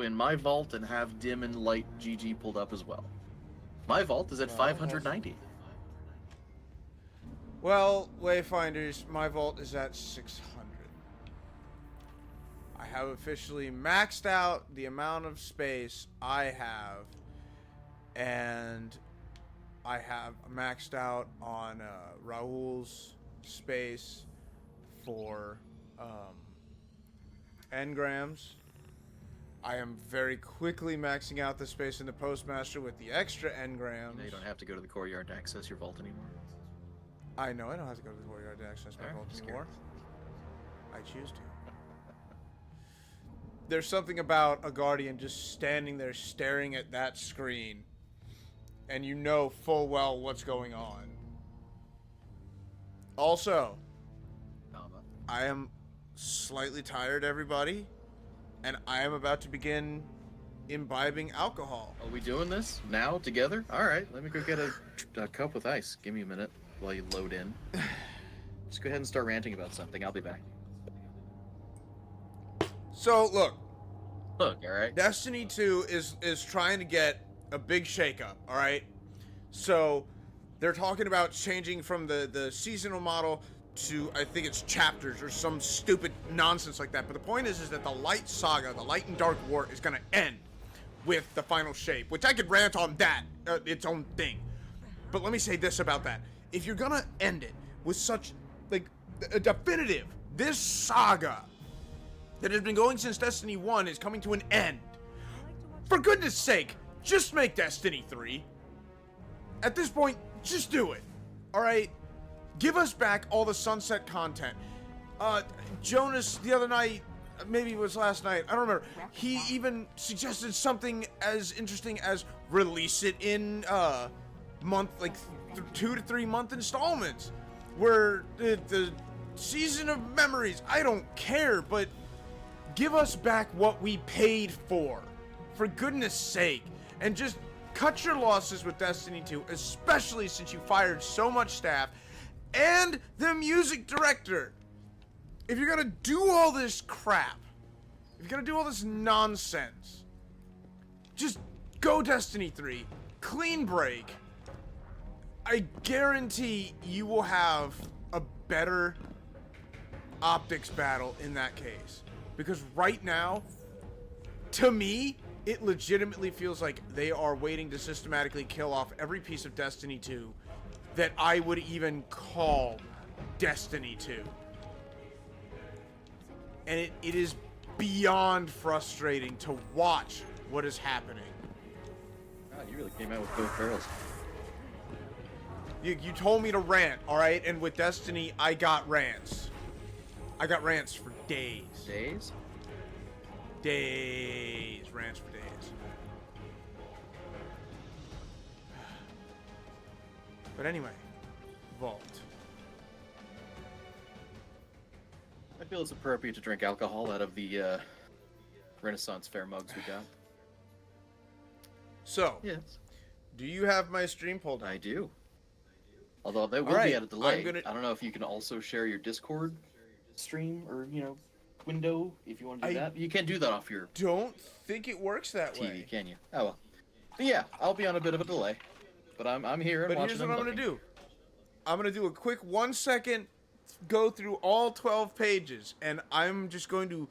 in my vault and have dim and light GG pulled up as well. My vault is at 590. Well, Wayfinders, my vault is at 600. I have officially maxed out the amount of space I have, and I have maxed out on Raul's space for engrams. I am very quickly maxing out the space in the Postmaster with the extra engrams. Now you don't have to go to the courtyard to access your vault anymore. I know I don't have to go to the courtyard to access my vault anymore. I choose to. There's something about a Guardian just standing there staring at that screen, and you know full well what's going on. Also, I am slightly tired, everybody, and I am about to begin imbibing alcohol. Are we doing this now together? All right, let me go get a cup with ice. Give me a minute while you load in. Just go ahead and start ranting about something. I'll be back. So, look, all right. Destiny 2 is trying to get a big shakeup, all right? So, they're talking about changing from the seasonal model to, I think it's chapters or some stupid nonsense like that. But the point is that the Light Saga, the Light and Dark War, is going to end with the final shape, which I could rant on that, its own thing. But let me say this about that. If you're going to end it with such, like, a definitive, this saga that has been going since Destiny 1 is coming to an end. For goodness sake, just make Destiny 3. At this point, just do it. Alright? Give us back all the Sunset content. Jonas, the other night, maybe it was last night, I don't remember, he even suggested something as interesting as release it in, month, like, 2 to 3 month installments. Where the Season of Memories, I don't care, but give us back what we paid for goodness sake, and just cut your losses with Destiny 2, especially since you fired so much staff and the music director. If you're gonna do all this crap, if you're gonna do all this nonsense, just go Destiny 3, clean break. I guarantee you will have a better optics battle in that case. Because right now, to me, it legitimately feels like they are waiting to systematically kill off every piece of Destiny 2 that I would even call Destiny 2. And it is beyond frustrating to watch what is happening. God, you really came out with both barrels. You told me to rant, alright? And with Destiny, I got rants. I got rants for days. Days? Days. Rants for days. But anyway, Vault. I feel it's appropriate to drink alcohol out of the Renaissance Fair mugs we got. So, yes. Do you have my stream pulled up? I do. Although they will be at a delay. I don't know if you can also share your Discord stream or, window if you want to do that. You can't do that off your don't think it works that TV, way. Can you? Oh well. But yeah, I'll be on a bit of a delay. But I'm here and But watching. Here's what I'm gonna do. I'm gonna do a quick 1 second go through all 12 pages, and I'm just going to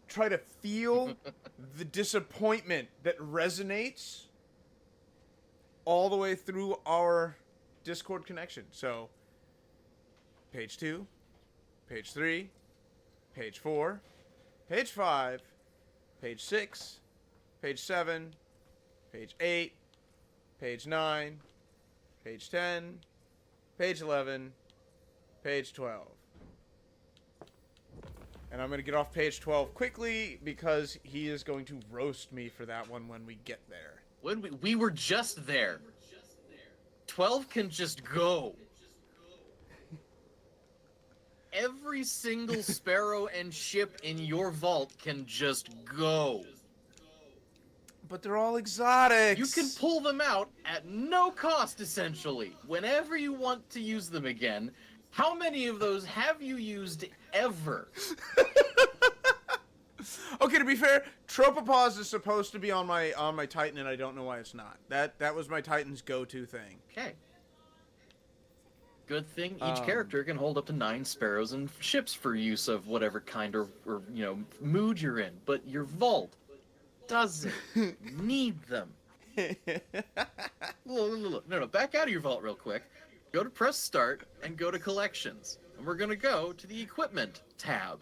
try to feel the disappointment that resonates all the way through our Discord connection. So, page 2, page 3, page 4, page 5, page 6, page 7, page 8, page 9, page 10, page 11, page 12. And I'm going to get off page 12 quickly because he is going to roast me for that one when we get there. When we were just there. 12 can just go. Every single sparrow and ship in your vault can just go. But they're all exotics. You can pull them out at no cost, essentially, whenever you want to use them again. How many of those have you used ever? Okay, to be fair, Tropopause is supposed to be on my Titan, and I don't know why it's not. That was my Titan's go-to thing. Okay. Good thing each character can hold up to 9 sparrows and ships for use of whatever kind or mood you're in. But your vault doesn't need them. No, back out of your vault real quick. Go to press start and go to collections. And we're going to go to the equipment tab.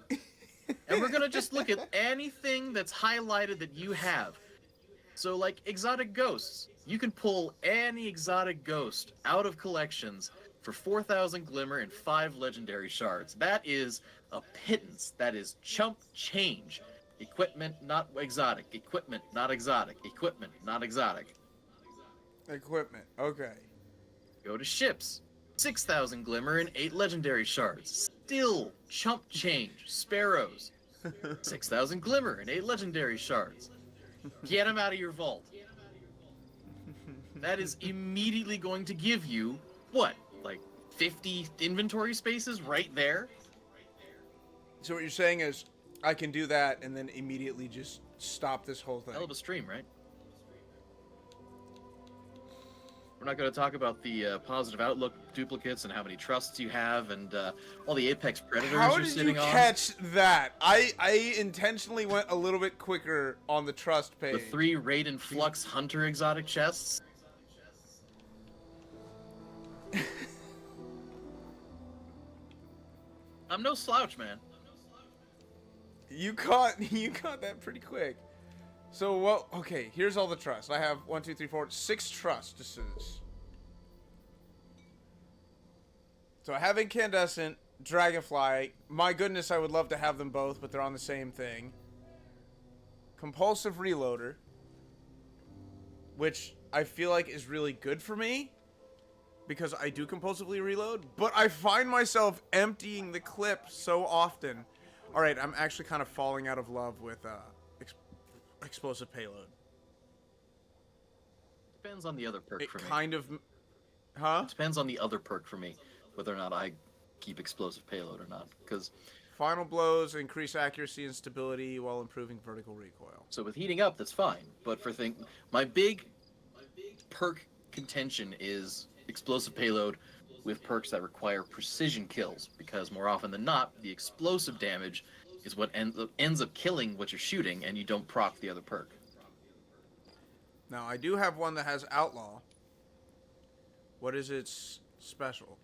And we're going to just look at anything that's highlighted that you have. So like exotic ghosts. You can pull any exotic ghost out of collections for 4,000 glimmer and 5 legendary shards. That is a pittance. That is chump change. Equipment, not exotic. Equipment, not exotic. Equipment, not exotic. Equipment, okay. Go to ships. 6,000 glimmer and 8 legendary shards. Still chump change. Sparrows. 6,000 glimmer and 8 legendary shards. Get them out of your vault. That is immediately going to give you, what, like 50 inventory spaces right there? So what you're saying is, I can do that and then immediately just stop this whole thing. Hell of a stream, right? We're not going to talk about the positive outlook duplicates and how many trusts you have and all the apex predators you're sitting on. How did you catch that? I intentionally went a little bit quicker on the trust page. The 3 Raid and Flux Hunter exotic chests. I'm no slouch, man. You caught that pretty quick. So, well, okay, here's all the trusts. I have 1, 2, 3, 4, 6 trusts. So I have Incandescent, Dragonfly. My goodness, I would love to have them both, but they're on the same thing. Compulsive Reloader, which I feel like is really good for me, because I do compulsively reload, but I find myself emptying the clip so often. Alright, I'm actually kind of falling out of love with explosive payload. Depends on the other perk for me. It kind of... Huh? It depends on the other perk for me, whether or not I keep explosive payload or not, because... Final blows increase accuracy and stability while improving vertical recoil. So with heating up, that's fine, but for my big perk contention is explosive payload with perks that require precision kills, because more often than not, the explosive damage is what ends up killing what you're shooting, and you don't proc the other perk. Now, I do have one that has Outlaw. What is its special?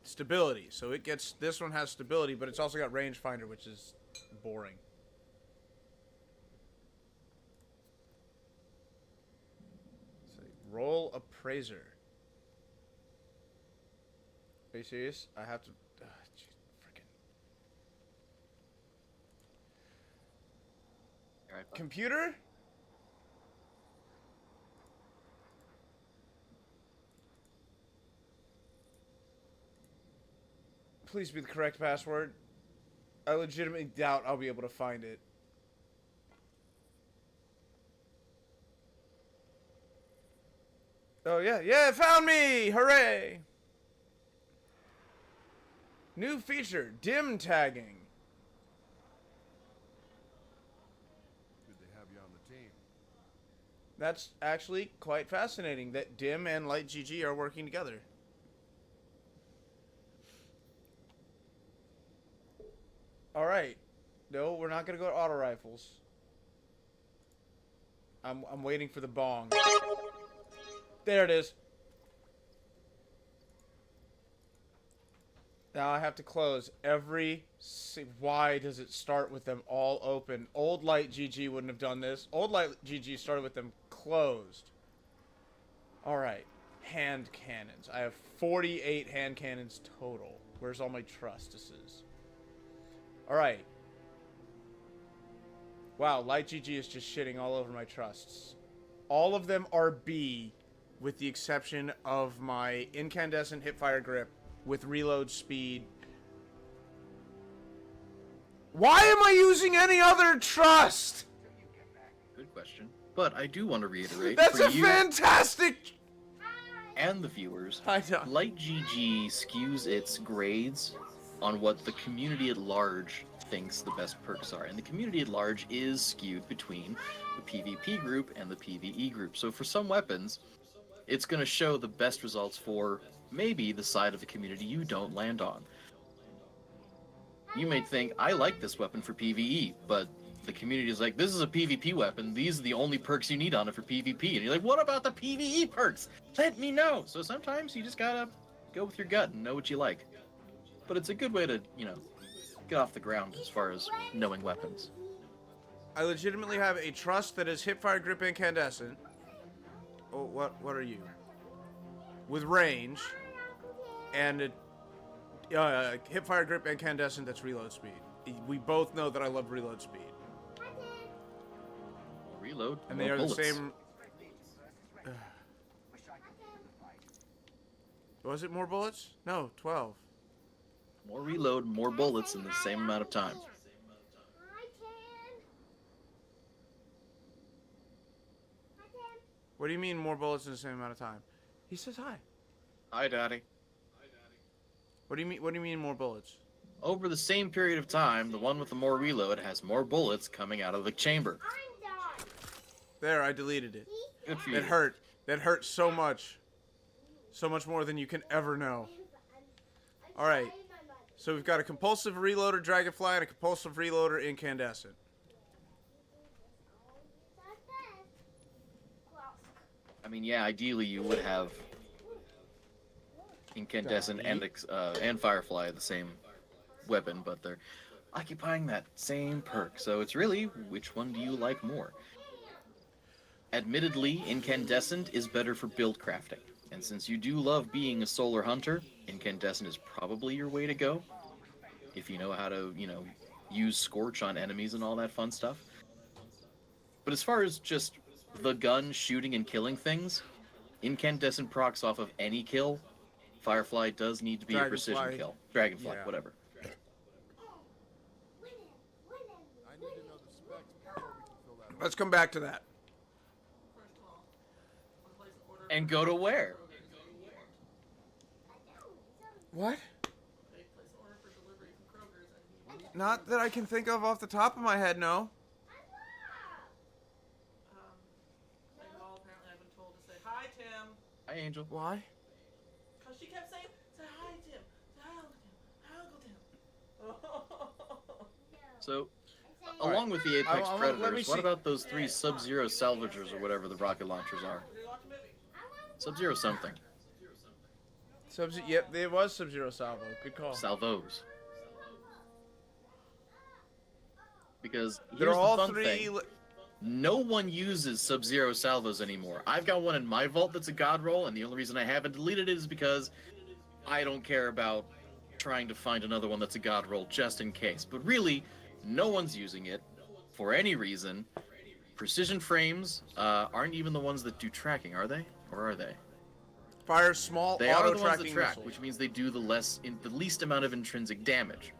Stability. So it gets... This one has stability, but it's also got Rangefinder, which is boring. Let's see. Roll Appraiser. Are you serious? I have to... Freaking... Alright, Computer? Please be the correct password. I legitimately doubt I'll be able to find it. Oh, yeah. Yeah, it found me! Hooray! New feature, dim tagging. Good to have you on the team. That's actually quite fascinating that dim and light GG are working together. Alright. No, we're not gonna go to auto rifles. I'm waiting for the bong. There it is. Now I have to close every... Why does it start with them all open? Old Light GG wouldn't have done this. Old Light GG started with them closed. Alright. Hand cannons. I have 48 hand cannons total. Where's all my trustices? Alright. Wow, Light GG is just shitting all over my trusts. All of them are B, with the exception of my Incandescent Hipfire Grip with reload speed. Why am I using any other trust? Good question. But I do want to reiterate That's for a you fantastic... and the viewers, I know. Light GG skews its grades on what the community at large thinks the best perks are. And the community at large is skewed between the PvP group and the PvE group. So for some weapons, it's going to show the best results for maybe the side of the community you don't land on. You may think, I like this weapon for PvE, but the community is like, this is a PvP weapon. These are the only perks you need on it for PvP. And you're like, what about the PvE perks? Let me know. So sometimes you just gotta go with your gut and know what you like. But it's a good way to, get off the ground as far as knowing weapons. I legitimately have a trust that is hipfire, grip, incandescent. Oh, what are you? With range, and a hipfire, grip, incandescent. That's reload speed. We both know that I love reload speed. Reload, and they are bullets. the same. Was it more bullets? No, 12. More reload, more bullets in the same amount of time. What do you mean more bullets in the same amount of time? He says hi. Hi, Daddy. What do you mean more bullets? Over the same period of time, the one with the more reload has more bullets coming out of the chamber. There, I deleted it. Good for That you. hurt. That hurt so much. So much more than you can ever know. Alright. So we've got a compulsive reloader Dragonfly and a compulsive reloader Incandescent. I mean, yeah, ideally you would have Incandescent and Firefly the same weapon, but they're occupying that same perk. So it's really, which one do you like more? Admittedly, Incandescent is better for build crafting. And since you do love being a solar hunter, Incandescent is probably your way to go. If you know how to, use Scorch on enemies and all that fun stuff. But as far as just the gun shooting and killing things, Incandescent procs off of any kill. Firefly does need to be a precision kill. Dragonfly, Yeah. whatever. I need to know the specs before we can fill that. Let's come back to that. And go to where? What? Not that I can think of off the top of my head, no. Apparently I've been told to say hi, Tim. Hi, Angel. Why? Because she kept saying, say hi, Tim. Say hi, Uncle Tim. So, along with the Apex let me Predators, see. what about those 3 Sub-Zero Salvagers or whatever the rocket launchers are? Sub-Zero something. Yep, it was Sub-Zero Salvo. Good call. Salvos. Because They're here's all the fun 3. thing. No one uses Sub-Zero Salvos anymore. I've got one in my vault that's a god roll, and the only reason I haven't deleted it is because I don't care about trying to find another one that's a god roll just in case. But really, no one's using it for any reason. Precision frames aren't even the ones that do tracking, are they? Or are they? Fire small They are the ones that auto-tracking track, missiles. which means they do the least amount of intrinsic damage.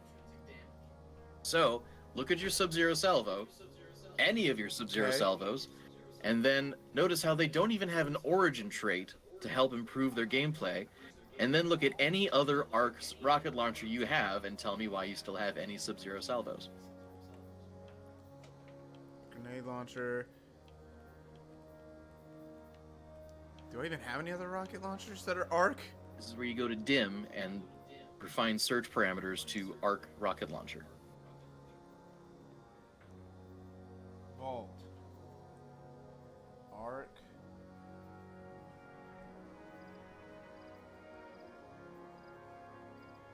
So, look at your Sub-Zero Salvo, any of your Sub-Zero Okay. Salvos, and then notice how they don't even have an origin trait to help improve their gameplay, and then look at any other ARC rocket launcher you have and tell me why you still have any Sub-Zero Salvos. Grenade launcher. Do I even have any other rocket launchers that are arc? This is where you go to DIM and refine search parameters to ARC rocket launcher. Vault. Arc.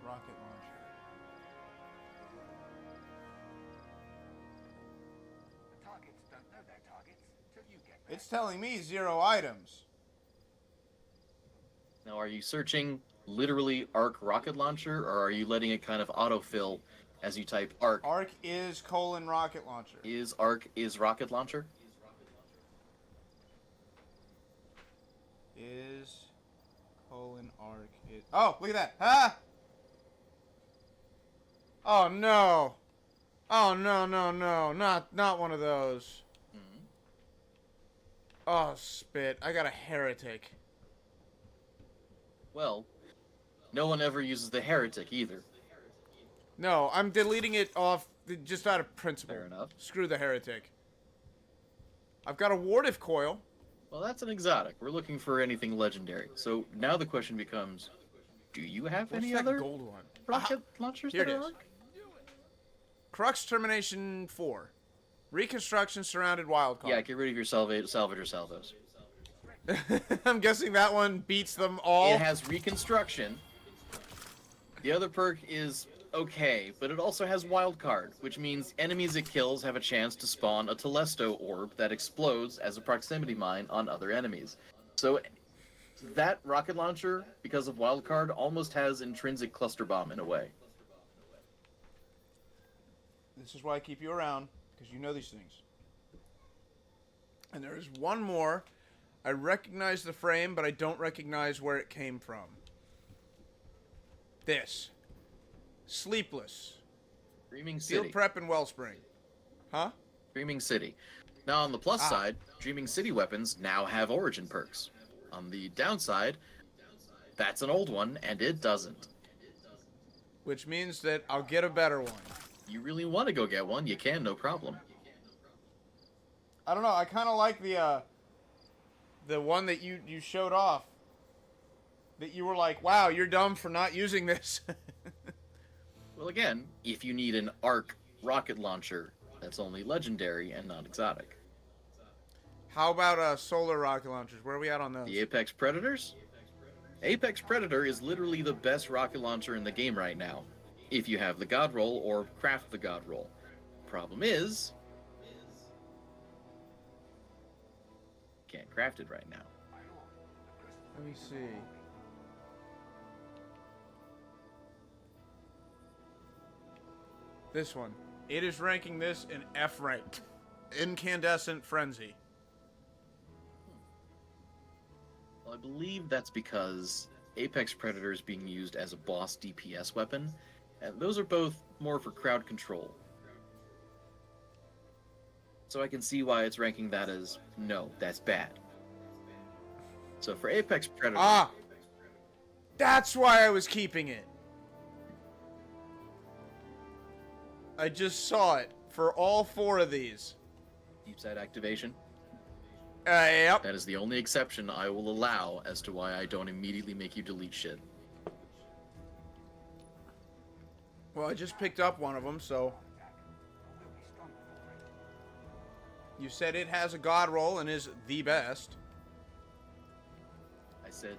Rocket launcher. Targets don't know their targets till you get It's telling me 0 items. Now, are you searching literally ARC rocket launcher, or are you letting it kind of autofill as you type ARC? Arc is : rocket launcher. Is ARC is rocket launcher? Is : arc is. Oh, look at that! Ah! Oh no! Oh no no no! Not one of those. Mhm. Oh spit! I got a heretic. Well, no one ever uses the heretic either. No, I'm deleting it off Just out of principle. Fair enough. Screw the heretic. I've got a ward-if coil. Well, that's an exotic. We're looking for anything legendary. So now the question becomes, do you have What's any that other gold one? rocket launchers Here that it are is. arc? Crux Termination 4. Reconstruction surrounded wildcard. Yeah, get rid of your salvage or salvos. I'm guessing that one beats them all. It has reconstruction. The other perk is okay, but it also has wildcard, which means enemies it kills have a chance to spawn a Telesto orb that explodes as a proximity mine on other enemies. So that rocket launcher, because of wildcard, almost has intrinsic cluster bomb in a way. This is why I keep you around, because you know these things. And there is one more. I recognize the frame, but I don't recognize where it came from. This. Sleepless. Dreaming City. Field Prep and Wellspring. Huh? Dreaming City. Now, on the plus side, Dreaming City weapons now have origin perks. On the downside, that's an old one, and it doesn't. Which means that I'll get a better one. You really want to go get one, you can, no problem. I don't know. I kind of like the one that you showed off. That you were like, wow, you're dumb for not using this. Well, again, if you need an arc rocket launcher, that's only legendary and not exotic. How about solar rocket launchers? Where are we at on those? The Apex Predators? Apex Predator is literally the best rocket launcher in the game right now, if you have the God Roll or craft the God Roll. Problem is, can't craft it right now. Let me see. This one. It is ranking this in F rank. Incandescent Frenzy. Well, I believe that's because Apex Predator is being used as a boss DPS weapon, and those are both more for crowd control. So I can see why it's ranking that as, no, that's bad. So for Apex Predator... Ah! That's why I was keeping it. I just saw it for all 4 of these. Deep side activation. Yep. That is the only exception I will allow as to why I don't immediately make you delete shit. Well, I just picked up one of them, so... You said it has a god roll and is the best. I said,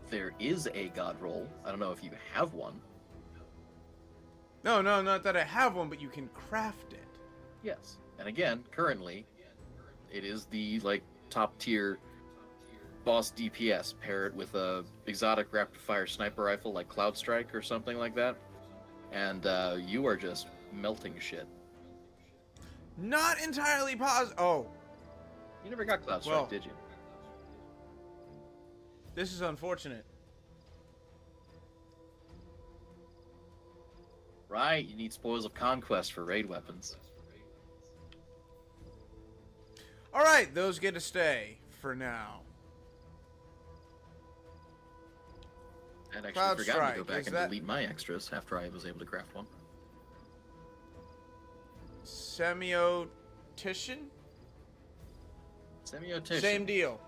there is a god roll. I don't know if you have one. No, not that I have one, but you can craft it. Yes. And again, currently, it is the, top tier boss DPS. Pair it with a exotic rapid fire sniper rifle like Cloud Strike or something like that. And you are just melting shit. Not entirely positive. Oh, You never got Cloud Strike, Well- did you? this is unfortunate. Right, you need Spoils of Conquest for raid weapons. Alright, those get to stay for now. I'd actually Cloud forgotten to Strike, go back is and that- delete my extras after I was able to craft one. Semiotition? Semiotition. Same deal.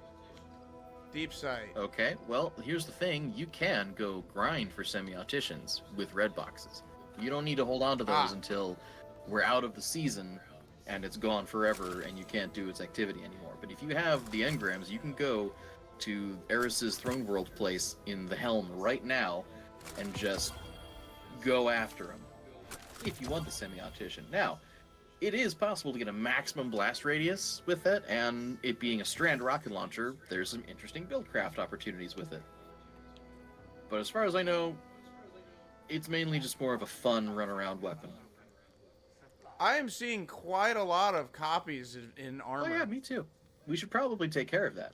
Deep sight. Okay, well, here's the thing. You can go grind for semi-opticians with red boxes. You don't need to hold on to those until we're out of the season and it's gone forever and you can't do its activity anymore. But if you have the engrams, you can go to Eris's Throne World place in the Helm right now and just go after him if you want the semi-optician. Now, it is possible to get a maximum blast radius with it, and it being a strand rocket launcher, there's some interesting build craft opportunities with it. But as far as I know, it's mainly just more of a fun run-around weapon. I am seeing quite a lot of copies in Oh armor. yeah, me too. We should probably take care of that.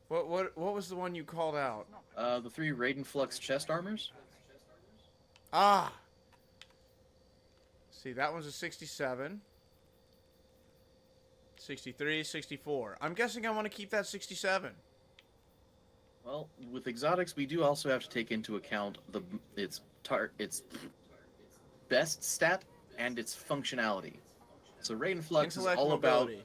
What was the one you called out? The 3 Raiden Flux chest armors? Ah. See, that one's a 67. 63, 64. I'm guessing I want to keep that 67. Well, with exotics, we do also have to take into account its best stat and its functionality. So Raiden Flux is Intellect, all about mobility.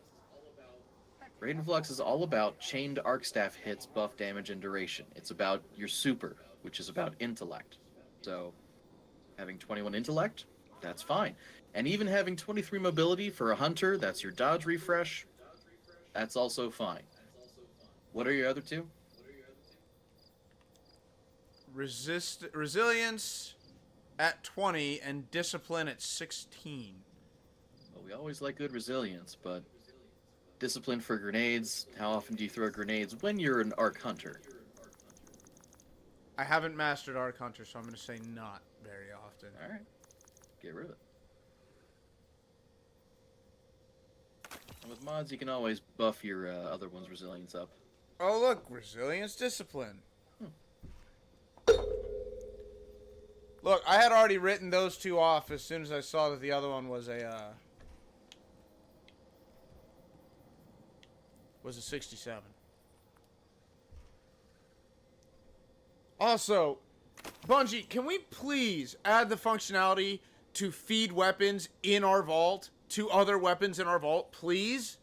Raiden Flux is all about chained arc staff hits, buff damage, and duration. It's about your super, which is about intellect. So having 21 intellect, that's fine. And even having 23 mobility for a hunter, that's your dodge refresh, that's also fine. What are your other two? Resilience at 20 and discipline at 16. Well, we always like good resilience, but discipline for grenades, how often do you throw grenades when you're an arc hunter? I haven't mastered Arc Hunter, so I'm going to say not very often. Alright, get rid of it. And with mods, you can always buff your other one's resilience up. Oh, look, resilience, discipline. Look, I had already written those two off as soon as I saw that the other one was a 67. Also, Bungie, can we please add the functionality to feed weapons in our vault to other weapons in our vault, please?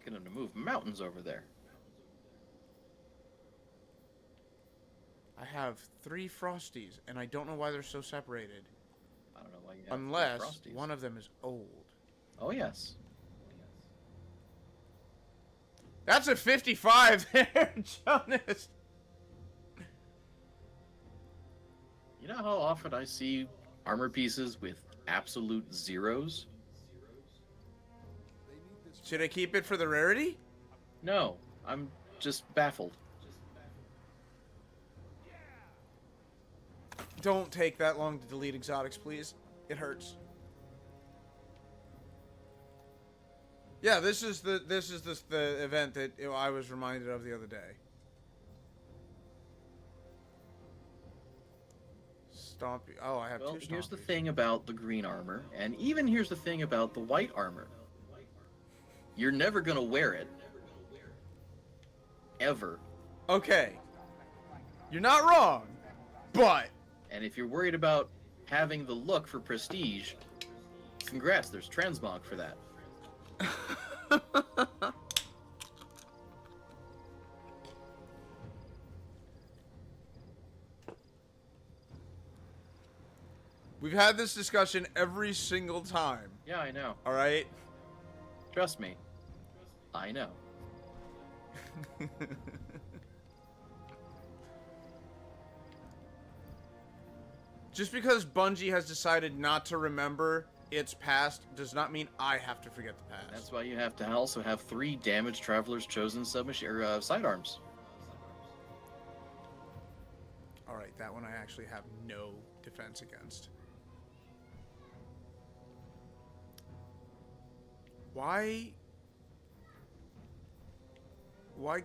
Gonna move mountains over there. I have 3 Frosties, and I don't know why they're so separated. I don't know why you have Unless Frosties. one of them is old. Oh, yes. That's a 55 there, Jonas. You know how often I see armor pieces with absolute zeros? Should I keep it for the rarity? No, I'm just baffled. Don't take that long to delete exotics, please. It hurts. Yeah, this is the event that I was reminded of the other day. Stompy. Oh, I have Well, 2 here's the Stompies. thing about the green armor, and even here's the thing about the white armor. You're never gonna wear it. Ever. Okay. You're not wrong, but And if you're worried about having the look for prestige, congrats, there's transmog for that. we've had this discussion every single time. Yeah, I know. All right. Trust me. I know. Just because Bungie has decided not to remember its past does not mean I have to forget the past. That's why you have to also have 3 damaged travelers chosen submachine or sidearms. All right, that one I actually have no defense against. Why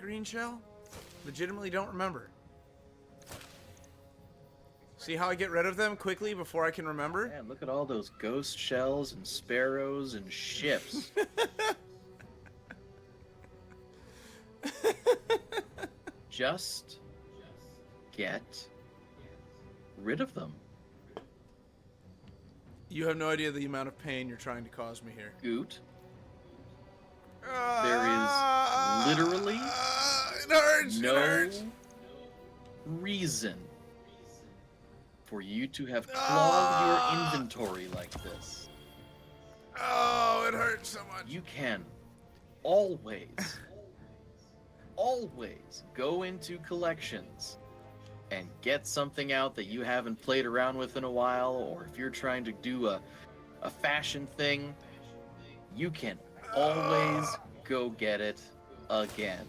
green shell? Legitimately don't remember. See how I get rid of them quickly before I can remember? Man, look at all those ghost shells and sparrows and ships. Just get rid of them. You have no idea the amount of pain you're trying to cause me here. Goot. There is literally it hurts, no it hurts. reason for you to have clogged your inventory like this. Oh, it hurts so much. You can always go into collections and get something out that you haven't played around with in a while, or if you're trying to do a fashion thing, you can always go get it again.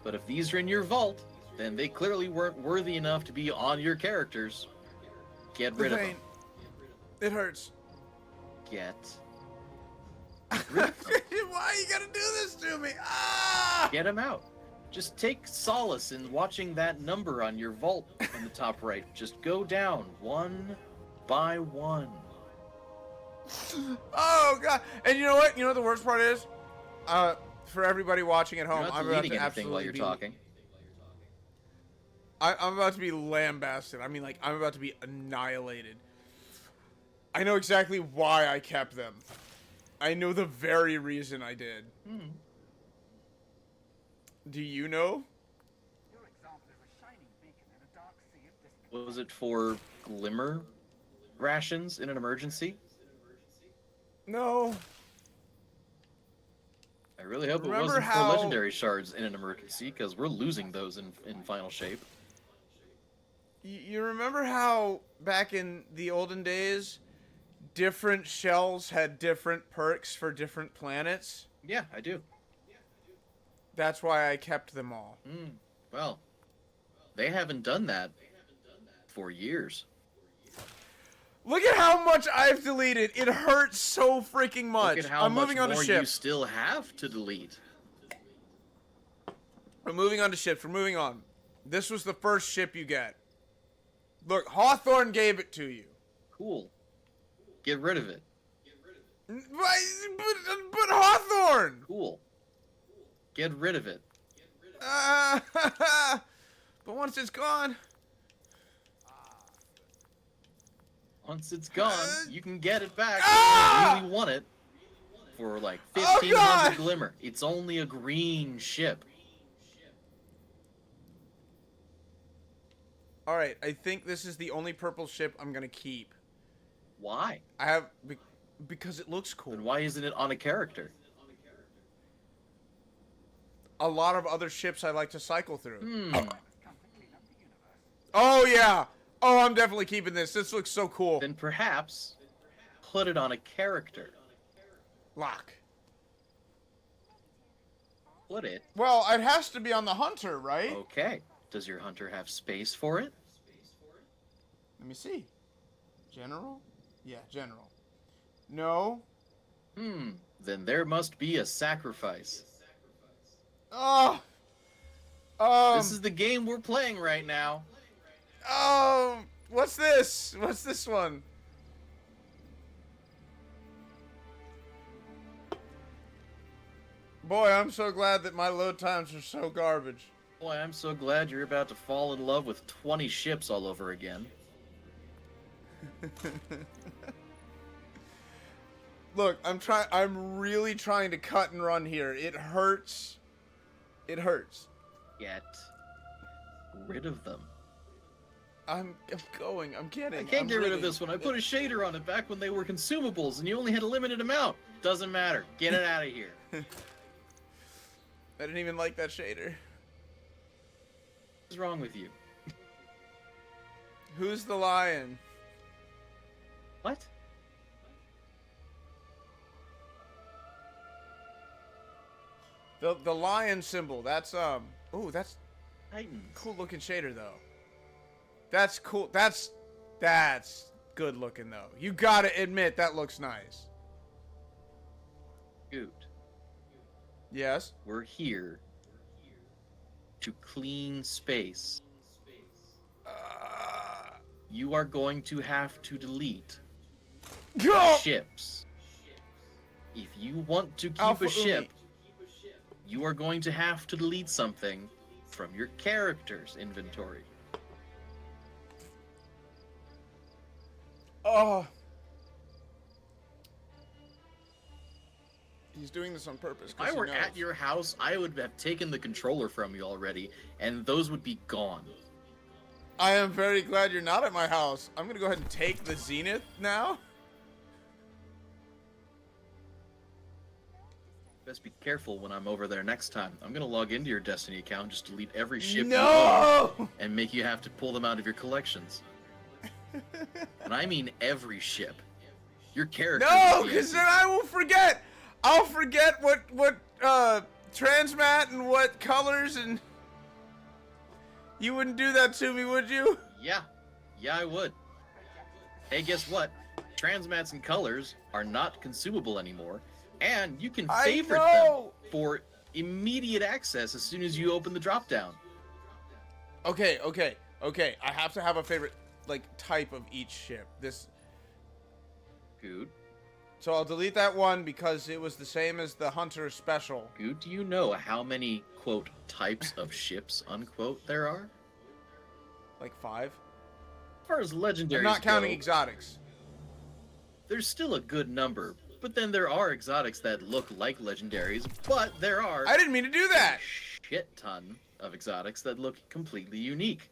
But if these are in your vault, then they clearly weren't worthy enough to be on your characters. Get rid of them. It hurts. Get rid of them. Why you gotta do this to me? Ah! Get them out. Just take solace in watching that number on your vault in the top right. Just go down one by one. Oh god! And you know what? You know what the worst part is? For everybody watching at You're home, not I'm about deleting to anything while absolutely you're be... talking. I'm about to be lambasted. I mean, like, I'm about to be annihilated. I know exactly why I kept them. I know the very reason I did. Hmm. Do you know? Your example is a shining beacon in a dark sea of distant. Was it for glimmer rations in an emergency? No. I really hope it Remember wasn't how- for legendary shards in an emergency, because we're losing those in final shape. You remember how back in the olden days, different shells had different perks for different planets? Yeah, I do. That's why I kept them all. Well, they haven't done that for years. Look at how much I've deleted. It hurts so freaking much. Look at how I'm much moving on to more you ships. still have to delete. We're moving on to ships. We're moving on. This was the first ship you get. Look, Hawthorne gave it to you. Cool. Get rid of it. But Hawthorne! Cool. Get rid of it. But once it's gone... Once it's gone, you can get it back Ah! if you really want it. For like Oh, 1500 God! glimmer. It's only a green ship. Alright, I think this is the only purple ship I'm gonna keep. Why? I have... because it looks cool. Then why isn't it on a character? A lot of other ships I like to cycle through. Come to clean up the universe. Oh, yeah! Oh, I'm definitely keeping this. This looks so cool. Then perhaps put it on a character. Lock. Put it. Well, it has to be on the Hunter, right? Okay. Does your hunter have space for it? Let me see. General? Yeah, general. No. Then there must be a sacrifice. Oh. This is the game we're playing right now. What's this? What's this one? Boy, I'm so glad that my load times are so garbage. Boy, I'm so glad you're about to fall in love with 20 ships all over again. Look, I'm really trying to cut and run here. It hurts. It hurts. Get rid of them. I'm going. I'm getting. I can't I'm get rid of really- this one. I put a shader on it back when they were consumables and you only had a limited amount. Doesn't matter. Get it out of here. I didn't even like that shader. What's wrong with you? Who's the lion? What? The lion symbol. That's oh, that's Titans. cool looking shader though. That's cool. That's good looking though. You gotta admit that looks nice. Good. Yes. We're here to clean space. You are going to have to delete Go! ships. If you want to keep Alpha a ship, Umi. you are going to have to delete something from your character's inventory. Oh. He's doing this on purpose. If I 'cause were he at knows. your house, I would have taken the controller from you already, and those would be gone. I am very glad you're not at my house. I'm gonna go ahead and take the Zenith now. Best be careful when I'm over there next time. I'm gonna log into your Destiny account, just delete every ship you No! own, and make you have to pull them out of your collections. And I mean every ship. Your character. No, is the because NC. then I will forget. I'll forget what transmat and what colors and. You wouldn't do that to me, would you? Yeah, I would. Hey, guess what? Transmats and colors are not consumable anymore, and you can I favorite know! them for immediate access as soon as you open the dropdown. Okay. I have to have a favorite like type of each ship. This. Good. So I'll delete that one because it was the same as the Hunter Special. Good. Do you know how many, quote, types of ships, unquote, there are? Like 5? As far as legendaries I'm not counting go, exotics. there's still a good number. But then there are exotics that look like legendaries, but there are I didn't mean to do that. a shit ton of exotics that look completely unique.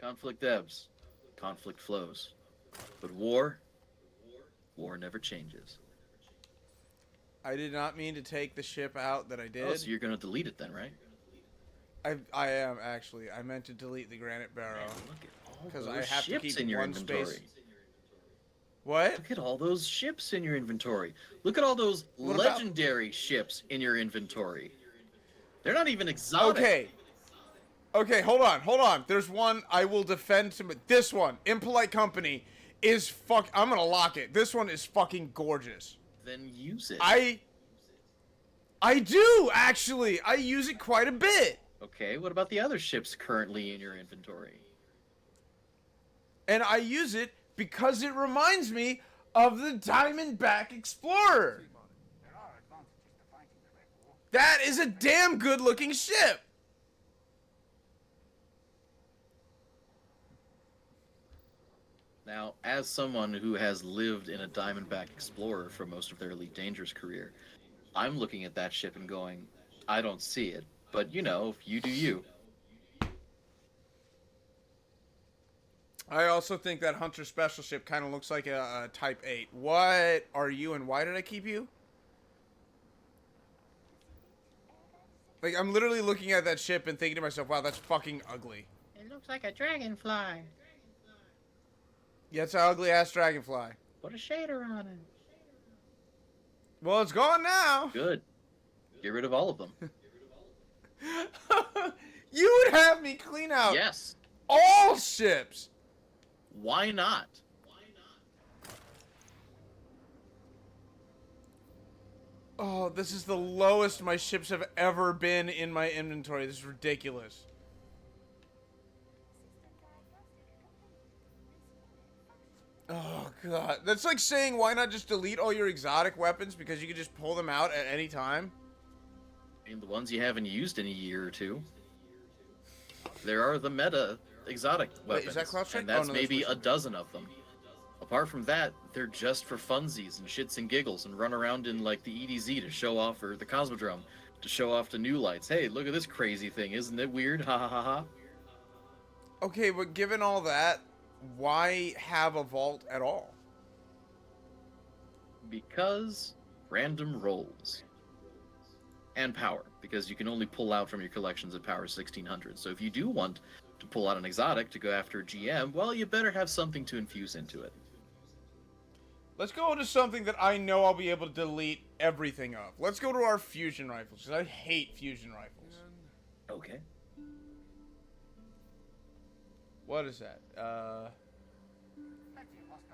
Conflict ebbs, conflict flows. But war never changes. I did not mean to take the ship out that I did. Oh, so you're gonna delete it then, right? I am actually. I meant to delete the granite barrow. Man, look at all 'Cause those I have to ships keep in your one inventory. space. What? Look at all those ships in your inventory. Look at all those What about- legendary ships in your inventory. They're not even exotic. Okay. Okay, hold on. There's one I will defend to. This one, Impolite Company, is I'm gonna lock it. This one is fucking gorgeous. Then use it. I do actually. I use it quite a bit. Okay, what about the other ships currently in your inventory? And I use it because it reminds me of the Diamondback Explorer. There are advantages to fighting the Red War. That is a damn good looking ship. Now, as someone who has lived in a Diamondback Explorer for most of their Elite Dangerous career, I'm looking at that ship and going, I don't see it. But, you know, you do you. I also think that Hunter Special Ship kind of looks like a Type 8. What are you and why did I keep you? Like, I'm literally looking at that ship and thinking to myself, wow, that's fucking ugly. It looks like a dragonfly. Yeah, it's an ugly-ass dragonfly. Put a shader on it. Well, it's gone now. Good. Get rid of all of them. You would have me clean out Yes. all ships. Why not? Oh, this is the lowest my ships have ever been in my inventory. This is ridiculous. Oh, God. That's like saying, why not just delete all your exotic weapons because you could just pull them out at any time? I mean, the ones you haven't used in a year or two. There are the meta exotic weapons. Wait, is that Cloud Strike? And that's Oh, no, maybe that's a dozen of them. Apart from that, they're just for funsies and shits and giggles and run around in like the EDZ to show off, or the Cosmodrome to show off to new lights. Hey, look at this crazy thing. Isn't it weird? Ha ha ha ha. Okay, but given all that, why have a vault at all? Because random rolls. And power, because you can only pull out from your collections at power 1600. So if you do want to pull out an exotic to go after GM, well, you better have something to infuse into it. Let's go into something that I know I'll be able to delete everything of. Let's go to our fusion rifles, because I hate fusion rifles. Okay. What is that?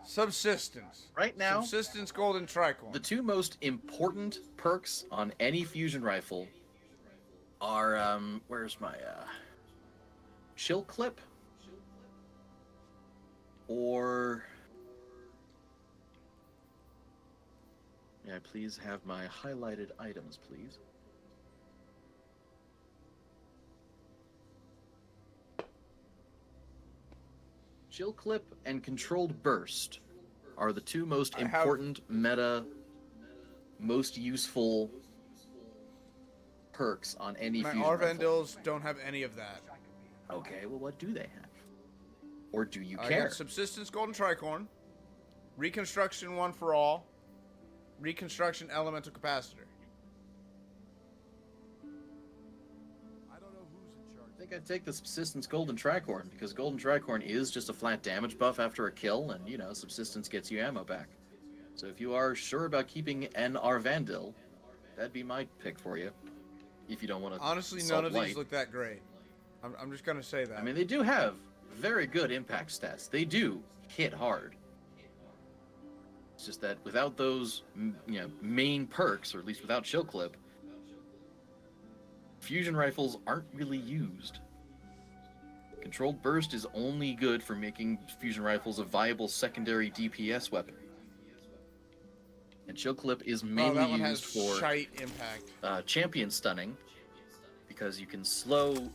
Subsistence. Right now, Subsistence Golden Tricorn. the two most important perks on any fusion rifle are, where's my, chill clip? Or... May I please have my highlighted items, please? Chill clip and controlled burst are the two most important meta, most useful perks on any My fusion rifle. Arvandils don't have any of that. Okay, well, what do they have? Or do you I care? got Subsistence Golden Tricorn, Reconstruction One for All, Reconstruction Elemental Capacitor. I don't know who's in charge. I think I'd take the Subsistence Golden Tricorn, because Golden Tricorn is just a flat damage buff after a kill, and, you know, Subsistence gets you ammo back. So if you are sure about keeping an Arvandil, that'd be my pick for you. If you don't want to Honestly, none of these look that great. I'm just gonna say that. I mean, they do have very good impact stats. They do hit hard. It's just that without those, you know, main perks, or at least without Chill Clip, fusion rifles aren't really used. Controlled Burst is only good for making fusion rifles a viable secondary DPS weapon. And chill clip is Oh, mainly that one has used for shite impact. champion stunning, because you can slow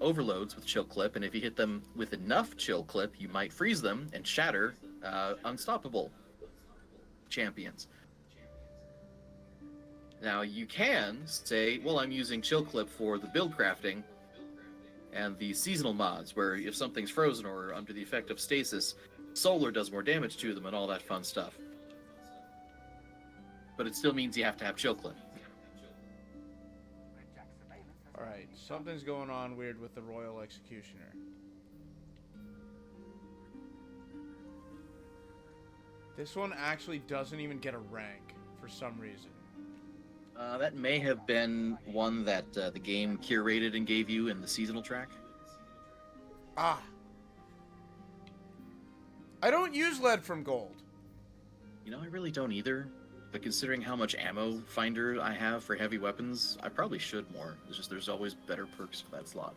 overloads with chill clip, and if you hit them with enough chill clip, you might freeze them and shatter unstoppable champions. Now you can say, well, I'm using chill clip for the build crafting and the seasonal mods, where if something's frozen or under the effect of stasis, solar does more damage to them and all that fun stuff. But it still means you have to have chill clip. Alright, something's going on weird with the Royal Executioner. This one actually doesn't even get a rank for some reason. That may have been one that the game curated and gave you in the seasonal track. Ah. I don't use lead from gold. You know, I really don't either. But considering how much ammo finder I have for heavy weapons, I probably should more. It's just there's always better perks for that slot.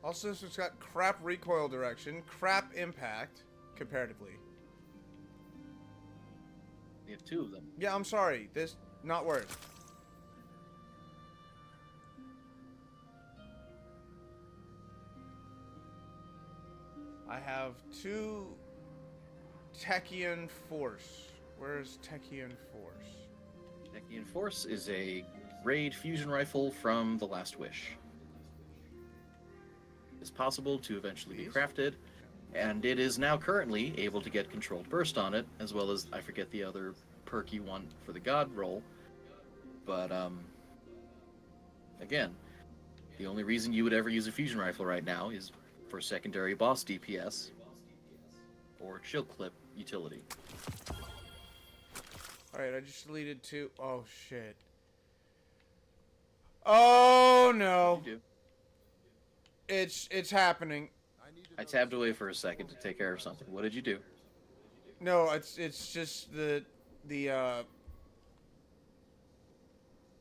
Also, it's got crap recoil direction, crap impact, comparatively. We have two of them. Yeah, I'm sorry. This, not worth. I have two Techian Force. Where's Techian Force? Techian Force is a raid fusion rifle from The Last Wish. It's possible to eventually be crafted, and it is now currently able to get controlled burst on it, as well as, I forget the other perk you want for the god roll. But, again, the only reason you would ever use a fusion rifle right now is for secondary boss DPS or chill clip utility. Alright, I just deleted two. Oh, shit. Oh, no. You do. It's happening. I tabbed away for a second to take care of something. What did you do? No, it's just the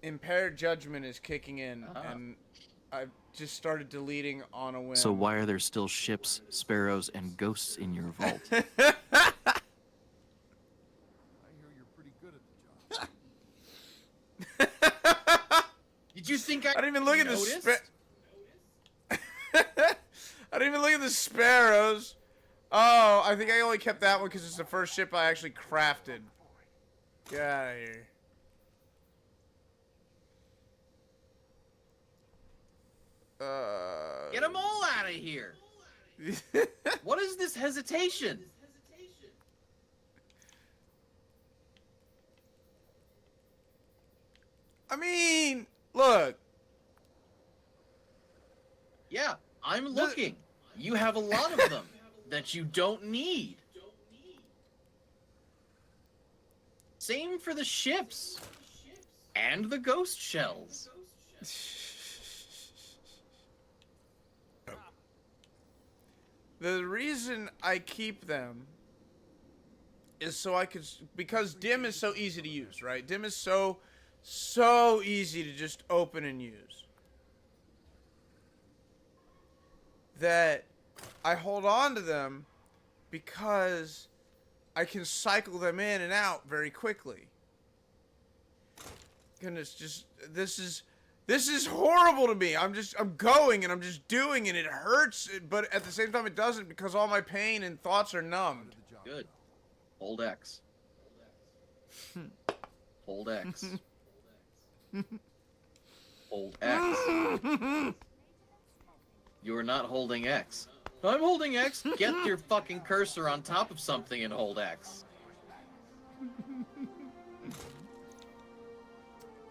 impaired judgment is kicking in, and I've just started deleting on a whim. So why are there still ships, sparrows, and ghosts in your vault? I hear you're pretty good at the job. Did you think I didn't even look at the noticed? I didn't even look at the sparrows. Oh, I think I only kept that one because it's the first ship I actually crafted. Get out of here. Get them all out of here! What is this hesitation? I mean, look. Yeah, I'm looking. You have a lot of them that you don't need. Same for the ships. And the ghost shells. The reason I keep them is so I could, because dim is so easy to use, right? Dim is so easy to just open and use that I hold on to them because I can cycle them in and out very quickly. Goodness, just this is horrible to me. I'm going and I'm just doing and it hurts, but at the same time it doesn't because all my pain and thoughts are numbed. Good. Hold X. Hold X. Hold X. You're not holding X. I'm holding X. Get your fucking cursor on top of something and hold X.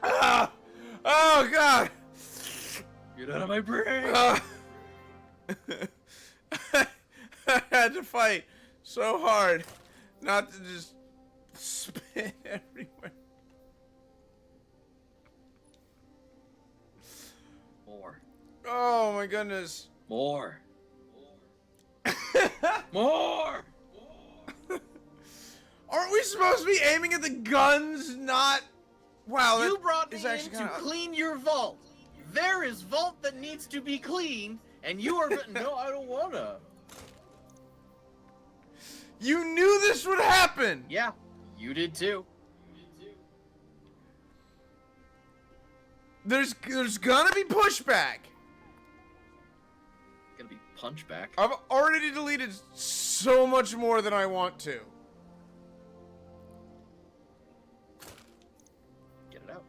Ah! Oh god! Get out of my brain! I had to fight so hard not to just spit everywhere. More. Oh my goodness. More. More! Aren't we supposed to be aiming at the guns, not... Wow, You that brought me is in actually to kinda... clean your vault. There is vault that needs to be cleaned, and you are... No, I don't wanna. You knew this would happen! Yeah, you did too. There's gonna be pushback. Gonna be punchback. I've already deleted so much more than I want to. Get it out.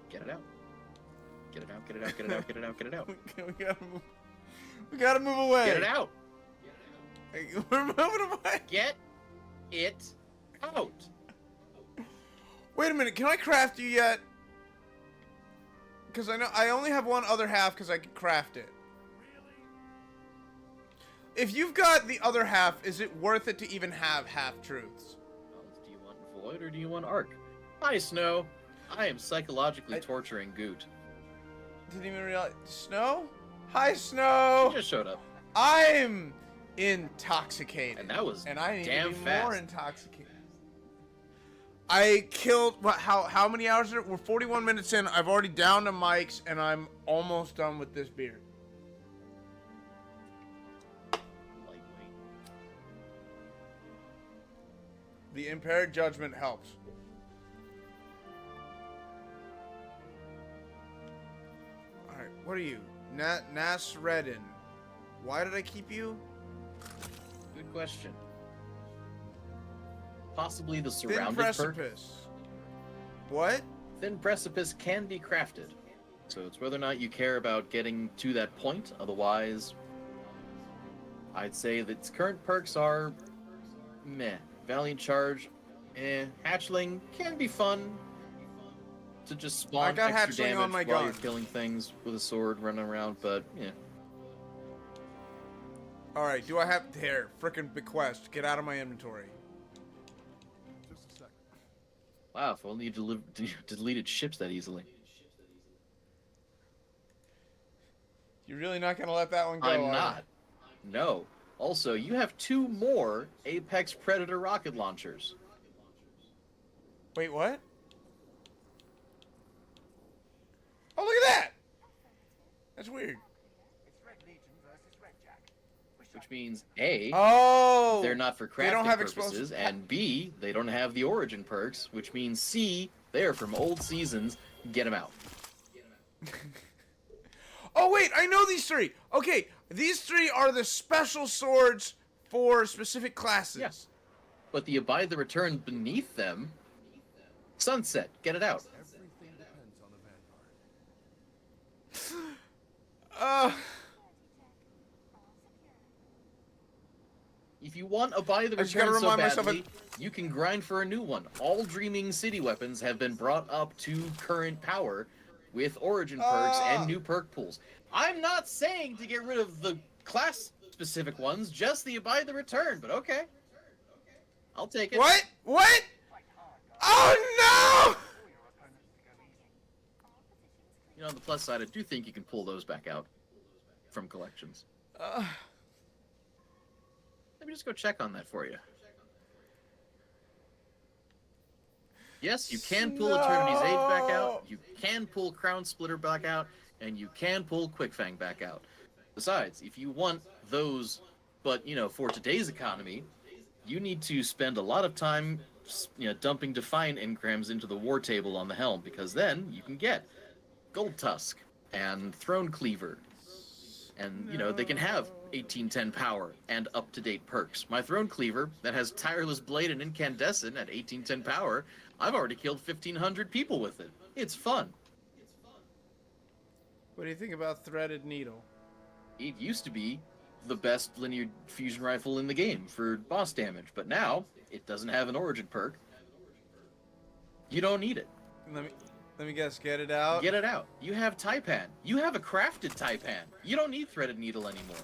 Get it out. Get it out, get it out, get it out, get it out, get it out. We gotta move away. Get it out. We're moving away. Get it out. Wait a minute, can I craft you yet? Because I know I only have one other half because I can craft it. If you've got the other half, is it worth it to even have half-truths? Do you want Void or do you want Arc? Hi, Snow. I am psychologically torturing Goot. Didn't even realize. Snow? Hi, Snow! He just showed up. I'm intoxicated. And that was and I need damn to be fast. more intoxicated. I killed, what, how many hours are it? We're 41 minutes in. I've already downed the mics, and I'm almost done with this beer. Lightweight. The impaired judgment helps. Alright, what are you? Nasreddin. Why did I keep you? Good question. Possibly the Thin surrounded perk. precipice. What? Thin Precipice can be crafted. So it's whether or not you care about getting to that point. Otherwise, I'd say that its current perks are meh. Valiant Charge, Hatchling can be fun to just spawn I got extra Hatchling damage on my while you're gun. killing things with a sword running around, but yeah. Alright, do I have... There, frickin' bequest. Get out of my inventory. Just a second. Wow, if only you deleted ships that easily. You're really not gonna let that one go, I'm are you? not. No. Also, you have 2 more Apex Predator rocket launchers. Wait, what? Oh, look at that! That's weird. It's Red Legion versus Red Jack. Which means A, Oh! they're not for crafting they don't have purposes, explosives. and B, they don't have the origin perks, which means C, they're from old seasons. Get them out. Oh, wait, I know these 3! Okay, these 3 are the special swords for specific classes. Yes. But the Abide the Return beneath them, Sunset, get it out. Everything depends on the Vanguard. If you want Abide the I just gotta Return so remind myself badly, you can grind for a new one. All Dreaming City weapons have been brought up to current power with origin perks and new perk pools. I'm not saying to get rid of the class-specific ones, just the Abide the Return, but okay. I'll take it. What? What? Oh, no! You know, on the plus side, I do think you can pull those back out from collections. Let me just go check on that for you. Yes, you can pull Eternity's Age back out, you can pull Crown Splitter back out, and you can pull Quickfang back out. Besides, if you want those, but, you know, for today's economy, you need to spend a lot of time, you know, dumping Defiant engrams into the war table on the helm, because then you can get Gold Tusk and Throne Cleaver. And, you know, they can have 1810 power and up-to-date perks. My Throne Cleaver, that has Tireless Blade and Incandescent at 1810 power, I've already killed 1,500 people with it. It's fun. What do you think about Threaded Needle? It used to be the best linear fusion rifle in the game for boss damage, but now it doesn't have an origin perk. You don't need it. Let me guess, get it out? Get it out. You have Taipan. You have a crafted Taipan. You don't need Threaded Needle anymore.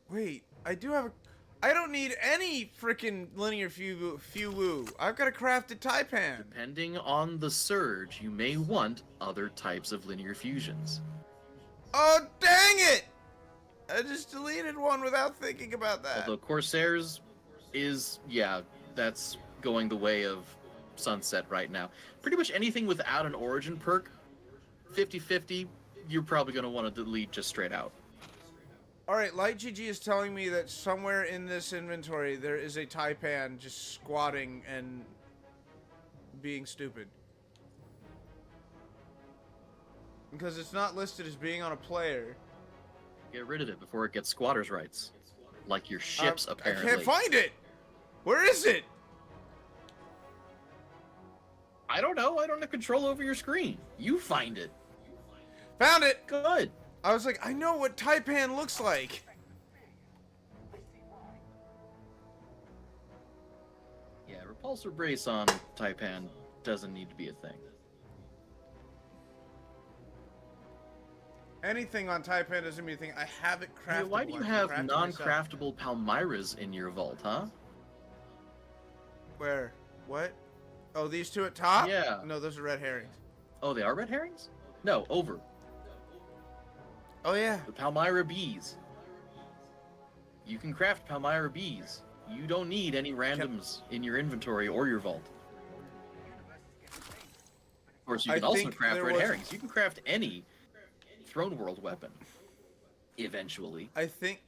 Wait, I do have a... I don't need any freaking linear Fuwu. I've got a crafted Taipan. Depending on the surge, you may want other types of linear fusions. Oh, dang it! I just deleted one without thinking about that. Although Corsairs is, yeah, that's going the way of Sunset right now. Pretty much anything without an origin perk, 50-50, you're probably going to want to delete just straight out. Alright, Light GG is telling me that somewhere in this inventory there is a Taipan just squatting and being stupid. Because it's not listed as being on a player. Get rid of it before it gets squatters' rights. Like your ships, apparently. I can't find it! Where is it? I don't know. I don't have control over your screen. You find it. Found it! Good. I was like, I know what Taipan looks like. Yeah, repulsor brace on Taipan doesn't need to be a thing. Anything on Taipan doesn't mean a thing. I have it crafted. Hey, why do you I can have craft it myself. non-craftable Palmyras in your vault, huh? Where? What? Oh, these two at top? Yeah. No, those are red herrings. Oh, they are red herrings? No, over. Oh, yeah. The Palmyra bees. You can craft Palmyra bees. You don't need any randoms in your inventory or your vault. Of course, you can also craft red herrings. You can craft any Throne World weapon. Eventually. I think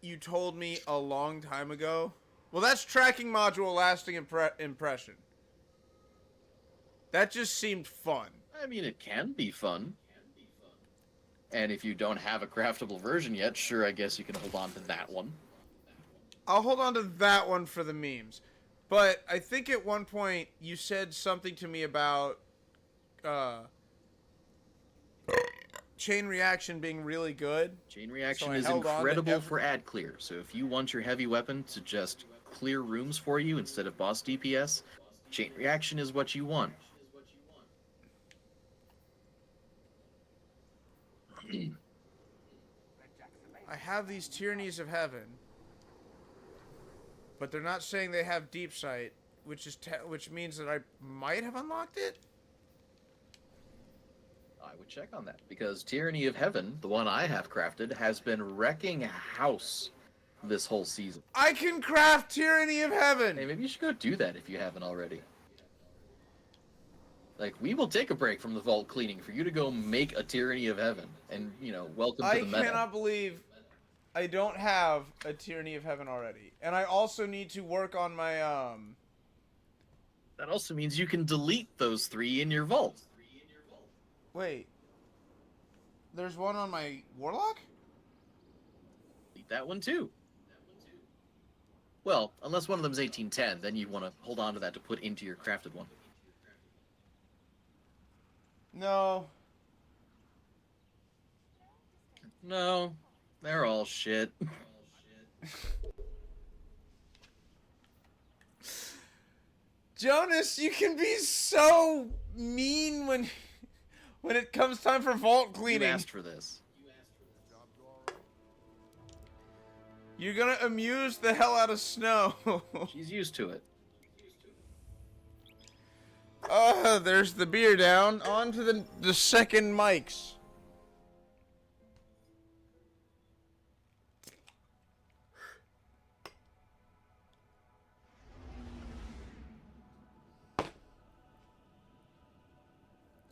you told me a long time ago. Well, that's tracking module lasting impression. That just seemed fun. I mean, it can be fun. And if you don't have a craftable version yet, sure, I guess you can hold on to that one. I'll hold on to that one for the memes. But I think at one point you said something to me about chain reaction being really good. Chain reaction So I is held on to incredible every- for ad clear. So if you want your heavy weapon to just clear rooms for you instead of boss DPS, chain reaction is what you want. I have these tyrannies of heaven, but they're not saying they have deep sight, which means that I might have unlocked it. I would check on that because Tyranny of Heaven, the one I have crafted, has been wrecking house this whole season. I can craft tyranny of heaven. Hey, maybe you should go do that if you haven't already. Like, we will take a break from the vault cleaning for you to go make a Tyranny of Heaven, and welcome to the meta. I cannot believe I don't have a tyranny of heaven already, and I also need to work on my That also means you can delete those 3 in your vault. Wait. There's one on my warlock? Delete that one too. Well, unless one of them's 1810, then you want to hold on to that to put into your crafted one. No. No, they're all shit. Jonas, you can be so mean when it comes time for vault You cleaning. asked for this. You're gonna amuse the hell out of Snow. She's used to it. There's the beer down. On to the second mics.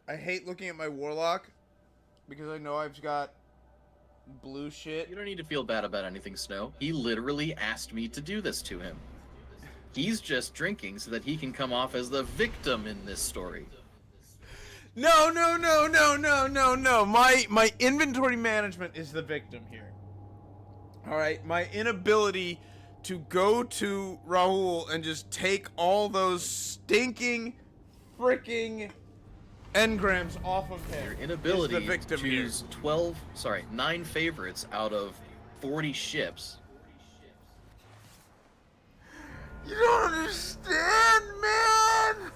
I hate looking at my warlock because I know I've got blue shit. You don't need to feel bad about anything, Snow. He literally asked me to do this to him. He's just drinking so that he can come off as the victim in this story. No. My inventory management is the victim here. Alright, my inability to go to Raul and just take all those stinking freaking engrams off of him. Your inability is the victim to here. use 9 favorites out of 40 ships. You don't understand, man!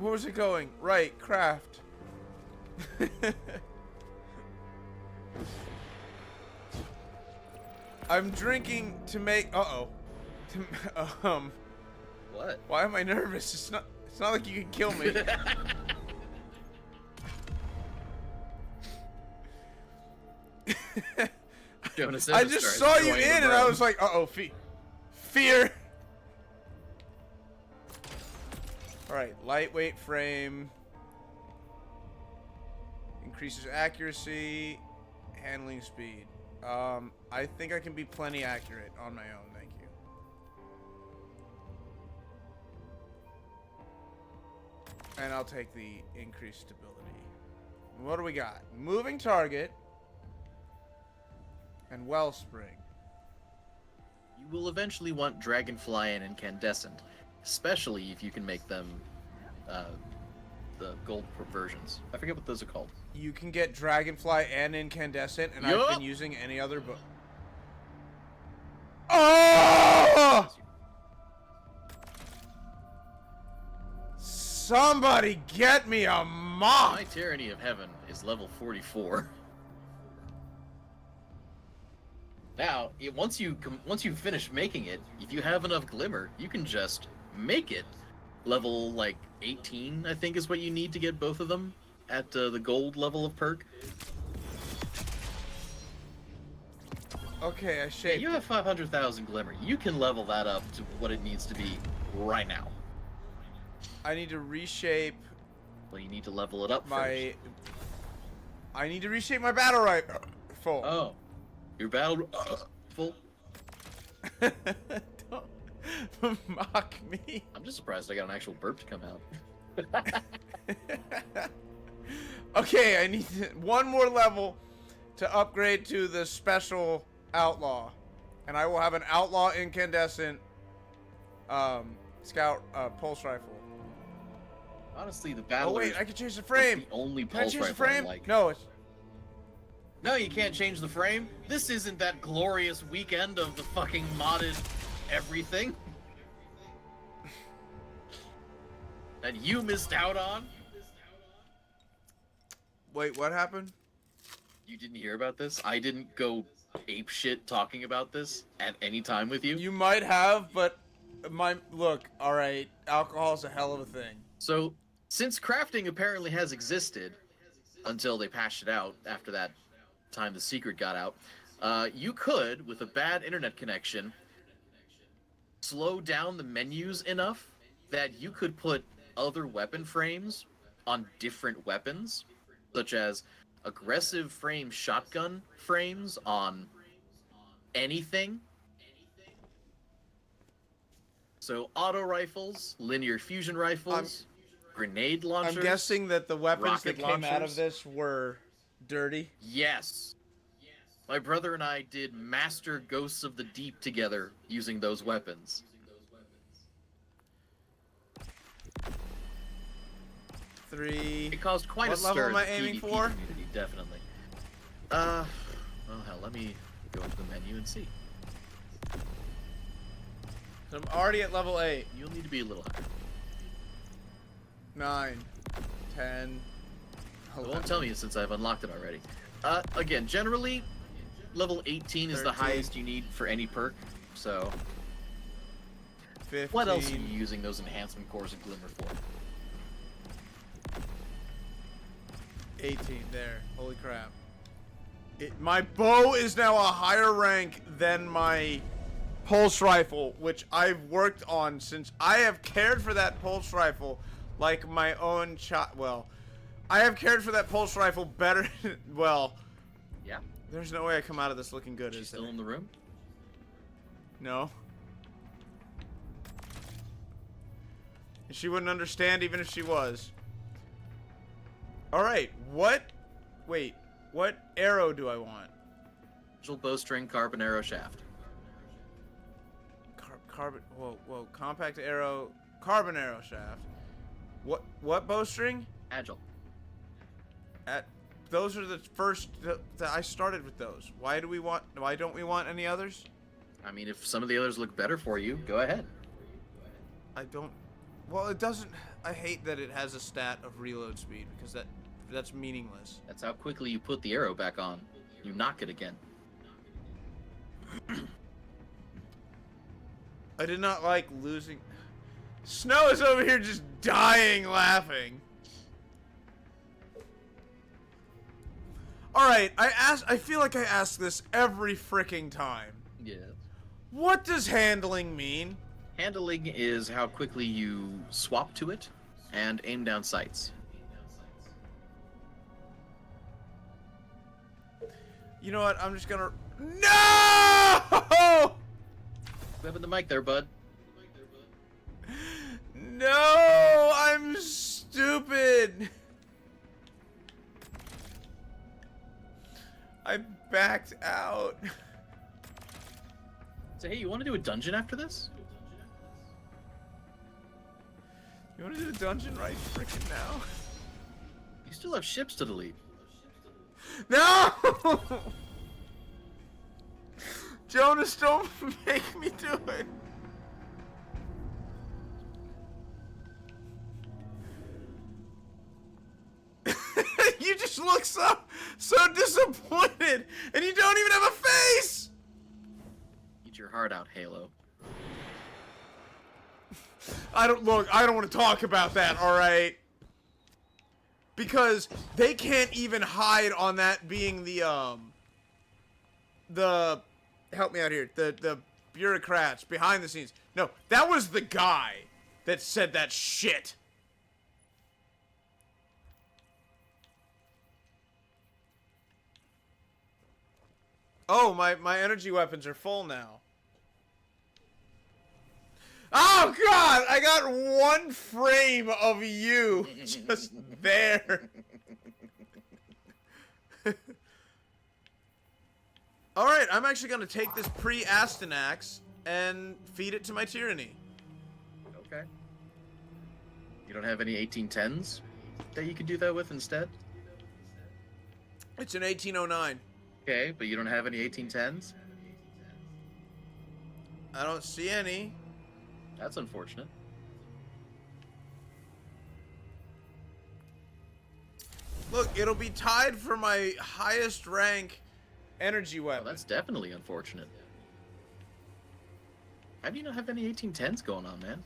Where was it going? Right, craft. I'm drinking to make. What? Why am I nervous? It's not like you can kill me. Jonas I Evans just starts saw you joining the in and I bro. was like, fear. Alright, lightweight frame. Increases accuracy. Handling speed. I think I can be plenty accurate on my own, thank you. And I'll take the increased stability. What do we got? Moving target. And wellspring. You will eventually want Dragonfly and Incandescent, especially if you can make them the gold versions. I forget what those are called. You can get Dragonfly and Incandescent, and Yup. I've been using any other but. Oh! Somebody get me a mop! My Tyranny of Heaven is level 44. Now, once you finish making it, if you have enough glimmer, you can just make it level like 18. I think is what you need to get both of them at the gold level of perk. Okay, I Yeah, shaped you it. have 500,000 glimmer. You can level that up to what it needs to be right now. I need to reshape Well, you need to level it up my. I need to reshape my battle rifle. first. Oh, your battle full. Don't mock me. I'm just surprised I got an actual burp to come out. Okay, I need one more level to upgrade to the special outlaw, and I will have an outlaw incandescent scout pulse rifle. Honestly, the Oh battle. wait, I can change the frame. The only Can I pulse change the rifle I frame? like. No, it's No, you can't change the frame. This isn't that glorious weekend of the fucking modded everything that you missed out on. wait. What happened? You didn't hear about this? I didn't go ape shit talking about this at any time with you. You might have, but my look. All right, alcohol's a hell of a thing. So, since crafting apparently has existed until they patched it out after that time the secret got out, you could, with a bad internet connection, slow down the menus enough that you could put other weapon frames on different weapons, such as aggressive frame shotgun frames on anything. So auto rifles, linear fusion rifles, grenade launchers. I'm guessing that the weapons rocket that came out launchers. of this were dirty. Yes. My brother and I did Master Ghosts of the Deep together using those weapons. 3. It caused quite What a level stir am I in the aiming PvP for? community, definitely. Well hell, let me go into the menu and see. So I'm already at level 8. You'll need to be a little higher. 9, 10. It won't tell me since I've unlocked it already. Again, generally, level 18 is the 13. highest you need for any perk, so 15. what else are you using those enhancement cores of Glimmer for? 18. There. Holy crap. My bow is now a higher rank than my pulse rifle, which I've worked on since I have cared for that pulse rifle like my own child. Well, I have cared for that pulse rifle better. Well, Yeah? there's no way I come out of this looking good, She's is still there? in the room? No. She wouldn't understand even if she was. Alright, wait, what arrow do I want? Digital bowstring, carbon arrow shaft. Carbon, whoa, compact arrow, carbon arrow shaft. What bowstring? Agile. Those are the first, I started with those. Why don't we want any others? I mean, if some of the others look better for you, go ahead. Well, it doesn't, I hate that it has a stat of reload speed, because that's meaningless. That's how quickly you put the arrow back on. You knock it again. I did not like losing. Snow is over here just dying laughing. Alright, I feel like I ask this every freaking time. Yeah. What does handling mean? Handling is how quickly you swap to it and aim down sights. You know what? I'm just gonna. No! Grabbing the mic there, bud. No! I'm stupid! I backed out. So hey, you want to do a dungeon after this? You wanna do the dungeon right freaking now? You still have ships to delete. No! Jonas, don't make me do it. You just look so disappointed, and you don't even have a face. Eat your heart out, Halo. I don't want to talk about that. All right. Because they can't even hide on that being the help me out here, the bureaucrats behind the scenes. No, that was the guy that said that shit. Oh, my energy weapons are full now. Oh god, I got one frame of you just there. Alright, I'm actually gonna take this pre-Astanax and feed it to my tyranny. Okay. You don't have any 1810s that you could do that with instead? It's an 1809. Okay, but you don't have any 1810s? I don't see any. That's unfortunate. Look, it'll be tied for my highest rank energy Well, weapon. that's definitely unfortunate. How do you not have any 1810s going on, man?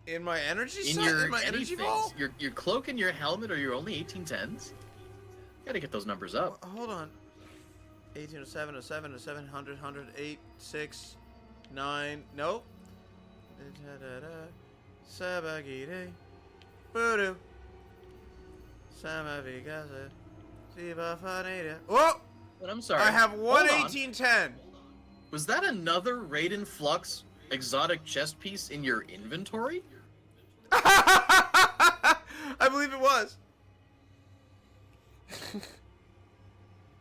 In my energy In set? your In my energy anythings, vault? your cloak and your helmet are your only 1810s? Gotta get those numbers up. Hold on. 1807, 07, 07, 100, 100, 8, 6, 9. Nope. Sabagide. Voodoo. Samavigasa. Sibafanida. Whoa! But I'm sorry. I have one Hold on. 1810. Was that another Raiden Flux exotic chest piece in your inventory? I believe it was.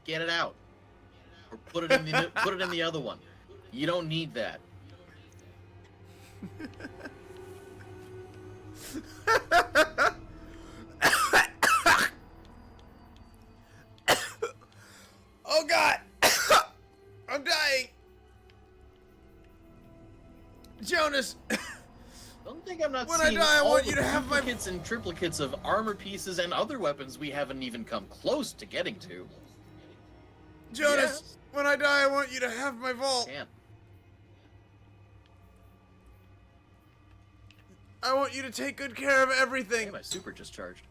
Get it out. Or put it in the other one. You don't need that. Oh god! I'm dying! Jonas! Don't think I'm not When I seeing die, I all want the you to have my- duplicates and triplicates of armor pieces and other weapons we haven't even come close to getting to. Jonas, Yes. when I die, I want you to have my vault. Can't. I want you to take good care of Hey, everything. my super just charged.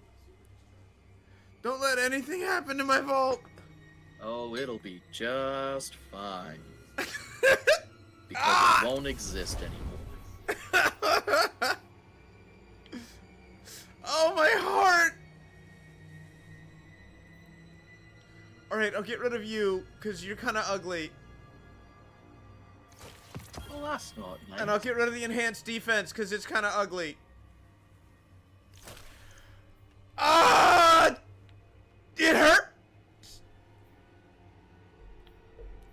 Don't let anything happen to my vault. Oh, it'll be just fine. Because Ah! it won't exist anymore. Oh, my heart. Alright, I'll get rid of you, because you're kind of ugly. Well, that's not nice. And I'll get rid of the enhanced defense, because it's kind of ugly. Ah! It hurt!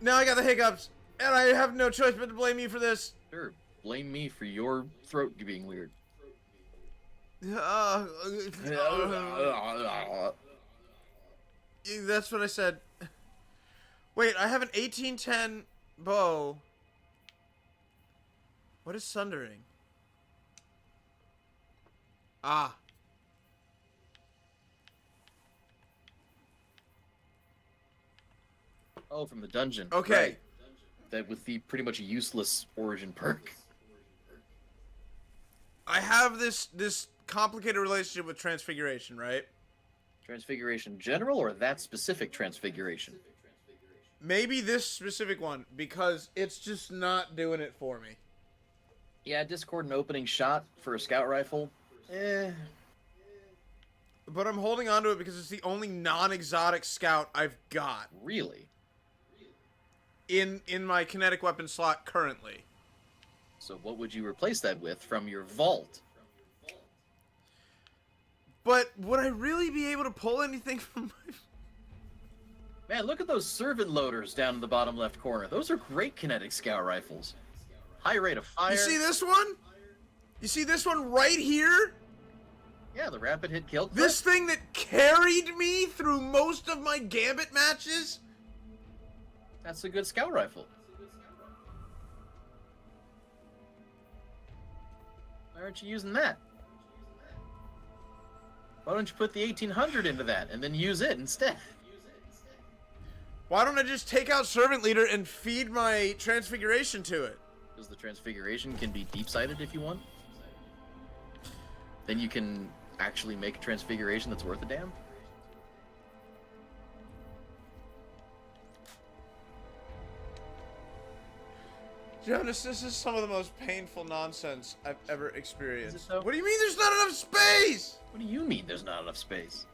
Now I got the hiccups, and I have no choice but to blame you for this. Sure, blame me for your throat being weird. That's what I said. Wait, I have an 1810 bow. What is sundering? Ah. Oh, from the dungeon. Okay. Right. That with the pretty much useless origin perk. I have this complicated relationship with transfiguration, right? Transfiguration general or that specific transfiguration? Maybe this specific one, because it's just not doing it for me. Yeah, Discord and opening shot for a scout rifle Eh. But I'm holding on to it because it's the only non-exotic scout I've got Really? in my kinetic weapon slot currently. So what would you replace that with from your vault? But would I really be able to pull anything from my... Man, look at those servant loaders down in the bottom left corner. Those are great kinetic scout rifles. High rate of fire. You see this one? You see this one right here? Yeah, the rapid hit kill clip. This thing that carried me through most of my Gambit matches? That's a good scout rifle. Why aren't you using that? Why don't you put the 1800 into that and then use it instead? Why don't I just take out Servant Leader and feed my Transfiguration to it? Because the Transfiguration can be deep-sighted if you want. Then you can actually make a Transfiguration that's worth a damn. Jonas, this is some of the most painful nonsense I've ever experienced. Is it though? What do you mean there's not enough space? What do you mean there's not enough space?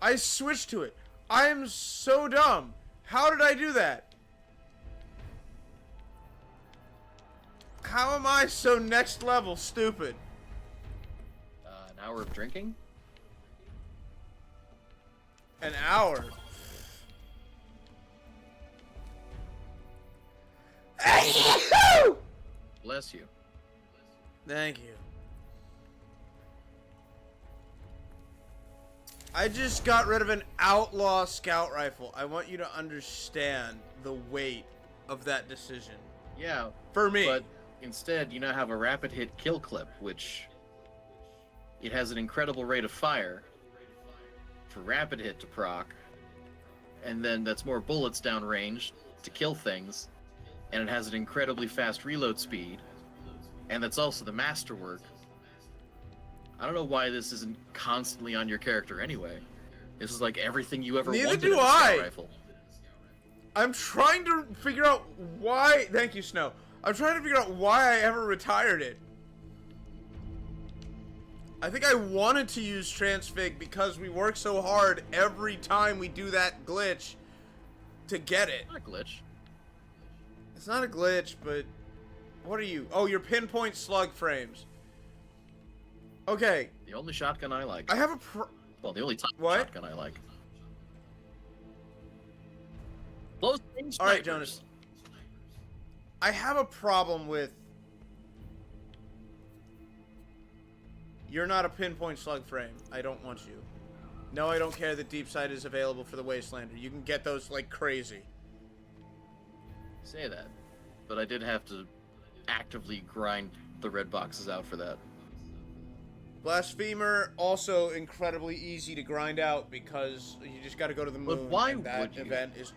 I switched to it. I am so dumb. How did I do that? How am I so next level stupid? An hour of drinking? An hour. Bless you. Thank you. I just got rid of an outlaw scout rifle. I want you to understand the weight of that decision. Yeah, For me. but instead you now have a rapid hit kill clip, which it has an incredible rate of fire for rapid hit to proc, and then that's more bullets downrange to kill things, and it has an incredibly fast reload speed, and that's also the masterwork. I don't know why this isn't constantly on your character anyway. This is like everything you ever Neither wanted do in a scout I. rifle. I'm trying to figure out why... Thank you, Snow. I'm trying to figure out why I ever retired it. I think I wanted to use Transfig because we work so hard every time we do that glitch to get it. Not a glitch. It's not a glitch, but... What are you? Oh, you're pinpoint slug frames. Okay. The only shotgun I like. I have a Well, the only type What? of shotgun I like. Close range All right, snipers. Jonas. I have a problem with... You're not a pinpoint slug frame. I don't want you. No, I don't care that deep sight is available for the Wastelander. You can get those like crazy. Say that, but I did have to actively grind the red boxes out for that. Blasphemer, also incredibly easy to grind out because you just got to go to the moon. But why and that would you? event is...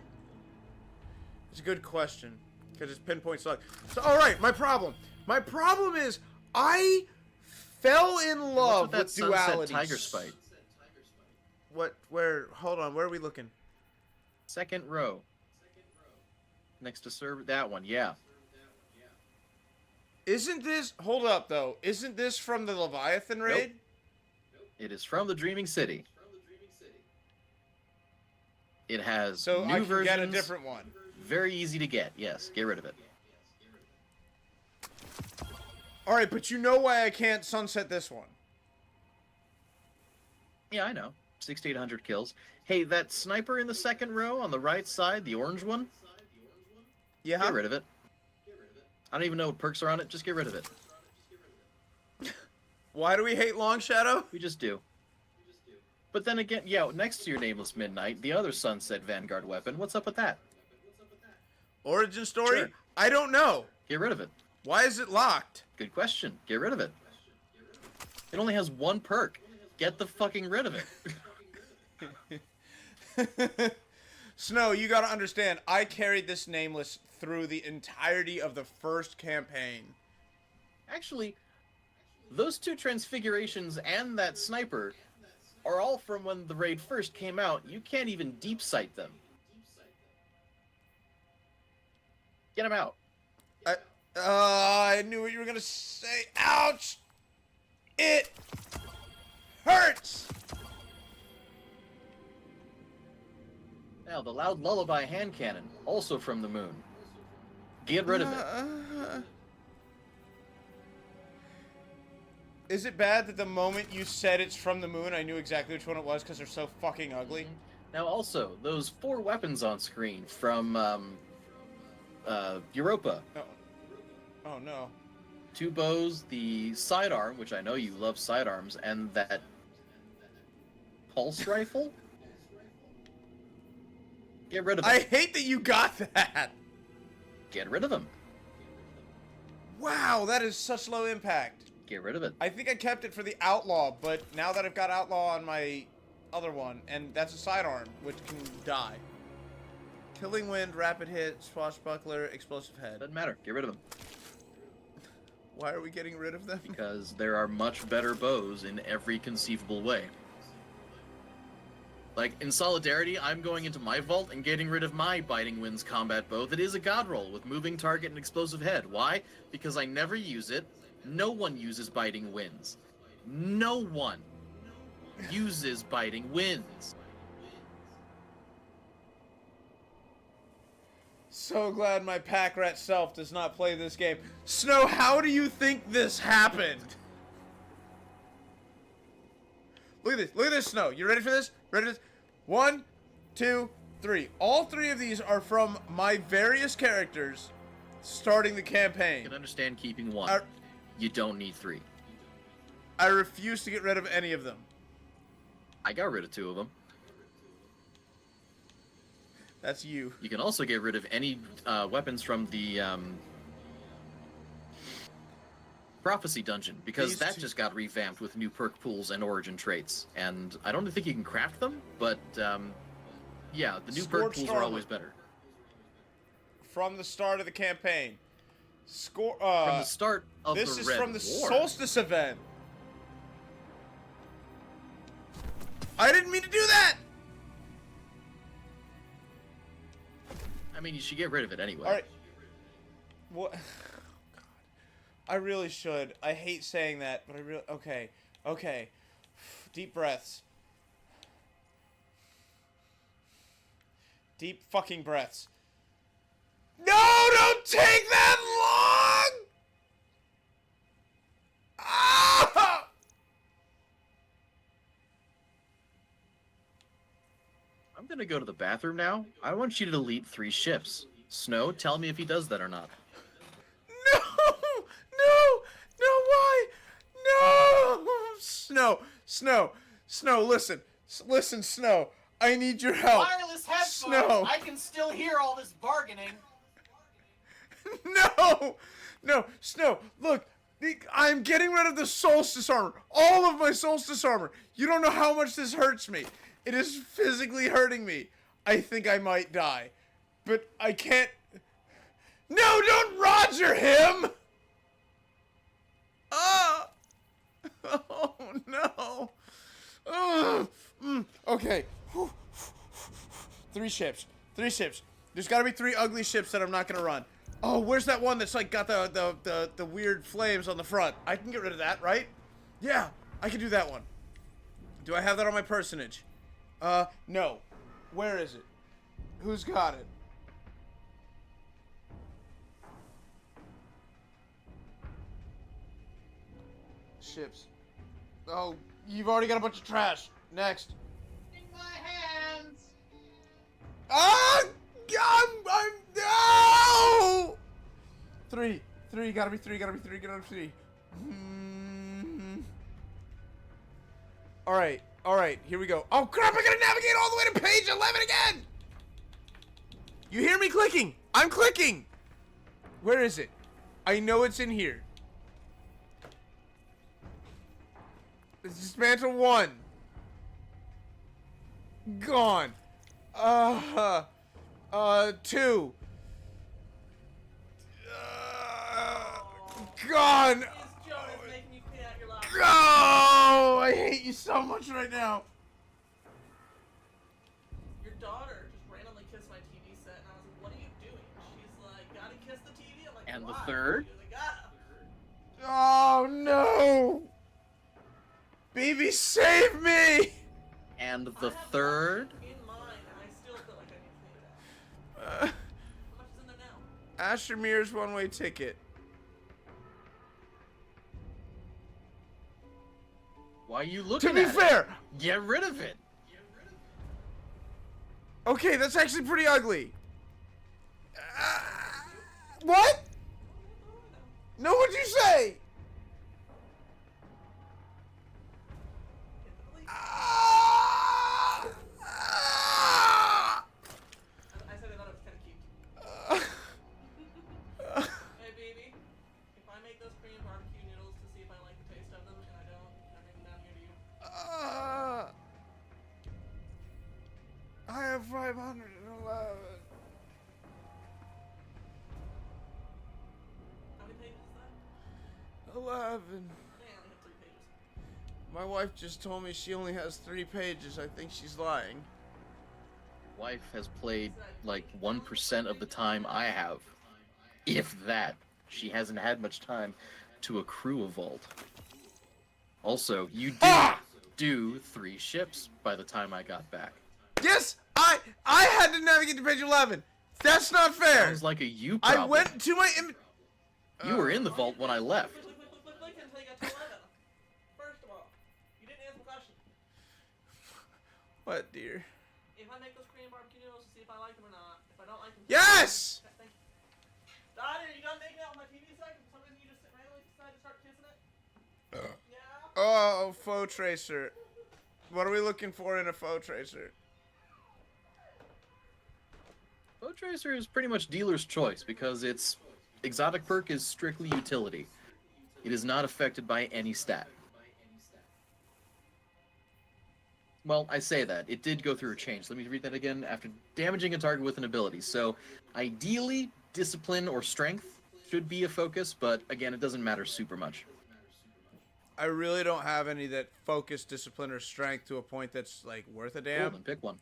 It's a good question. Because it's pinpoint slug. So, alright, my problem. My problem is, I fell in love What's with that with sunset duality. tiger spite? What, where, hold on, where are we looking? Second row. Next to serve that one, yeah. Isn't this, hold up though, isn't this from the Leviathan raid? It is from the Dreaming City. It has So new I can versions. get a different one. Very easy to get. Yes, get rid of it. Alright, but you know why I can't sunset this one. Yeah, I know. 6 to 800 kills. Hey, that sniper in the second row on the right side, the orange one, Yeah? get rid of it. I don't even know what perks are on it. Just get rid of it. Why do we hate Long Shadow? We just do. But then again, yeah, next to your Nameless Midnight, the other Sunset Vanguard weapon, what's up with that? Origin story? Sure. I don't know. Get rid of it. Why is it locked? Good question. Get rid of it. It only has one perk. Get the fucking rid of it. Snow, you gotta understand, I carried this Nameless through the entirety of the first campaign. Actually, those two transfigurations and that sniper are all from when the raid first came out. You can't even deep sight them. Get them out. I knew what you were gonna say. Ouch! It hurts! Now, the loud lullaby hand cannon, also from the moon. Get rid of it. Is it bad that the moment you said it's from the moon, I knew exactly which one it was because they're so fucking ugly? Now, also, those 4 weapons on screen from Europa. Oh no. 2 bows, the sidearm, which I know you love sidearms, and that pulse rifle? Get rid of them. I hate that you got that! Get rid of them. Wow, that is such low impact. Get rid of it. I think I kept it for the outlaw, but now that I've got outlaw on my other one, and that's a sidearm, which can die. Killing wind, rapid hit, swashbuckler, explosive head. Doesn't matter. Get rid of them. Why are we getting rid of them? Because there are much better bows in every conceivable way. Like, in Solidarity, I'm going into my vault and getting rid of my Biting Winds combat bow that is a god roll with moving target and explosive head. Why? Because I never use it. No one uses Biting Winds. No one uses Biting Winds. So glad my pack rat self does not play this game. Snow, how do you think this happened? Look at this. Look at this, Snow. You ready for this? Ready for this? 1, 2, 3. All 3 of these are from my various characters starting the I campaign. can understand keeping 1. You don't need 3. I refuse to get rid of any of them. I got rid of 2 of them. That's you. You can also get rid of any weapons from the Prophecy Dungeon, because These that 2 just got revamped with new perk pools and origin traits. And I don't think you can craft them, but yeah, the new perk Scorched pools are armor. always better. From the start of the campaign. From the start of this the is Red from the War. Solstice event. I didn't mean to do that! I mean, you should get rid of it anyway. Alright. What? Oh, God. I really should. I hate saying that, but I really... Okay. Okay. Deep breaths. Deep fucking breaths. No! Don't take that long! Ah! I'm gonna go to the bathroom now. I want you to delete 3 ships. Snow, tell me if he does that or not. No! No! No, why? No! Snow! Snow! Snow, listen. Listen, Snow. I need your help. Wireless headphones. Snow. I can still hear all this bargaining. No! No, Snow, look. I'm getting rid of the Solstice armor. All of my Solstice armor. You don't know how much this hurts me. It is physically hurting me. I think I might die. But I can't... No, don't Roger him! Ah! Oh, no. Okay. 3 ships. 3 ships. There's got to be 3 ugly ships that I'm not going to run. Oh, where's that one that's like got the weird flames on the front? I can get rid of that, right? Yeah, I can do that one. Do I have that on my personage? No. Where is it? Who's got it? Ships. Oh, you've already got a bunch of trash. Next. In my hands. Ah! I'm no! 3, gotta be 3, gotta be 3, gotta be 3. Alright, here we go. Oh crap, I gotta navigate all the way to page 11 again! You hear me clicking? I'm clicking! Where is it? I know it's in here. Dismantle 1. Gone. 2. Gone. Is Jonas making you clean out your locker? Oh, I hate you so much right now. Your daughter just randomly kissed my TV set, and I was like, "What are you doing?" She's like, "Gotta kiss the TV." I'm like, And the third. Oh no! Baby, save me! And the third. In mind, and I still feel like I need to pay that. Uh, How much is in there now? Astromir's one-way ticket. Why are you looking To be at fair, it? Get rid of it. okay, that's actually pretty ugly. What? No, what'd you say? Ah! Ah! I said I thought it was kind of cute. Hey, baby. If I make those Korean barbecue noodles to see if I like the taste of them, and I don't, can I bring them down here to you? I have 511. How many pages is that? 11. I only have 3 pages. My wife just told me she only has 3 pages. I think she's lying. Wife has played like 1% of the time I have. If that. She hasn't had much time to accrue a vault. Also, you did do 3 ships by the time I got back. Yes, I had to navigate to page 11. That's not fair. Sounds like a you I problem. went to my You were in the vault when I left. Look until you got to 11. First of all, you didn't answer the question. What, dear? If I make those Korean barbecue noodles to see if I like them or not. If I don't like them, Yes! Okay, thank you. Daddy, are you done making out with my TV set? For some reason you just randomly decided to start kissing it? Yeah. Oh, faux tracer. What are we looking for in a faux tracer? Bow Tracer is pretty much dealer's choice because its exotic perk is strictly utility. It is not affected by any stat. Well, I say that. It did go through a change. Let me read that again. After damaging a target with an ability. So, ideally, discipline or strength should be a focus, but again, it doesn't matter super much. I really don't have any that focus discipline or strength to a point that's like worth a Cool, damn. then pick one.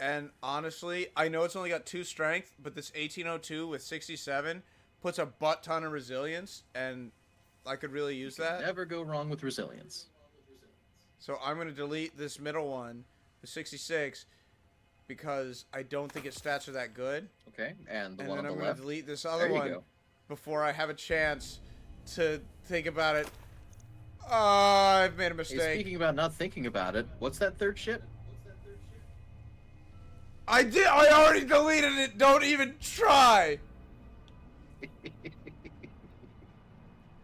And honestly, I know it's only got 2 strength, but this 1802 with 67 puts a butt ton of resilience, and I could really use that. Never go wrong with resilience. So I'm going to delete this middle one, the 66, because I don't think its stats are that good. Okay, and the And one then on I'm the going left. to delete this There other you one go. before I have a chance to think about it. I've made a Hey, mistake. speaking about not thinking about it, what's that third ship? I did. I already deleted it. Don't even try.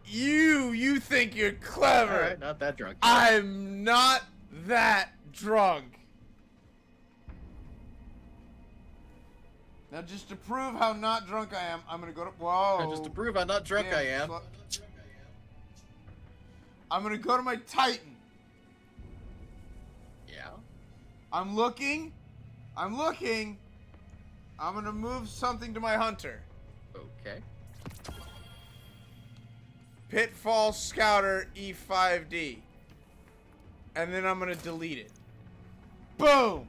You think you're clever. Alright, not that drunk. I'm not that drunk. Now, just to prove how not drunk I am, I'm gonna go to. Whoa. Just to prove how not drunk Damn, I am. I'm gonna go to my Titan. Yeah. I'm looking. I'm gonna move something to my Hunter. Okay. Pitfall Scouter E5D. And then I'm gonna delete it. Boom!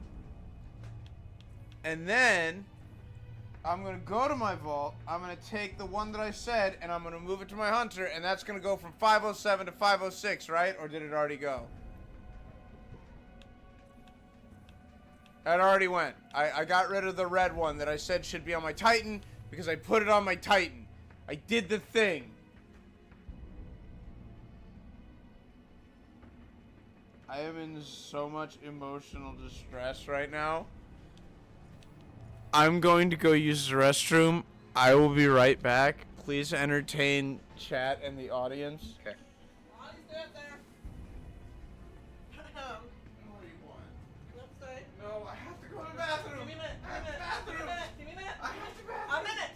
And then I'm gonna go to my vault. I'm gonna take the one that I said and I'm gonna move it to my Hunter, and that's gonna go from 507 to 506, right? Or did it already go? It already went. I got rid of the red one that I said should be on my Titan because I put it on my Titan. I did the thing. I am in so much emotional distress right now. I'm going to go use the restroom. I will be right back. Please entertain chat and the audience. Okay. While you stand there. What do you want? You have to say. No, I have to go to the bathroom. Give me a minute. I have to Give me a bathroom. minute. Give me a minute. I have to A bathroom. minute.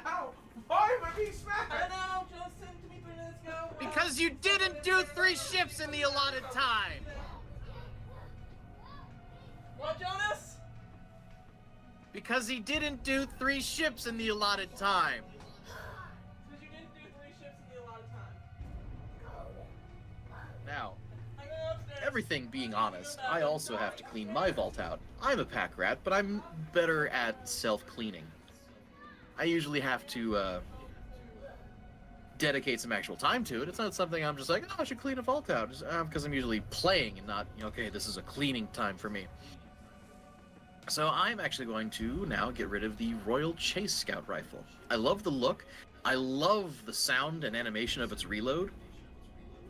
Ow! Why am I being I smacked? don't know. Jonas sent it to me 3 minutes ago. Because you didn't do 3 ships in the allotted time! What, Jonas? Because he didn't do 3 ships in the allotted time! Because you didn't do 3 ships in the allotted time. Now, I go upstairs. everything being honest, I also have to clean my vault out. I'm a pack rat, but I'm better at self-cleaning. I usually have to dedicate some actual time to it. It's not something I'm just like, oh, I should clean a vault out, because I'm usually playing and not, okay, this is a cleaning time for me. So I'm actually going to now get rid of the Royal Chase Scout Rifle. I love the look. I love the sound and animation of its reload.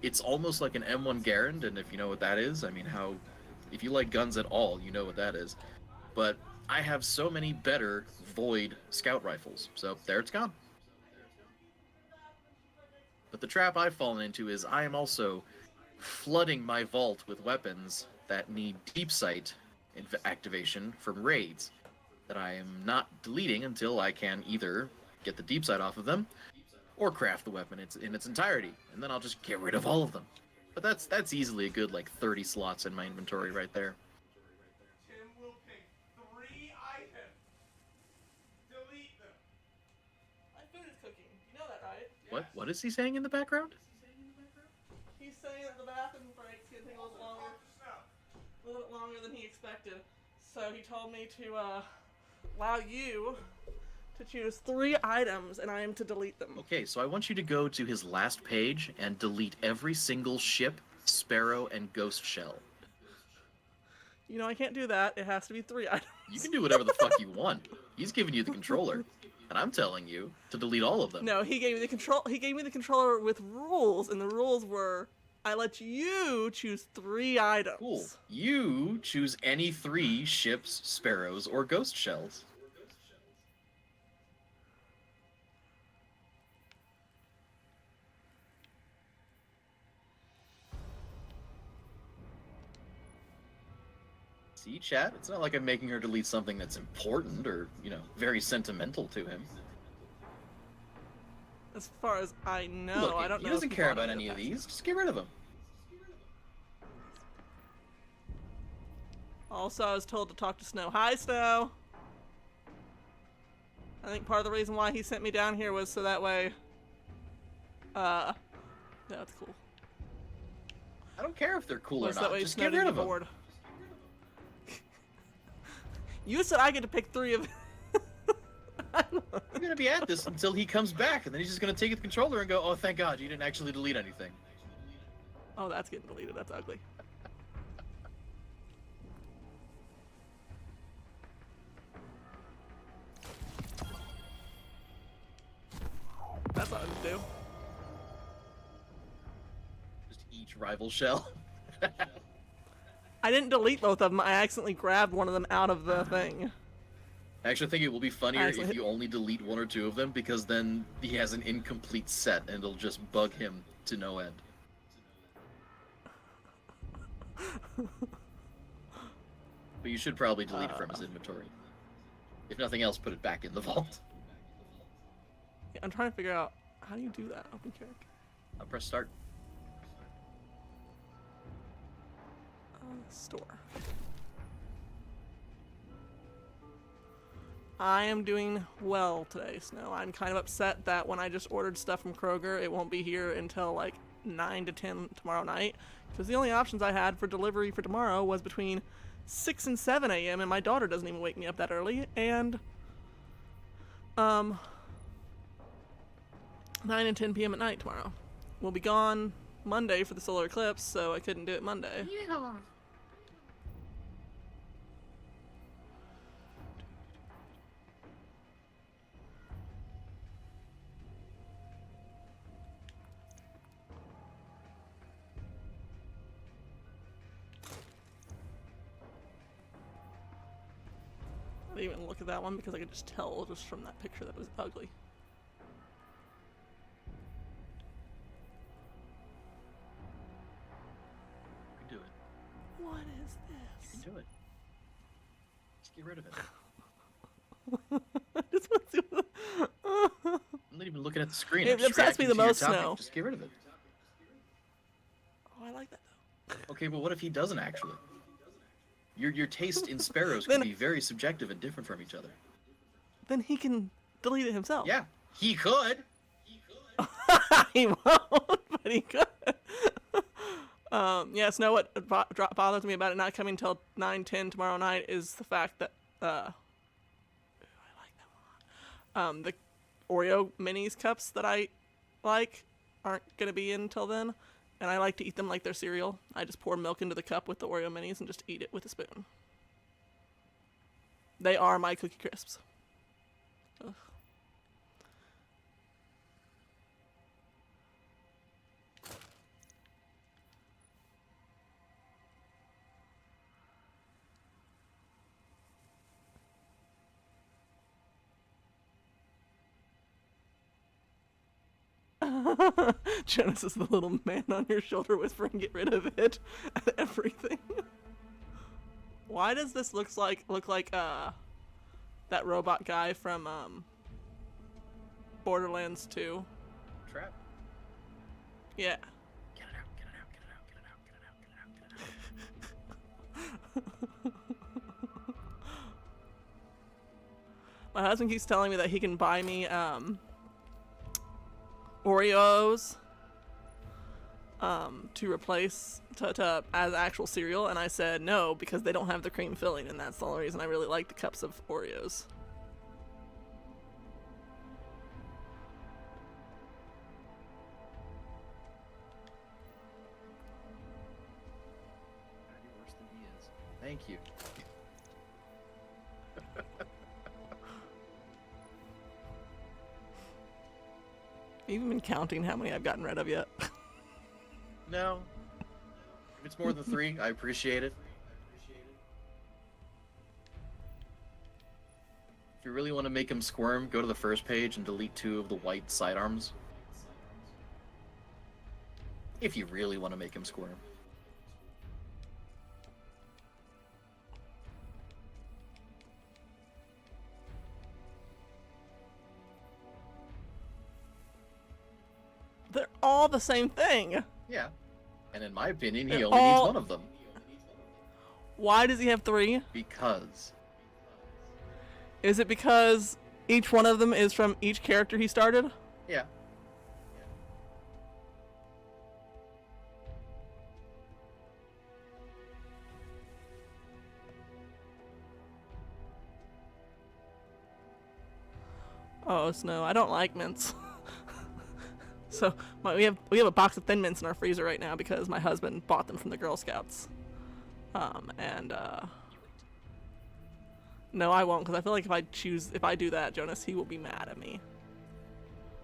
It's almost like an M1 Garand, and if you know what that is, I mean, if you like guns at all, you know what that is. But I have so many better Void Scout Rifles, so there it's gone. But the trap I've fallen into is I am also flooding my vault with weapons that need deep sight activation from raids that I am not deleting until I can either get the deep sight off of them or craft the weapon in its entirety, and then I'll just get rid of all of them. But that's easily a good like 30 slots in my inventory right there. Tim will pick 3 items. Delete them. My food is cooking. You know that, right? What is he saying in the background? He's saying that the bathroom break's gonna take a little bit longer than he expected. So he told me to allow you to choose 3 items, and I am to delete them. Okay, so I want you to go to his last page and delete every single ship, sparrow, and ghost shell. You know I can't do that. It has to be 3 items. You can do whatever the fuck you want. He's giving you the controller, and I'm telling you to delete all of them. No, he gave me the control. He gave me the controller with rules, and the rules were I let you choose 3 items. Cool. You choose any 3 ships, sparrows, or ghost shells. See, chat? It's not like I'm making her delete something that's important or, very sentimental to him. As far as I know, Look, I don't know. he doesn't if care bought about any of that. these. Just get rid of them. Also, I was told to talk to Snow. Hi, Snow. I think part of the reason why he sent me down here was so that way. Yeah, that's cool. I don't care if they're cool or So that not. way Just Snow get rid didn't of get them. bored. You said I get to pick 3 of. You're gonna be at this until he comes back, and then he's just gonna take the controller and go, "Oh, thank God, you didn't actually delete anything." Oh, that's getting deleted. That's ugly. That's what I would do. Just each rival shell. I didn't delete both of them. I accidentally grabbed one of them out of the thing. I actually think it will be funnier Actually- if you only delete 1 or 2 of them, because then he has an incomplete set, and it'll just bug him to no end. But you should probably delete it from his inventory. If nothing else, put it back in the vault. Yeah, I'm trying to figure out how do you do that. Open character. I'll press start. Store. I am doing well today, Snow. I'm kind of upset that when I just ordered stuff from Kroger, it won't be here until like 9 to 10 tomorrow night. Because the only options I had for delivery for tomorrow was between 6 and 7 a.m. and my daughter doesn't even wake me up that early. And 9 and 10 p.m. at night tomorrow. We'll be gone Monday for the solar eclipse, so I couldn't do it Monday. Yeah. I didn't even look at that one because I could just tell just from that picture that it was ugly. You can do it. What is You this? can do it. Just get rid of it. I just want to see what I'm not even looking at the screen. It I'm just upsets me reacting the to your most, topic. Snow. Just get rid of it. Oh, I like that though. Okay, but what if he doesn't actually? Your taste in sparrows Then- can be very subjective and different from each other. Then he can delete it himself. Yeah, he could. He won't, but he could. Yeah, Snow, what bothers me about it not coming till 9:10 tomorrow night is the fact that, I like that The Oreo minis cups that I like aren't gonna be in until then, and I like to eat them like they're cereal. I just pour milk into the cup with the Oreo minis and just eat it with a spoon. They are my Cookie Crisps. Ugh. Jonas is the little man on your shoulder whispering, "Get rid of it," at everything. Why does this look like that robot guy from Borderlands 2? Trap. Yeah. Get it out, get it out, get it out, get it out, get it out, get it out, get it out. My husband keeps telling me that he can buy me Oreos to replace to as actual cereal, and I said no because they don't have the cream filling, and that's the only reason I really like the cups of Oreos. God, you're worse than he is. Thank you. Have you even been counting how many I've gotten rid of yet? No. If it's more than 3, I appreciate it. If you really want to make him squirm, go to the first page and delete 2 of the white sidearms. If you really want to make him squirm. They're all the same thing. Yeah. And in my opinion, They're he only needs all- 1 of them. Why does he have 3? Because. Is it because each one of them is from each character he started? Yeah. Oh, Snow, I don't like mints. So we have a box of Thin Mints in our freezer right now because my husband bought them from the Girl Scouts. No, I won't, because I feel like if I do that, Jonas, he will be mad at me.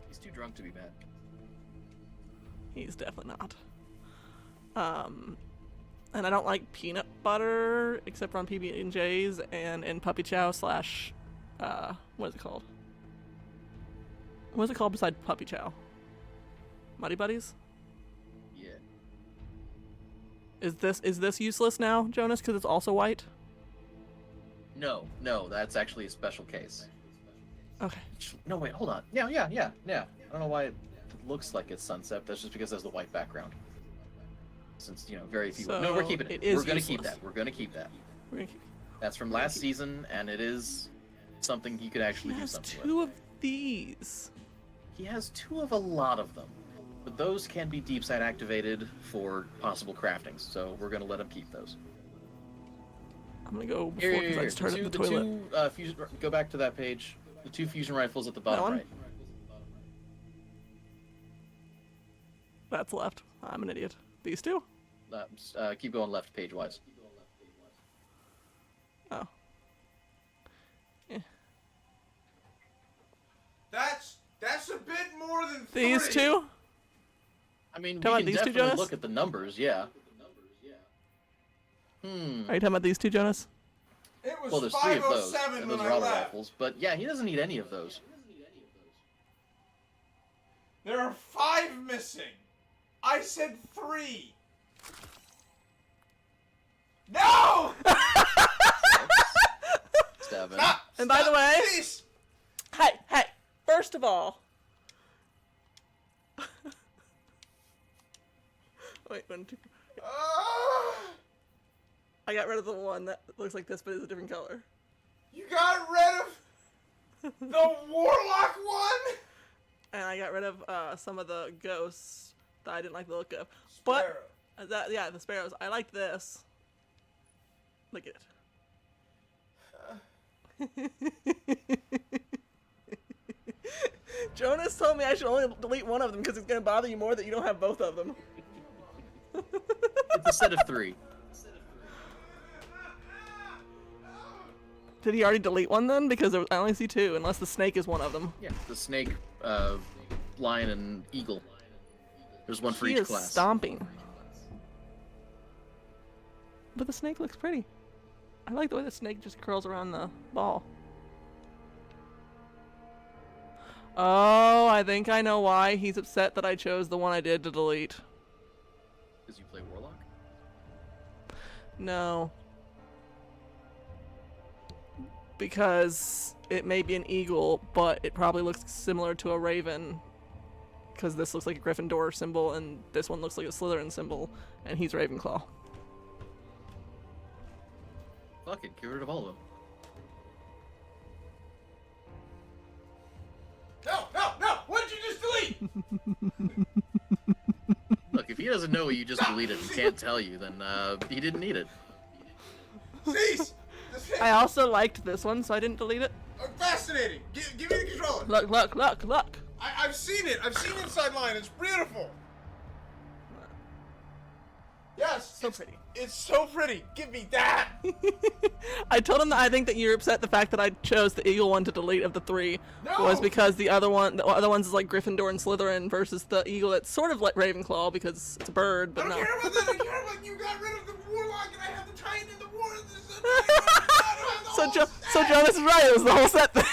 He's too drunk to be mad. He's definitely not. And I don't like peanut butter except for on PB&J's and in Puppy Chow slash, what is it called? What is it called beside Puppy Chow? Muddy Buddies? Yeah. Is this useless now, Jonas, because it's also white? No, that's actually a special case. Okay. No, wait, hold on. Yeah. I don't know why it looks like it's sunset. That's just because it has the white background. Since, very few... So, no, we're keeping it. it is We're gonna keep useless. that. We're gonna keep that. We're gonna keep... That's from last season, and it is something he could He actually do has something 2 with. of these. He has 2 of a lot of them. But those can be deep side activated for possible craftings, so we're gonna let him keep those. I'm gonna go before because I just turned up the toilet. Fusion, go back to that page. The 2 fusion rifles at the bottom one? right. That's left. I'm an idiot. These 2? Keep going left page-wise. Oh. That's a bit more than 3. These 2? I mean, Talking about we can these two, definitely Jonas? look at the numbers, yeah. Are you talking about these 2, Jonas? It was Well, there's 3 of those, 507 and when those I are auto left. rifles. But yeah, he doesn't need any of those. There are 5 missing. I said 3. No! 7. And by the way, Please. hey, first of all, wait, 1, 2. I got rid of the one that looks like this, but is a different color. You got rid of the Warlock one? And I got rid of some of the ghosts that I didn't like the look of. But the sparrows. I like this. Look at it. Jonas told me I should only delete one of them because it's gonna bother you more that you don't have both of them. It's a set of 3. Did he already delete one then? Because I only see 2, unless the snake is one of them. Yeah, the snake, lion, and eagle. There's one for He each is class. stomping. But the snake looks pretty. I like the way the snake just curls around the ball. Oh, I think I know why he's upset that I chose the one I did to delete. Because you play Warlock? No. Because it may be an eagle, but it probably looks similar to a raven. Because this looks like a Gryffindor symbol, and this one looks like a Slytherin symbol, and he's Ravenclaw. Fuck it, get rid of all of them. No! What did you just delete? Look, if he doesn't know what you just deleted and can't tell you, then he didn't need it. Cease! I also liked this one, so I didn't delete it. Fascinating. Give me the controller. Look, look, look, look! I've seen it. I've seen Inside Line. It's beautiful. Yes. So pretty. It's so pretty. Give me that. I told him that I think that you're upset the fact that I chose the eagle one to delete of the 3 No! was because the other ones is like Gryffindor and Slytherin versus the eagle that's sort of like Ravenclaw because it's a bird, I but don't no. care about that. I care about you got rid of the Warlock and I have the Titan in the War. So Jonas is right. It was the whole set thing.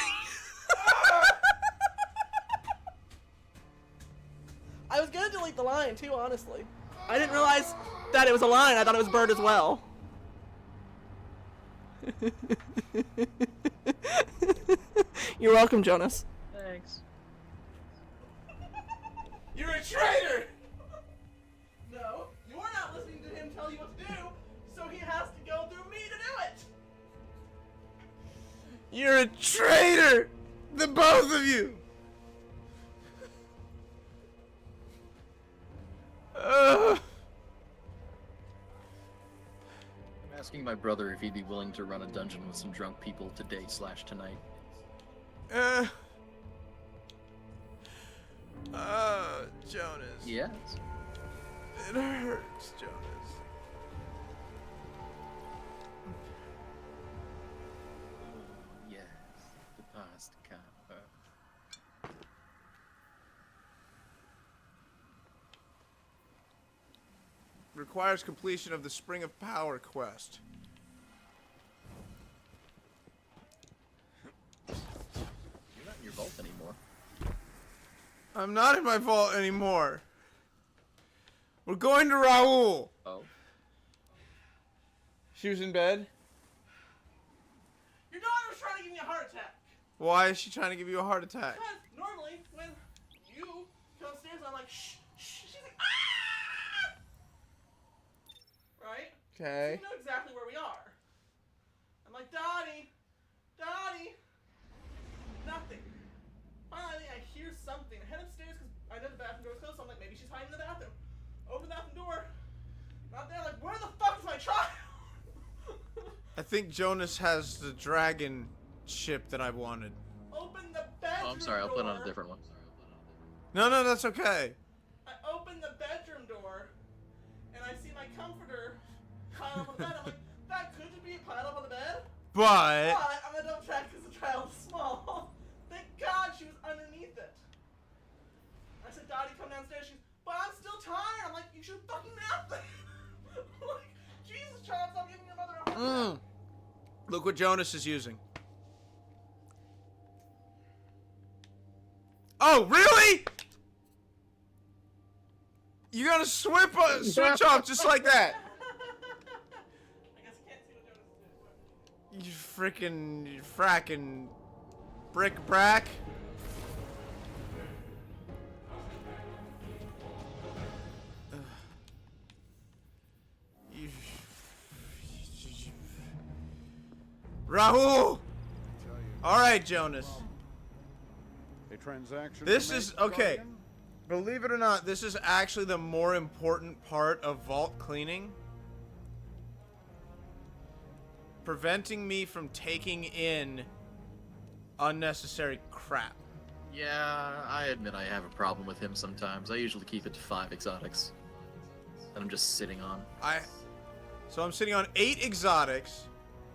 I was gonna delete the lion too, honestly. I didn't realize that it was a lion. I thought it was a bird as well. You're welcome, Jonas. Thanks. You're a traitor. No, you're not listening to him tell you what to do, so he has to go through me to do it. You're a traitor. The both of you. I'm asking my brother if he'd be willing to run a dungeon with some drunk people today/tonight. Jonas. Yes. It hurts, Jonas. Yes. The past can hurt. Requires completion of the Spring of Power quest. You're not in your vault anymore. I'm not in my vault anymore. We're going to Raoul. Oh. She was in bed. Your daughter's trying to give me a heart attack. Why is she trying to give you a heart attack? Because normally, when you come upstairs, I'm like, shh, shh, she's like, ah! Right? Okay. You know exactly where we are. I'm like, Dottie, Dottie. Nothing. Finally, I hear something. I head upstairs because I know the bathroom door is closed, so I'm like, maybe she's hiding in the bathroom. Open the bathroom door. Not there, like, where the fuck is my child? I think Jonas has the dragon ship that I wanted. Open the bedroom Oh, I'm sorry. I'll put on a door. different one. No, that's okay. I open the bedroom door, and I see my comforter piled up on the bed. I'm like, that could just be piled up on the bed. But But I'm gonna double check because the child is small. Thank God she was underneath it. I said, Dottie, come downstairs. She's, but I'm still tired. I'm like, you should fucking nap then. Like, Jesus, child, stop giving your mother a heart attack. look what Jonas is using. Oh, really? You gotta switch off just like that. I guess you can't see what Jonas is doing. You frackin' brick brack. Rahul! Alright, Jonas. A transaction. This to is make, okay. Guardian? Believe it or not, this is actually the more important part of vault cleaning. Preventing me from taking in unnecessary crap. Yeah, I admit I have a problem with him sometimes. I usually keep it to 5 exotics that I'm just sitting on. So I'm sitting on 8 exotics,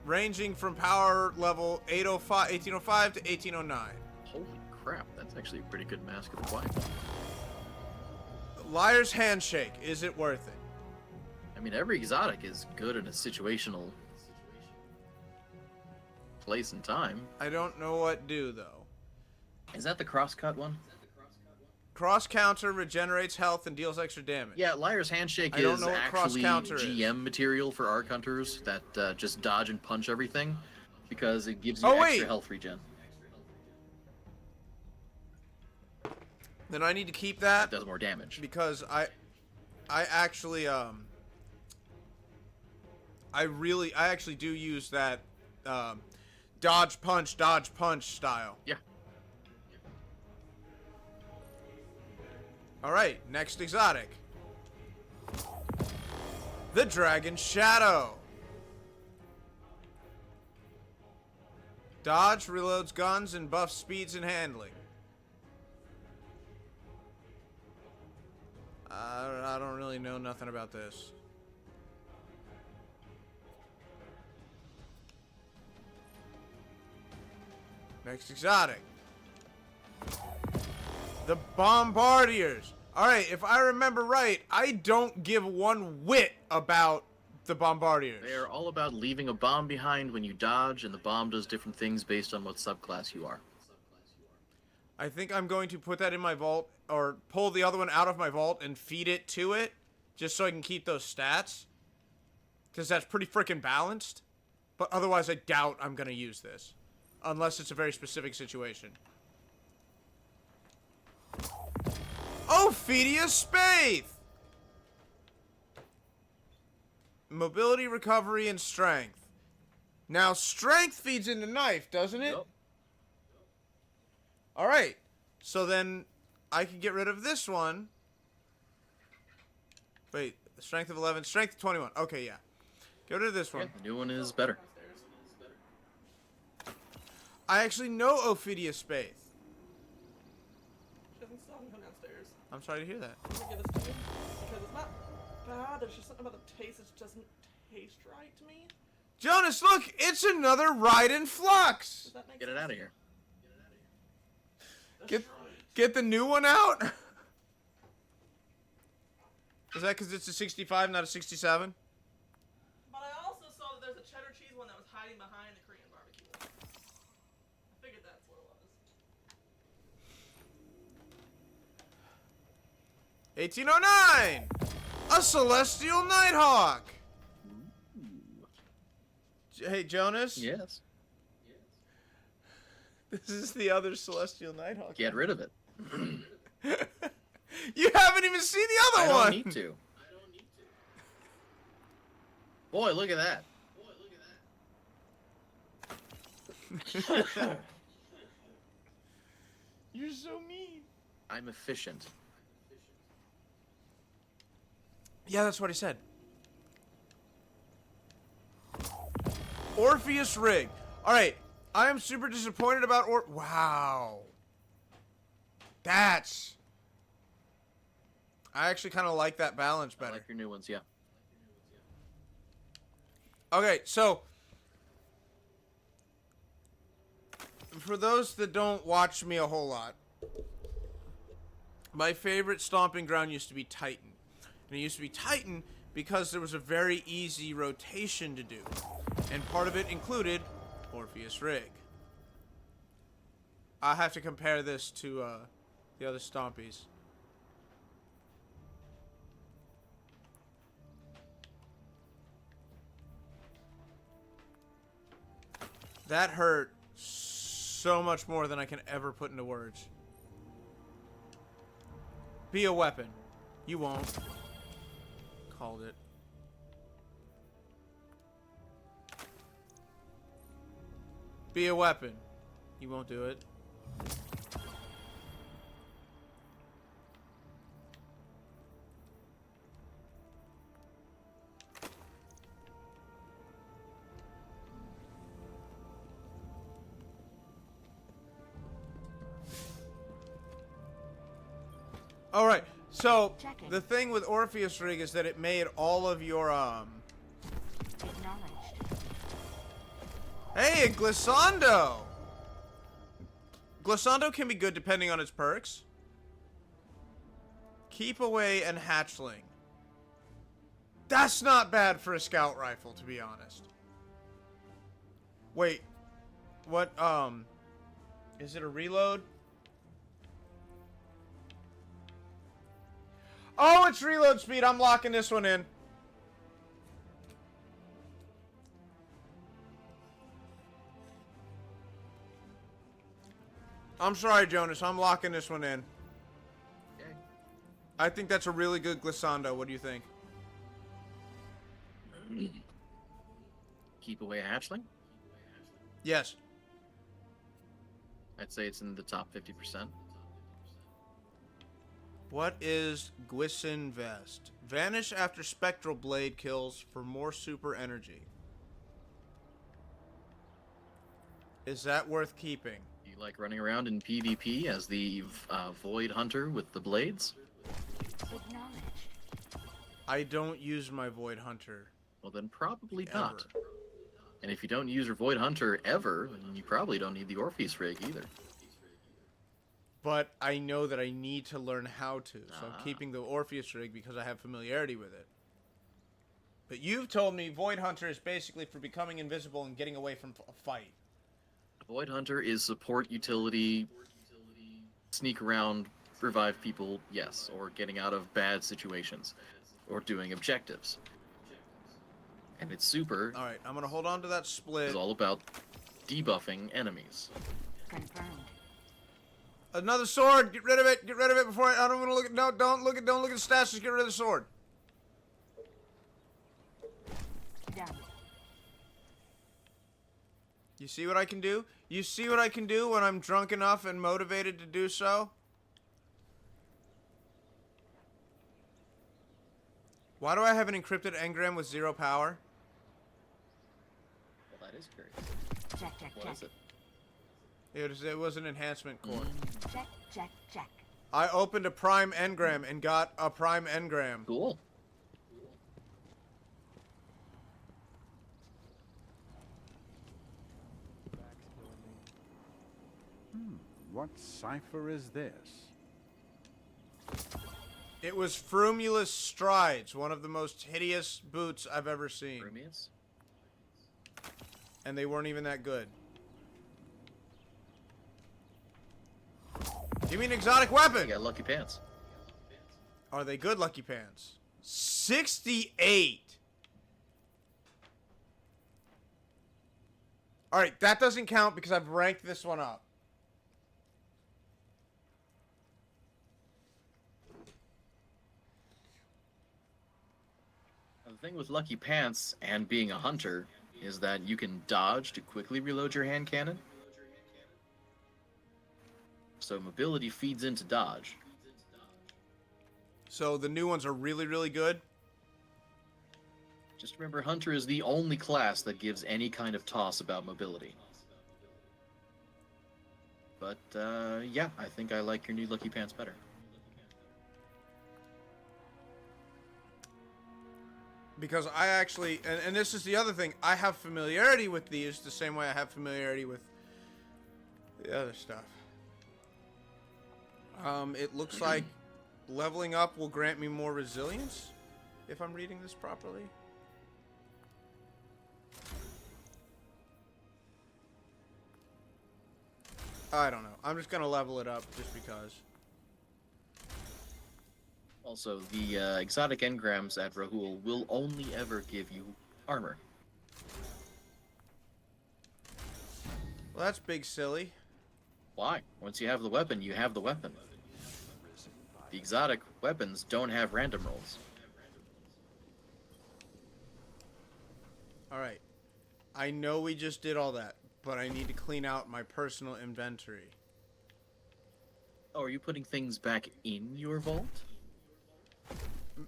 ranging from power level 1805 to 1809. Holy crap, that's actually a pretty good Mask of the Quiet. Liar's Handshake, is it worth it? I mean, every exotic is good in a situational place and time. I don't know what do, though. Is that the crosscut one? Cross counter regenerates health and deals extra damage. Yeah, Liar's Handshake I don't is know what actually cross-counter is. GM material for Arc Hunters that just dodge and punch everything because it gives you Oh, extra wait. health regen. Then I need to keep It that does more damage. because I actually I actually do use that dodge punch style. Yeah. All right, next exotic. The Dragon Shadow. Dodge, reloads guns, and buffs speeds and handling. I don't really know nothing about this. Next exotic. The Bombardiers. Alright, if I remember right, I don't give one whit about the Bombardiers. They are all about leaving a bomb behind when you dodge, and the bomb does different things based on what subclass you are. I think I'm going to put that in my vault, or pull the other one out of my vault and feed it to it, just so I can keep those stats. Because that's pretty freaking balanced. But otherwise, I doubt I'm going to use this. Unless it's a very specific situation. Ophidia Spaith! Mobility, recovery, and strength. Now, strength feeds into knife, doesn't it? Yep. Alright. So then, I can get rid of this one. Wait, strength of 11, strength of 21. Okay, yeah. Get rid of this Yeah, one. the new one is better. I actually know Ophidia Spaith. She doesn't still come downstairs. I'm sorry to hear that. I'm gonna give this to you because it's not bad. There's just something about the taste that doesn't taste right to me. Jonas, look! It's another Ride in Flux! Does that make Get sense? it out of here. Get the new one out? Is that because it's a 65, not a 67? But I also saw that there's a cheddar cheese one that was hiding behind the Korean barbecue. I figured that's what it was. 1809! A Celestial Nighthawk! Hey, Jonas? Yes. This is the other Celestial Nighthawk. Get rid of it. You haven't even seen the I other don't one! need to. Boy, look at that. You're so mean. I'm efficient. Yeah, that's what he said. Orpheus Rig. Alright, I am super disappointed about Wow. That's... I actually kind of like that balance I better. like your new ones, yeah. Okay, so... For those that don't watch me a whole lot, my favorite stomping ground used to be Titan. And it used to be Titan because there was a very easy rotation to do. And part of it included Orpheus Rig. I have to compare this to the other Stompies. That hurt so much more than I can ever put into words. Be a weapon. You won't. Called it. Be a weapon. You won't do it. All right. So Checking. the thing with Orpheus Rig is that it made all of your Acknowledged. Hey, a Glissando. Glissando can be good depending on its perks. Keep away and hatchling. That's not bad for a scout rifle, to be honest. Wait. What, is it a reload? Oh, it's reload speed. I'm locking this one in. I'm sorry, Jonas. I'm locking this one in. Okay. I think that's a really good glissando. What do you think? Keep away a hatchling. Yes. I'd say it's in the top 50%. What is Gwysyn Vest? Vanish after Spectral Blade kills for more super energy. Is that worth keeping? Do you like running around in PvP as the Void Hunter with the blades? Acknowledged. I don't use my Void Hunter. Well, then probably Ever. not. And if you don't use your Void Hunter ever, then you probably don't need the Orpheus rig either. But I know that I need to learn how to, so Ah. I'm keeping the Orpheus rig because I have familiarity with it. But you've told me Void Hunter is basically for becoming invisible and getting away from a fight. Void Hunter is support utility, sneak around, revive people, yes, or getting out of bad situations, or doing objectives. And its super Alright, I'm gonna hold on to that split. is all about debuffing enemies. Confirmed. Another sword! Get rid of it! Get rid of it before I don't want to look at don't look at the stats, just get rid of the sword. Done. You see what I can do? You see what I can do when I'm drunk enough and motivated to do so? Why do I have an encrypted engram with 0 power? Well, that is curious. Check, check, What check. is it? It was an enhancement core. Check, check, check. I opened a prime engram and got a prime engram. Cool. What cipher is this? It was Frumulous Strides, one of the most hideous boots I've ever seen. Rumius? And they weren't even that good. Give me an exotic I weapon! got lucky pants. Are they good, Lucky Pants? 68! Alright, that doesn't count because I've ranked this one up. Now, the thing with lucky pants and being a hunter is that you can dodge to quickly reload your hand cannon. So mobility feeds into dodge. So the new ones are really, really good. Just remember, hunter is the only class that gives any kind of toss about mobility. But, yeah, I think I like your new lucky pants better. Because I actually, and this is the other thing, I have familiarity with these the same way I have familiarity with the other stuff. It looks like leveling up will grant me more resilience, if I'm reading this properly. I don't know. I'm just gonna level it up just because. Also, the exotic engrams at Rahul will only ever give you armor. Well, that's big silly. Why? Once you have the weapon, you have the weapon. The exotic weapons don't have random rolls. Alright. I know we just did all that, but I need to clean out my personal inventory. Oh, are you putting things back in your vault?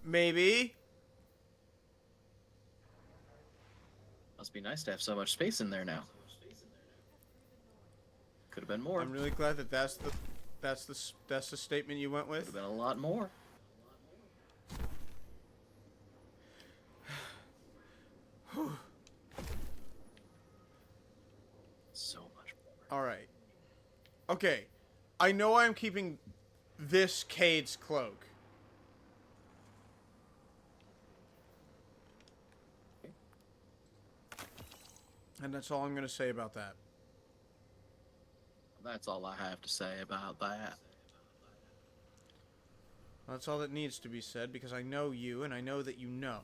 Maybe. Must be nice to have so much space in there now. Could have been more. I'm really glad that that's That's the statement you went Would with? have been a lot more. So much more. All right. Okay. I know I'm keeping this Cade's cloak. And that's all I'm going to say about that. That's all I have to say about that. That's all that needs to be said because I know you and I know that you know.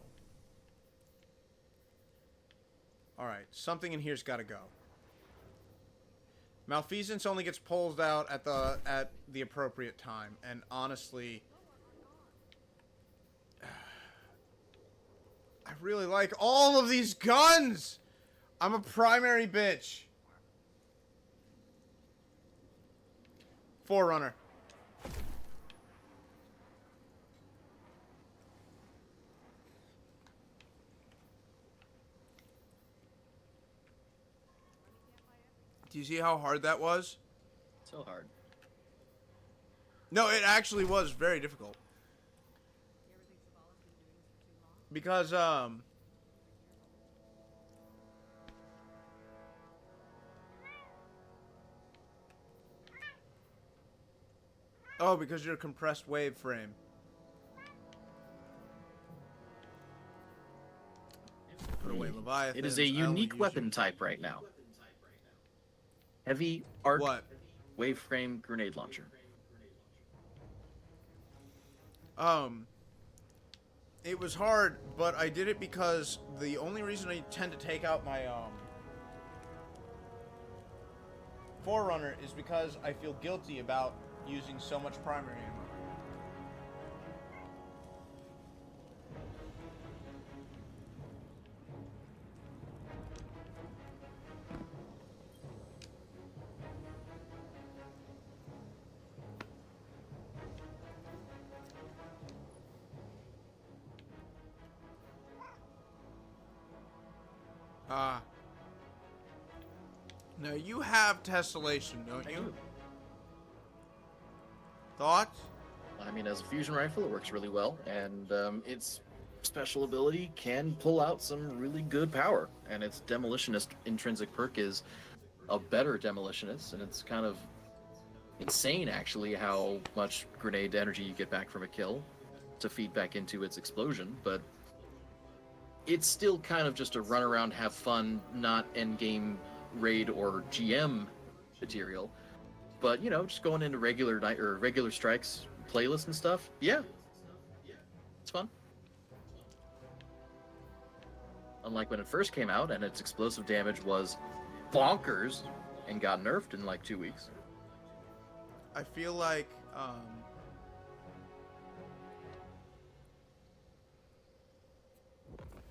Alright, something in here's got to go. Malfeasance only gets pulled out at the appropriate time, and honestly, I really like all of these guns! I'm a primary bitch. Forerunner. Do you see how hard that was? So hard. No, it actually was very difficult. Because, oh, because you're a compressed wave frame. Put away Leviathans. It is a I only unique use weapon you- type right now. Heavy arc What? wave frame grenade launcher. It was hard, but I did it because the only reason I tend to take out my, Forerunner is because I feel guilty about using so much primary ammo. Now you have tessellation, don't I you? do. Thoughts? I mean, as a fusion rifle, it works really well, and its special ability can pull out some really good power. And its demolitionist intrinsic perk is a better demolitionist, and it's kind of insane, actually, how much grenade energy you get back from a kill to feed back into its explosion. But it's still kind of just a run around, have fun, not end game raid or GM material. But you know, just going into regular night or regular strikes playlist and stuff, yeah, it's fun. Unlike when it first came out and its explosive damage was bonkers and got nerfed in like 2 weeks. I feel like,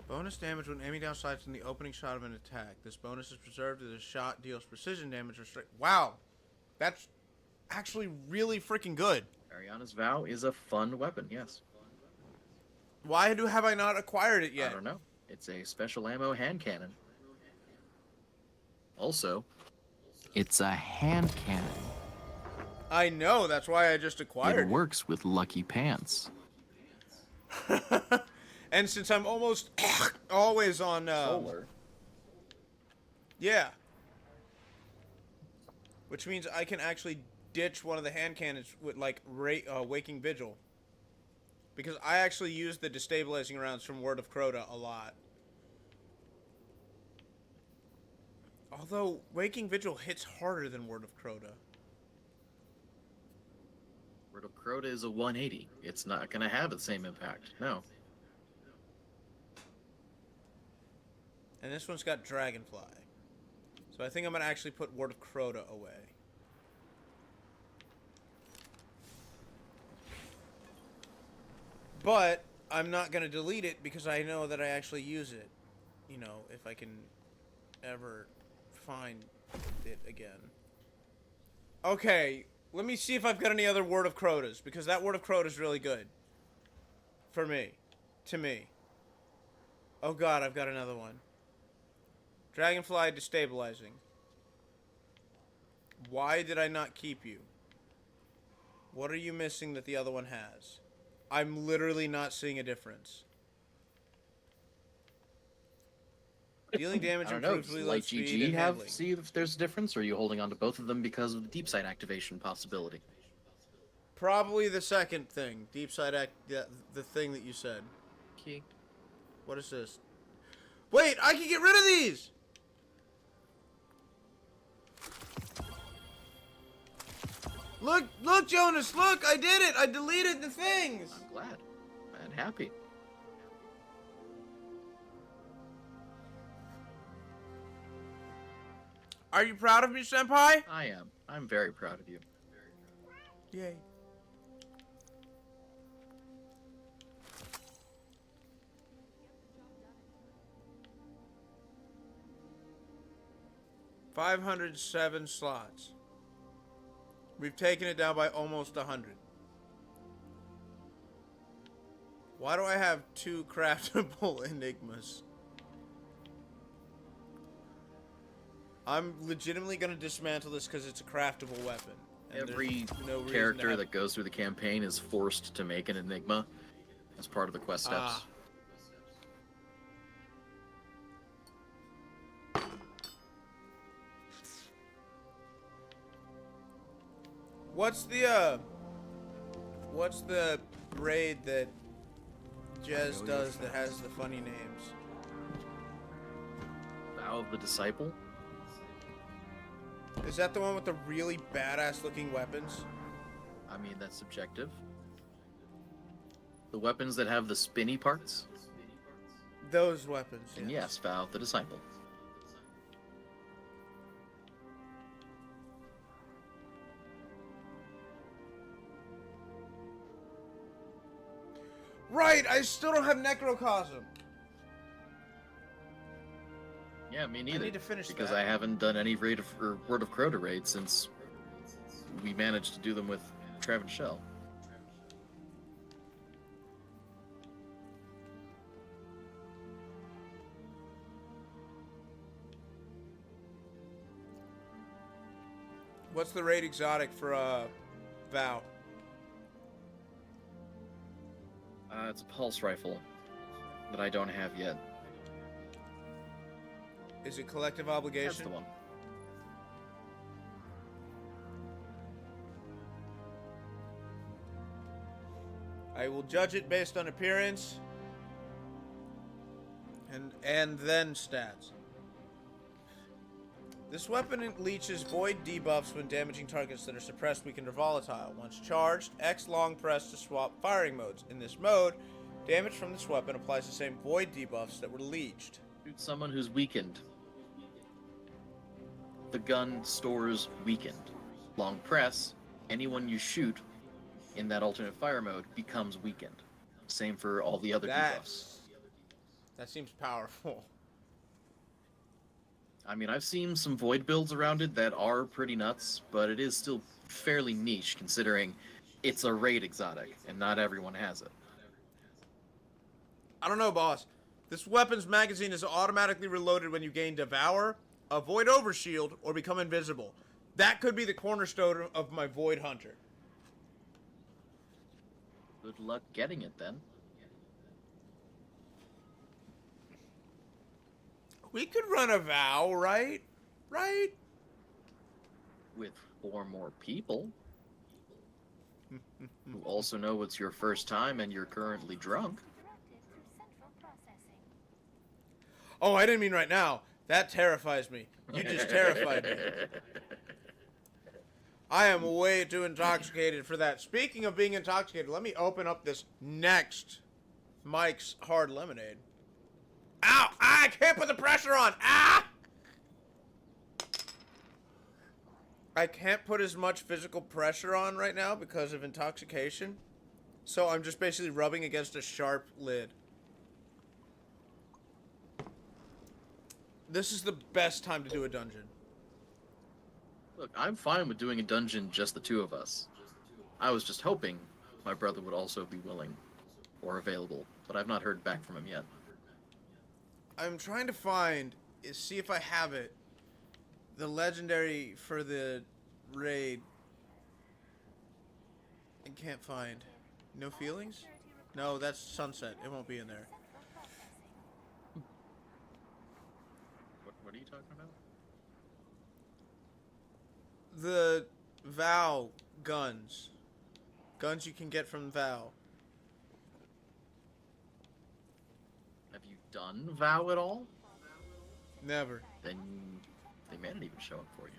bonus damage when aiming down sights in the opening shot of an attack. This bonus is preserved as a shot deals precision damage or strike. Wow! That's actually really freaking good. Ariana's Vow is a fun weapon, yes. Why have I not acquired it yet? I don't know. It's a special ammo hand cannon. Also, it's a hand cannon. I know, that's why I just It acquired works with Lucky Pants. it. And since I'm almost always on, Solar. yeah. Which means I can actually ditch one of the hand cannons with, like, Waking Vigil. Because I actually use the destabilizing rounds from Word of Crota a lot. Although, Waking Vigil hits harder than Word of Crota. Word of Crota is a 180. It's not going to have the same impact. No. And this one's got Dragonfly. So I think I'm going to actually put Word of Crota away. But I'm not going to delete it because I know that I actually use it. You know, if I can ever find it again. Okay, let me see if I've got any other Word of Crotas, because that Word of Crota is really good. For me. To me. Oh god, I've got another one. Dragonfly destabilizing. Why did I not keep you? What are you missing that the other one has? I'm literally not seeing a difference. Dealing damage I don't know. improves Does reload Light speed GG and have handling. see if there's a difference, or are you holding on to both of them because of the deep sight activation possibility? Probably the second thing. Deep side act. The thing that you said. Key. What is this? Wait, I can get rid of these! Look, Jonas, look! I did it! I deleted the things! I'm glad and happy. Are you proud of me, Senpai? I am. I'm very proud of you. Yay. $507 slots. We've taken it down by almost 100. Why do I have 2 craftable enigmas? I'm legitimately gonna dismantle this because it's a craftable weapon. And Every there's no reason to character have- that goes through the campaign is forced to make an enigma as part of the quest steps. Ah. What's the raid that Jez does that has the funny names? Vow of the Disciple? Is that the one with the really badass looking weapons? I mean, that's subjective. The weapons that have the spinny parts? Those weapons. And yes, Vow of the Disciple. Right, I still don't have Necrocosm. Yeah, me neither. need to finish because that. I haven't done any Raid of, or Word of Crota raids since we managed to do them with Trav and Shell. What's the raid exotic for Vow? It's a pulse rifle that I don't have yet. Is it collective obligation? That's the one. I will judge it based on appearance and then stats. This weapon leeches void debuffs when damaging targets that are suppressed, weakened, or volatile. Once charged, X long press to swap firing modes. In this mode, damage from this weapon applies the same void debuffs that were leeched. Shoot someone who's weakened. The gun stores weakened. Long press, anyone you shoot in that alternate fire mode becomes weakened. Same for all the other debuffs. That seems powerful. I mean, I've seen some void builds around it that are pretty nuts, but it is still fairly niche considering it's a raid exotic and not everyone has it. I don't know, boss. This weapon's magazine is automatically reloaded when you gain Devour, avoid Overshield, or become invisible. That could be the cornerstone of my Void Hunter. Good luck getting it then. We could run a Vow, right? Right? With 4 more people who also know it's your first time and you're currently drunk. Oh, I didn't mean right now. That terrifies me. You just terrified me. I am way too intoxicated for that. Speaking of being intoxicated, let me open up this next Mike's Hard Lemonade. Ow! I can't put the pressure on! Ah! I can't put as much physical pressure on right now because of intoxication. So I'm just basically rubbing against a sharp lid. This is the best time to do a dungeon. Look, I'm fine with doing a dungeon just the 2 of us. I was just hoping my brother would also be willing or available, but I've not heard back from him yet. I'm trying to see if I have it. The legendary for the raid. I can't find. No feelings? No, that's sunset. It won't be in there. What are you talking about? The Vow guns. Guns you can get from Vow. Have you done Vow at all? Never. Then they may not even show up for you.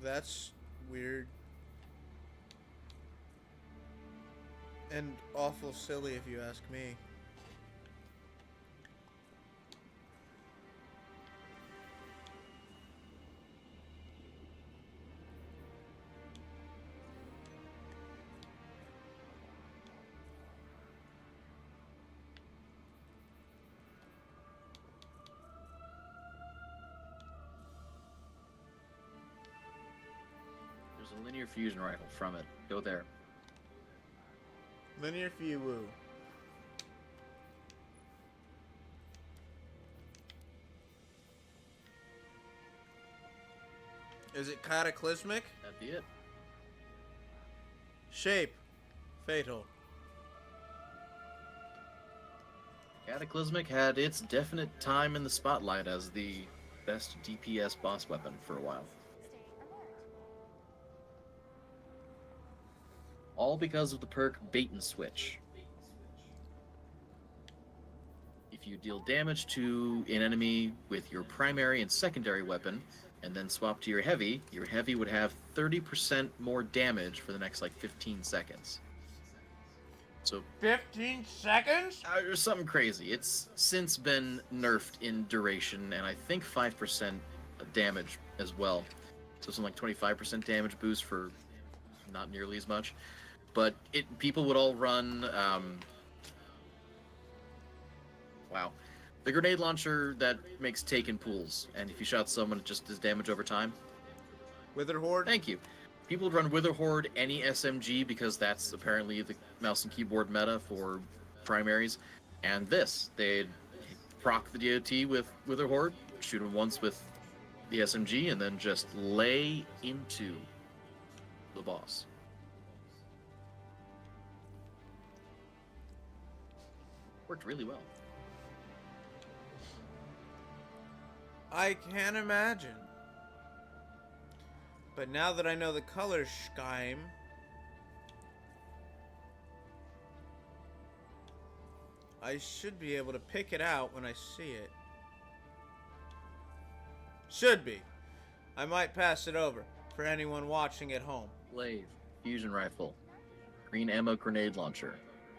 That's weird. And awful silly if you ask me. There's a linear fusion rifle from it. Go there. Linear Fuwu. Is it cataclysmic? That'd be it. Shape. Fatal. Cataclysmic had its definite time in the spotlight as the best DPS boss weapon for a while. All because of the perk Bait and Switch. If you deal damage to an enemy with your primary and secondary weapon, and then swap to your heavy would have 30% more damage for the next like 15 seconds. So 15 seconds? there's something crazy. It's since been nerfed in duration, and I think 5% damage as well. So something like 25% damage boost for not nearly as much. But people would all run. Wow, the grenade launcher that makes taken pools, and if you shot someone, it just does damage over time. Wither Horde? Thank you. People would run Wither Horde, any SMG, because that's apparently the mouse and keyboard meta for primaries. And this, they'd proc the DOT with Wither Horde, shoot him once with the SMG, and then just lay into the boss. Worked really well. I can't imagine. But now that I know the color scheme, I should be able to pick it out when I see it. Should be. I might pass it over for anyone watching at home. Glaive, fusion rifle, green ammo grenade launcher,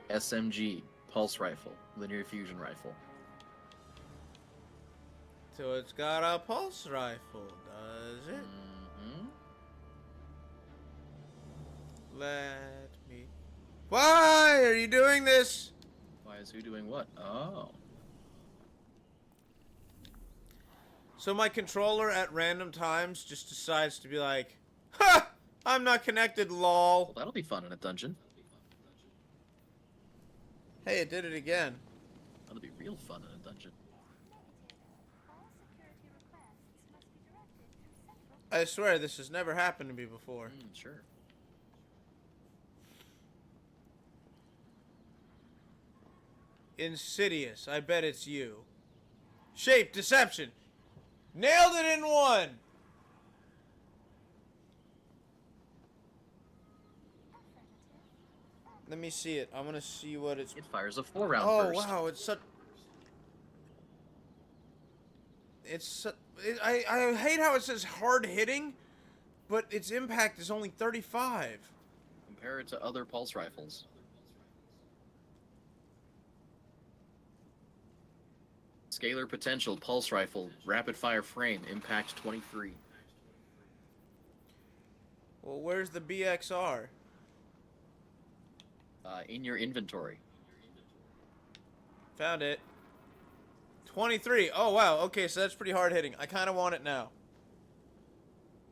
SMG, pulse rifle, linear fusion rifle. So it's got a pulse rifle, does it? Mm-hmm. Let me... Why are you doing this? Why is who doing what? Oh. So my controller at random times just decides to be like, ha! I'm not connected, lol. Well, that'll be fun in a dungeon. Hey, it did it again. That'll be real fun in a dungeon. I swear this has never happened to me before. Sure. Insidious. I bet it's you. Shape, deception. Nailed it in one. Let me see it. I want to see what it's... It fires a 4-round Oh, burst. wow. It's such... I hate how it says hard hitting, but its impact is only 35. Compare it to other pulse rifles. Scalar potential, pulse rifle, rapid fire frame, impact 23. Well, where's the BXR? In your inventory. Found it. 23. Oh, wow. Okay, so that's pretty hard hitting. I kind of want it now.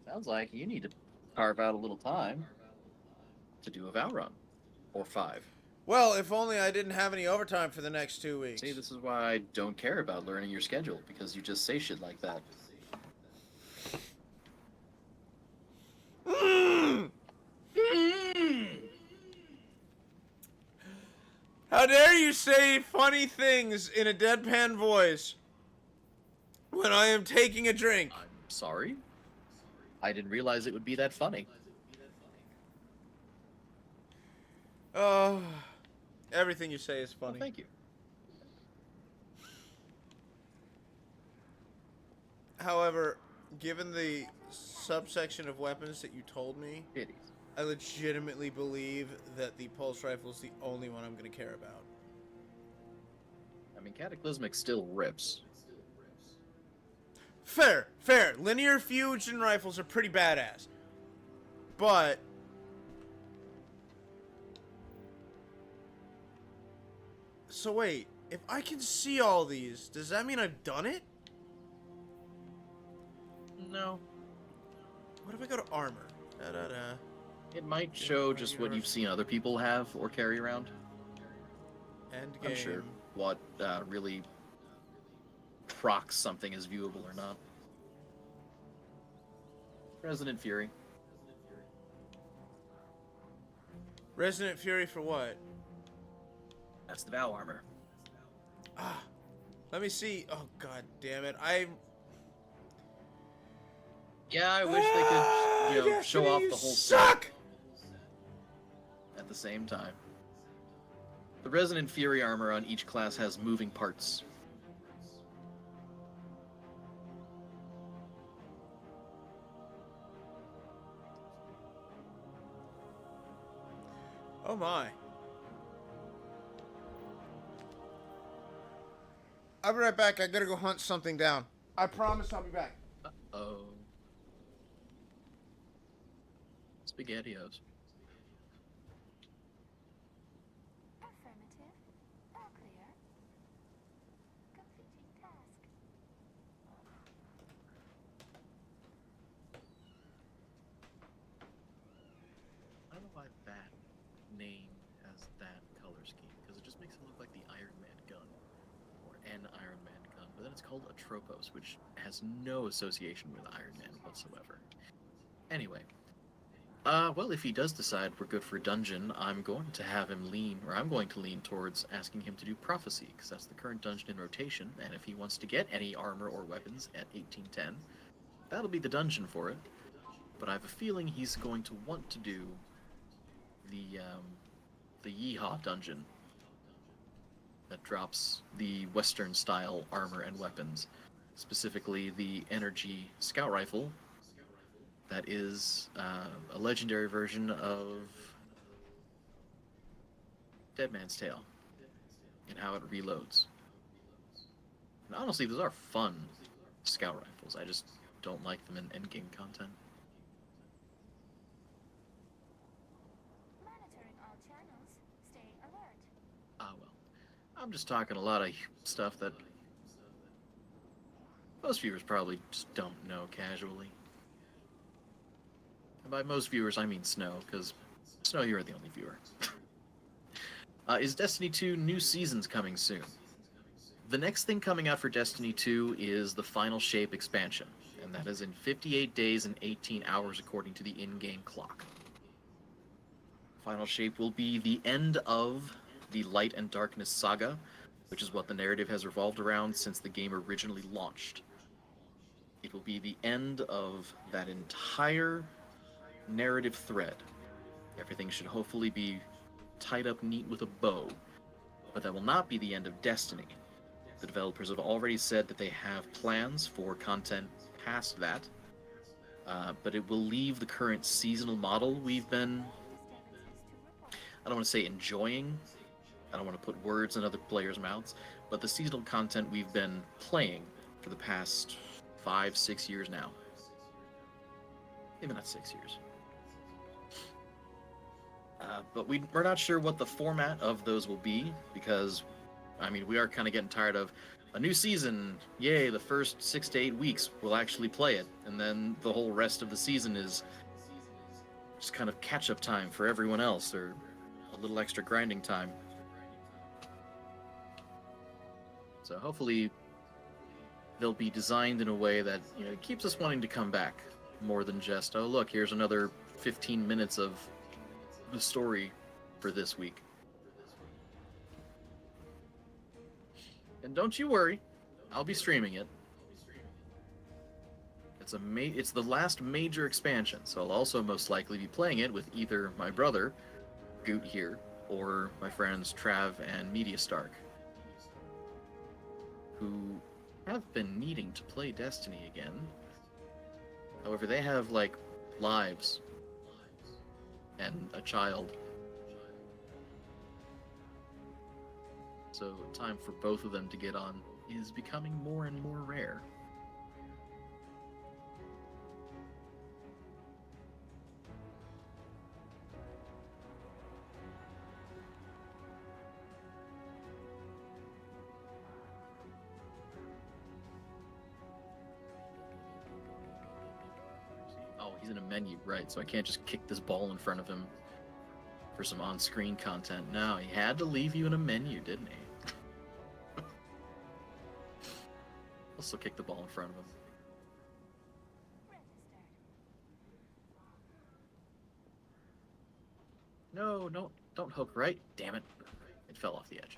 Sounds like you need to carve out a little time to do a Vow run. Or 5. Well, if only I didn't have any overtime for the next 2 weeks. See, this is why I don't care about learning your schedule, because you just say shit like that. How dare you say funny things in a deadpan voice when I am taking a drink? I'm sorry. I didn't realize it would be that funny. Oh, everything you say is Well, funny. thank you. However, given the subsection of weapons that you told me, Kitties. I legitimately believe that the pulse rifle is the only one I'm going to care about. I mean, Cataclysmic still rips. Fair, fair. Linear fusion rifles are pretty badass. But so wait, if I can see all these, does that mean I've done it? No. What if I go to armor? Da-da-da. It might show just what you've seen other people have or carry around. End I'm game. sure what really procs something is viewable or not. Resident Fury. Resident Fury for what? That's the Vow armor. Ah, let me see. Oh god damn it! Yeah, I wish they could, you know, show off the whole set suck. at the same time. The Resident Fury armor on each class has moving parts. Oh my. I'll be right back. I gotta go hunt something down. I promise I'll be back. Oh. SpaghettiOs. Affirmative. All clear. Completing task. I don't know why that name has that color scheme, because it just makes it look like the Iron Man gun, or an Iron Man gun, but then it's called a Tropos, which has no association with Iron Man whatsoever. Anyway, well, if he does decide we're good for a dungeon, I'm going to have him lean, or I'm going to lean towards asking him to do Prophecy, because that's the current dungeon in rotation, and if he wants to get any armor or weapons at 1810, that'll be the dungeon for it. But I have a feeling he's going to want to do the Yeehaw dungeon that drops the Western style armor and weapons, specifically the Energy Scout Rifle. That is a legendary version of Dead Man's Tale and how it reloads. And honestly, those are fun scout rifles. I just don't like them in endgame content. Monitoring all channels. Stay alert. Ah, well. I'm just talking a lot of stuff that most viewers probably just don't know casually. And by most viewers, I mean Snow, because Snow, you're the only viewer. Is Destiny 2 new seasons coming soon? The next thing coming out for Destiny 2 is the Final Shape expansion, and that is in 58 days and 18 hours according to the in-game clock. Final Shape will be the end of the Light and Darkness saga, which is what the narrative has revolved around since the game originally launched. It will be the end of that entire narrative thread. Everything should hopefully be tied up neat with a bow, but that will not be the end of Destiny. The developers have already said that they have plans for content past that, but it will leave the current seasonal model we've been, I don't want to say enjoying, I don't want to put words in other players' mouths, but the seasonal content we've been playing for the past 5-6 years now. Maybe not 6 years. But we're not sure what the format of those will be, because, I mean, we are kind of getting tired of a new season. Yay, the first 6 to 8 weeks we'll actually play it, and then the whole rest of the season is just kind of catch-up time for everyone else, or a little extra grinding time. So hopefully they'll be designed in a way that, you know, keeps us wanting to come back more than just, oh look, here's another 15 minutes of the story for this week. And don't you worry, I'll be streaming it. It's the last major expansion, so I'll also most likely be playing it with either my brother, Goot here, or my friends Trav and Media Stark, who have been needing to play Destiny again. However, they have, like, lives and a child. So time for both of them to get on is becoming more and more rare. Oh, he's in a menu, right, so I can't just kick this ball in front of him for some on-screen content. No, he had to leave you in a menu, didn't he? I'll still kick the ball in front of him. Registered. No, don't hook right. Damn it. It fell off the edge.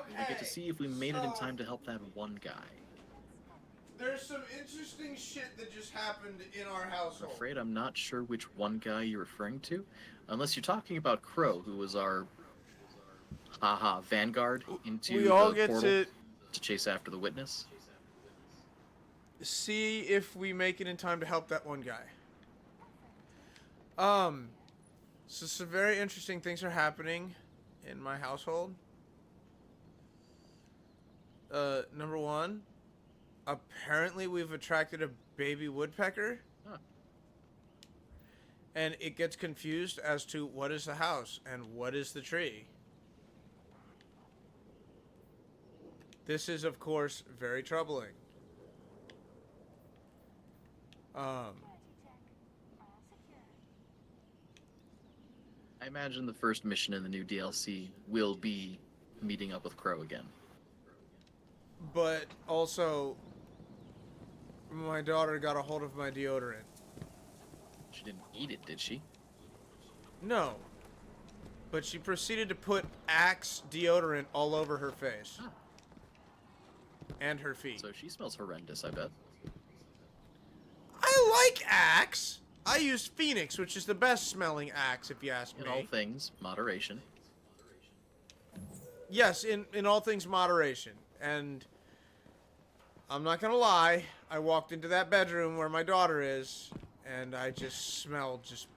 We get to see if we made it in time to help that one guy. There's some interesting shit that just happened in our I'm household. afraid I'm not sure which one guy you're referring to, unless you're talking about Crow, who was our vanguard into We all the get portal to chase after the witness. see if we make it in time to help that one guy. So some very interesting things are happening in my household. Number one, apparently we've attracted a baby woodpecker. Huh. And it gets confused as to what is the house and what is the tree. This is, of course, very troubling. Security check. All secure. I imagine the first mission in the new DLC will be meeting up with Crow again. But also, my daughter got a hold of my deodorant. She didn't eat it, did she? No. But she proceeded to put Axe deodorant all over her face. Huh. And her feet. So she smells horrendous, I bet. I like Axe. I use Phoenix, which is the best smelling Axe, if you ask In me. all things, moderation. Yes, in all things moderation. And I'm not gonna lie, I walked into that bedroom where my daughter is, and I just smelled just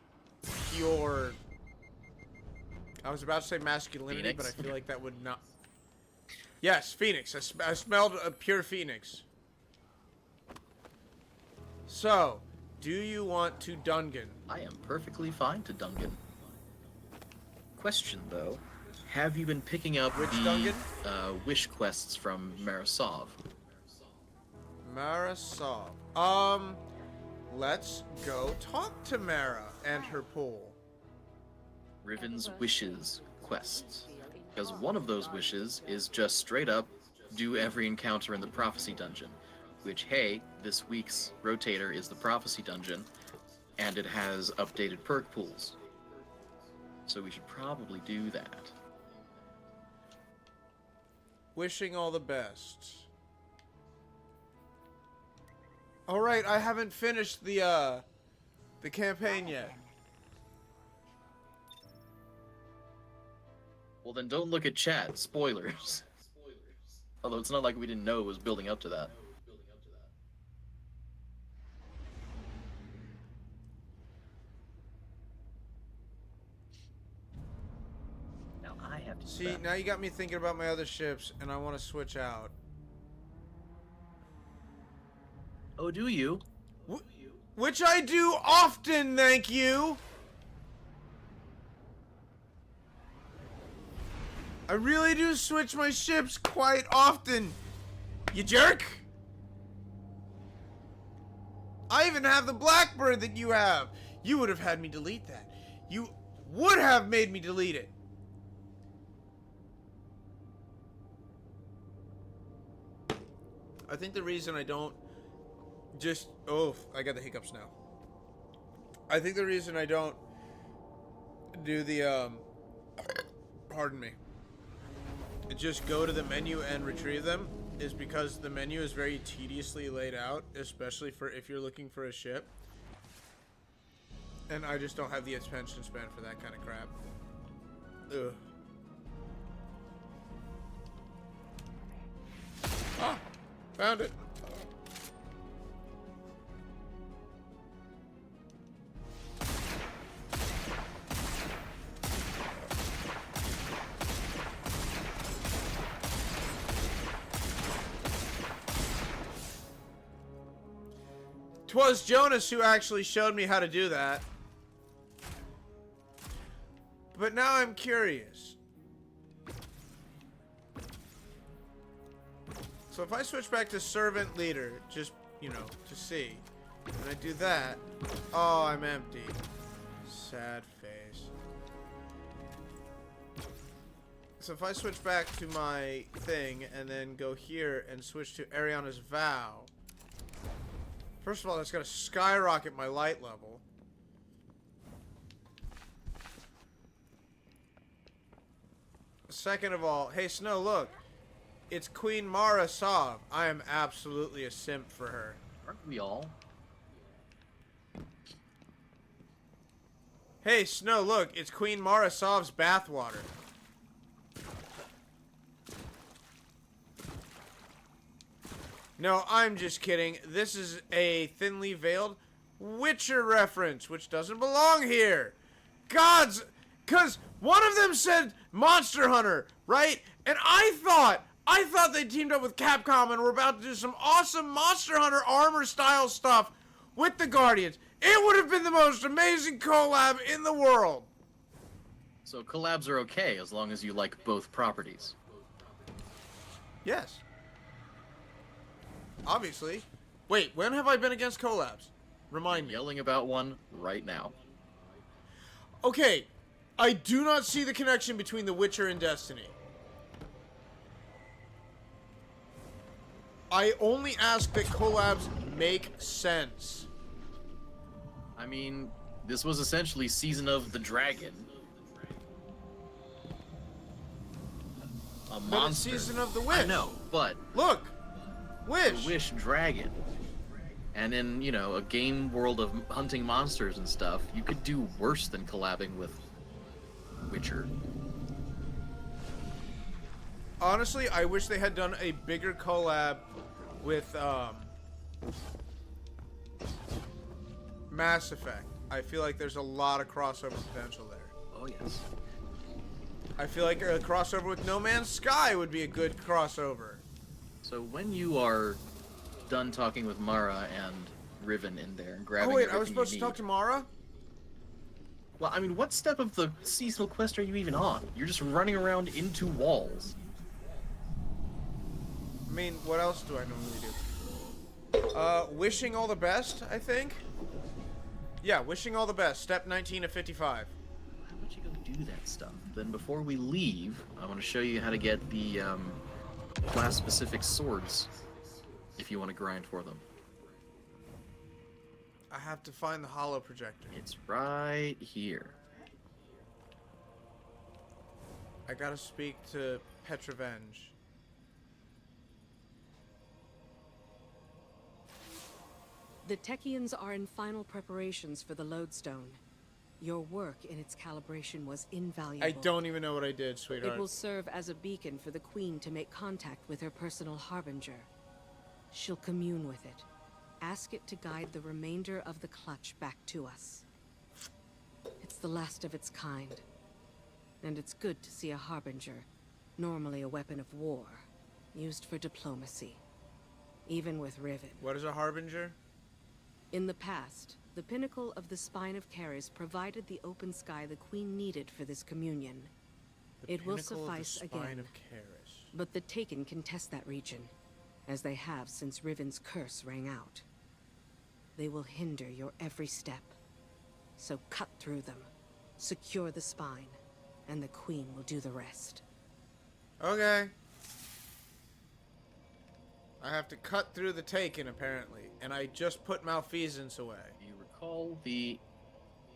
pure... I was about to say masculinity, Phoenix? but I feel like that would not... Yes, Phoenix. I smelled a pure Phoenix. So, do you want to Dungan? I am perfectly fine to Dungan. Question, though. Have you been picking up Which the Dungan? wish quests from Marisov? Marisol. Let's go talk to Mara and her pool. Riven's wishes quests. Because one of those wishes is just straight up do every encounter in the prophecy dungeon. Which, hey, this week's rotator is the prophecy dungeon, and it has updated perk pools. So we should probably do that. Wishing all the best. All right, I haven't finished the campaign yet. Well, then don't look at chat. Spoilers. Although it's not like we didn't know it was building up to that. Now I have to See, now you got me thinking about my other ships, and I want to switch out. Oh, do you? Which I do often, thank you. I really do switch my ships quite often. You jerk. I even have the Blackbird that you have. You would have had me delete that. You would have made me delete it. I think the reason I don't just... Oh, I got the hiccups now. I think the reason I don't do the pardon me, just go to the menu and retrieve them is because the menu is very tediously laid out, especially for if you're looking for a ship. And I just don't have the attention span for that kind of crap. Ugh. Ah! Found it! Twas Jonas who actually showed me how to do that. But now I'm curious. So if I switch back to servant leader, just, you know, to see, and I do that, oh, I'm empty. Sad face. So if I switch back to my thing and then go here and switch to Ariana's vow, first of all, that's gonna skyrocket my light level. Second of all, hey Snow, look. It's Queen Mara Sov. I am absolutely a simp for her. Aren't we all? Hey Snow, look. It's Queen Mara Sov's bathwater. No, I'm just kidding. This is a thinly veiled Witcher reference, which doesn't belong here. Gods, because one of them said Monster Hunter, right? And I thought they teamed up with Capcom and were about to do some awesome Monster Hunter armor style stuff with the Guardians. It would have been the most amazing collab in the world. So collabs are okay as long as you like both properties. Yes. Obviously. Wait, when have I been against collabs? Remind me. Yelling about one right now. Okay, I do not see the connection between The Witcher and Destiny. I only ask that collabs make sense. I mean, this was essentially Season of the Dragon. A But it's monster. Season of the Wish. I know, but Look! Wish! the Wish Dragon. And in, you know, a game world of hunting monsters and stuff, you could do worse than collabing with Witcher. Honestly, I wish they had done a bigger collab with, Mass Effect. I feel like there's a lot of crossover potential there. Oh, yes. I feel like a crossover with No Man's Sky would be a good crossover. So when you are done talking with Mara and Riven in there and grabbing Oh wait, I was everything supposed you to talk need- to Mara? Well, I mean, what step of the seasonal quest are you even on? You're just running around into walls. I mean, what else do I normally do? Wishing all the best, I think? Yeah, wishing all the best. Step 19 of 55. Why don't you go do that stuff? Then before we leave, I want to show you how to get the class-specific swords if you want to grind for them. I have to find the holo projector. It's right here. I gotta speak to Petrovenge. The Techians are in final preparations for the lodestone. Your work in its calibration was invaluable. I don't even know what I did, sweetheart. It will serve as a beacon for the Queen to make contact with her personal harbinger. She'll commune with it. Ask it to guide the remainder of the clutch back to us. It's the last of its kind. And it's good to see a harbinger, normally a weapon of war, used for diplomacy. Even with Riven. What is a harbinger? In the past, the pinnacle of the Spine of Caris provided the open sky the Queen needed for this communion. The It will pinnacle of the suffice spine again. of Caris. But the Taken can test that region, as they have since Riven's curse rang out. They will hinder your every step. So cut through them, secure the spine, and the Queen will do the rest. Okay. I have to cut through the Taken, apparently. And I just put Malfeasance away. You recall the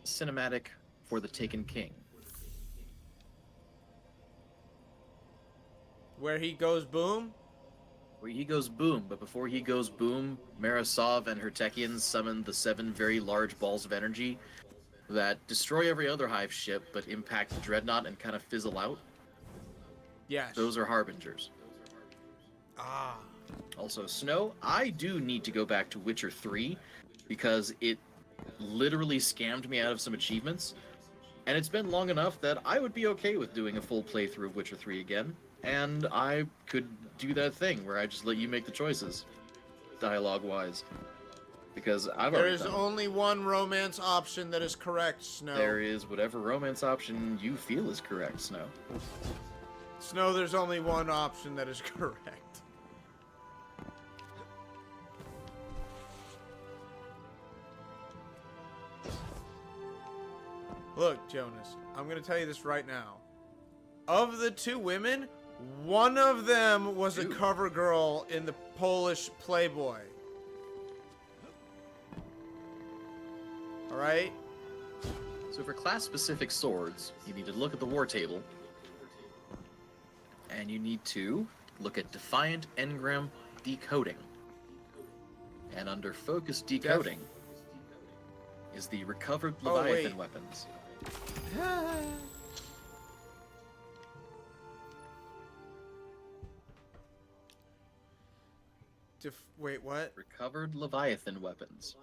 cinematic for the Taken King. Where he goes boom? Where he goes boom, but before he goes boom, Marisov and her Techians summon the 7 very large balls of energy that destroy every other Hive ship but impact the Dreadnought and kind of fizzle out. Yes. Those are Harbingers. Ah. Also, Snow, I do need to go back to Witcher 3 because it literally scammed me out of some achievements. And it's been long enough that I would be okay with doing a full playthrough of Witcher 3 again. And I could do that thing where I just let you make the choices, dialogue-wise. Because I've There already is done it. only one romance option that is correct, Snow. There is whatever romance option you feel is correct, Snow. Snow, there's only one option that is correct. Look, Jonas, I'm gonna tell you this right now. Of the 2 women, one of them was a Dude. cover girl in the Polish Playboy. Alright? So for class-specific swords, you need to look at the war table. And you need to look at Defiant Engram Decoding. And under Focus Decoding is the Recovered Oh, Leviathan wait. weapons. Wait, what? Recovered Leviathan weapons.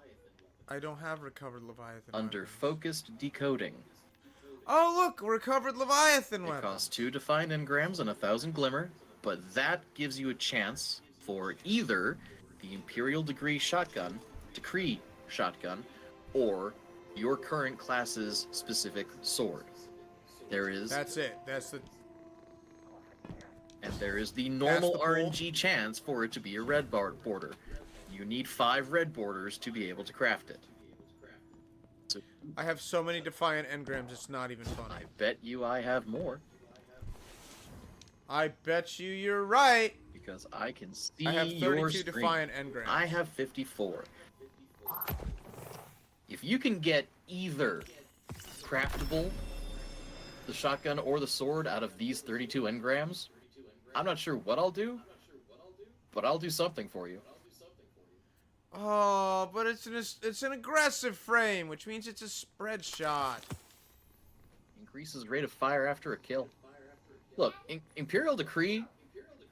I don't have recovered Leviathan Under weapons. Focused Decoding. Oh, look! Recovered Leviathan It weapons! costs 2 Defiant Engrams and 1,000 Glimmer, but that gives you a chance for either the Imperial Decree shotgun, or your current class's specific sword. There is That's it. That's the... And there is the normal the pool. RNG chance for it to be a red border. You need 5 red borders to be able to craft it. So I have so many Defiant Engrams, it's not even funny. I bet you I have more, I bet you're right! because I can see I have your 32 screen. Defiant Engrams. I have 54. If you can get either craftable, the shotgun or the sword out of these 32 engrams, I'm not sure what I'll do, but I'll do something for you. Oh, but it's an aggressive frame, which means it's a spread shot. Increases rate of fire after a kill. Look, Imperial Decree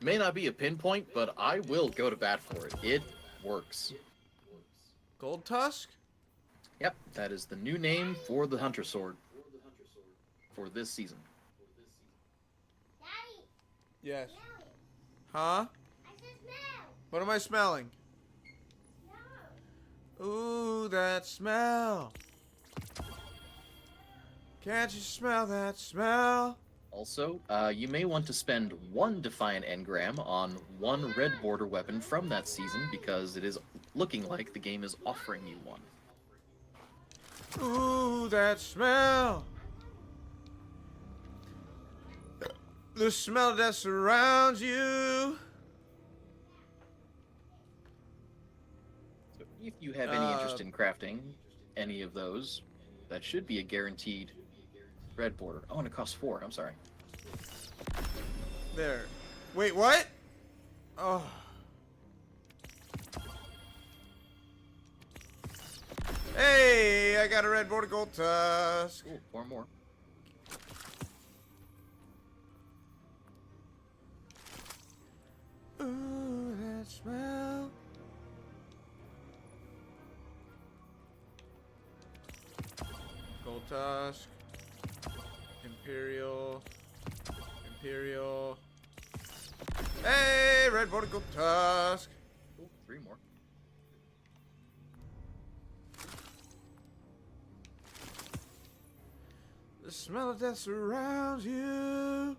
may not be a pinpoint, but I will go to bat for it. It works. Gold Tusk? Yep, that is the new name for the Hunter Sword for this season. Daddy, Yes. Daddy, Huh? I said smell. What am I smelling? No. Ooh, that smell. Can't you smell that smell? Also, you may want to spend 1 Defiant Engram on 1 red border weapon from that season, because it is looking like the game is offering you one. Ooh, that smell. The smell that surrounds you. So if you have any interest in crafting any of those, that should be a guaranteed red border. Oh, and it costs 4. I'm sorry. There. Wait, what? Oh. Hey, I got a red border gold tusk. Cool, 4 more. Ooh, that smell. Gold tusk. Imperial. Imperial. Hey, red border gold tusk. Cool, 3 more. The smell of death surrounds you.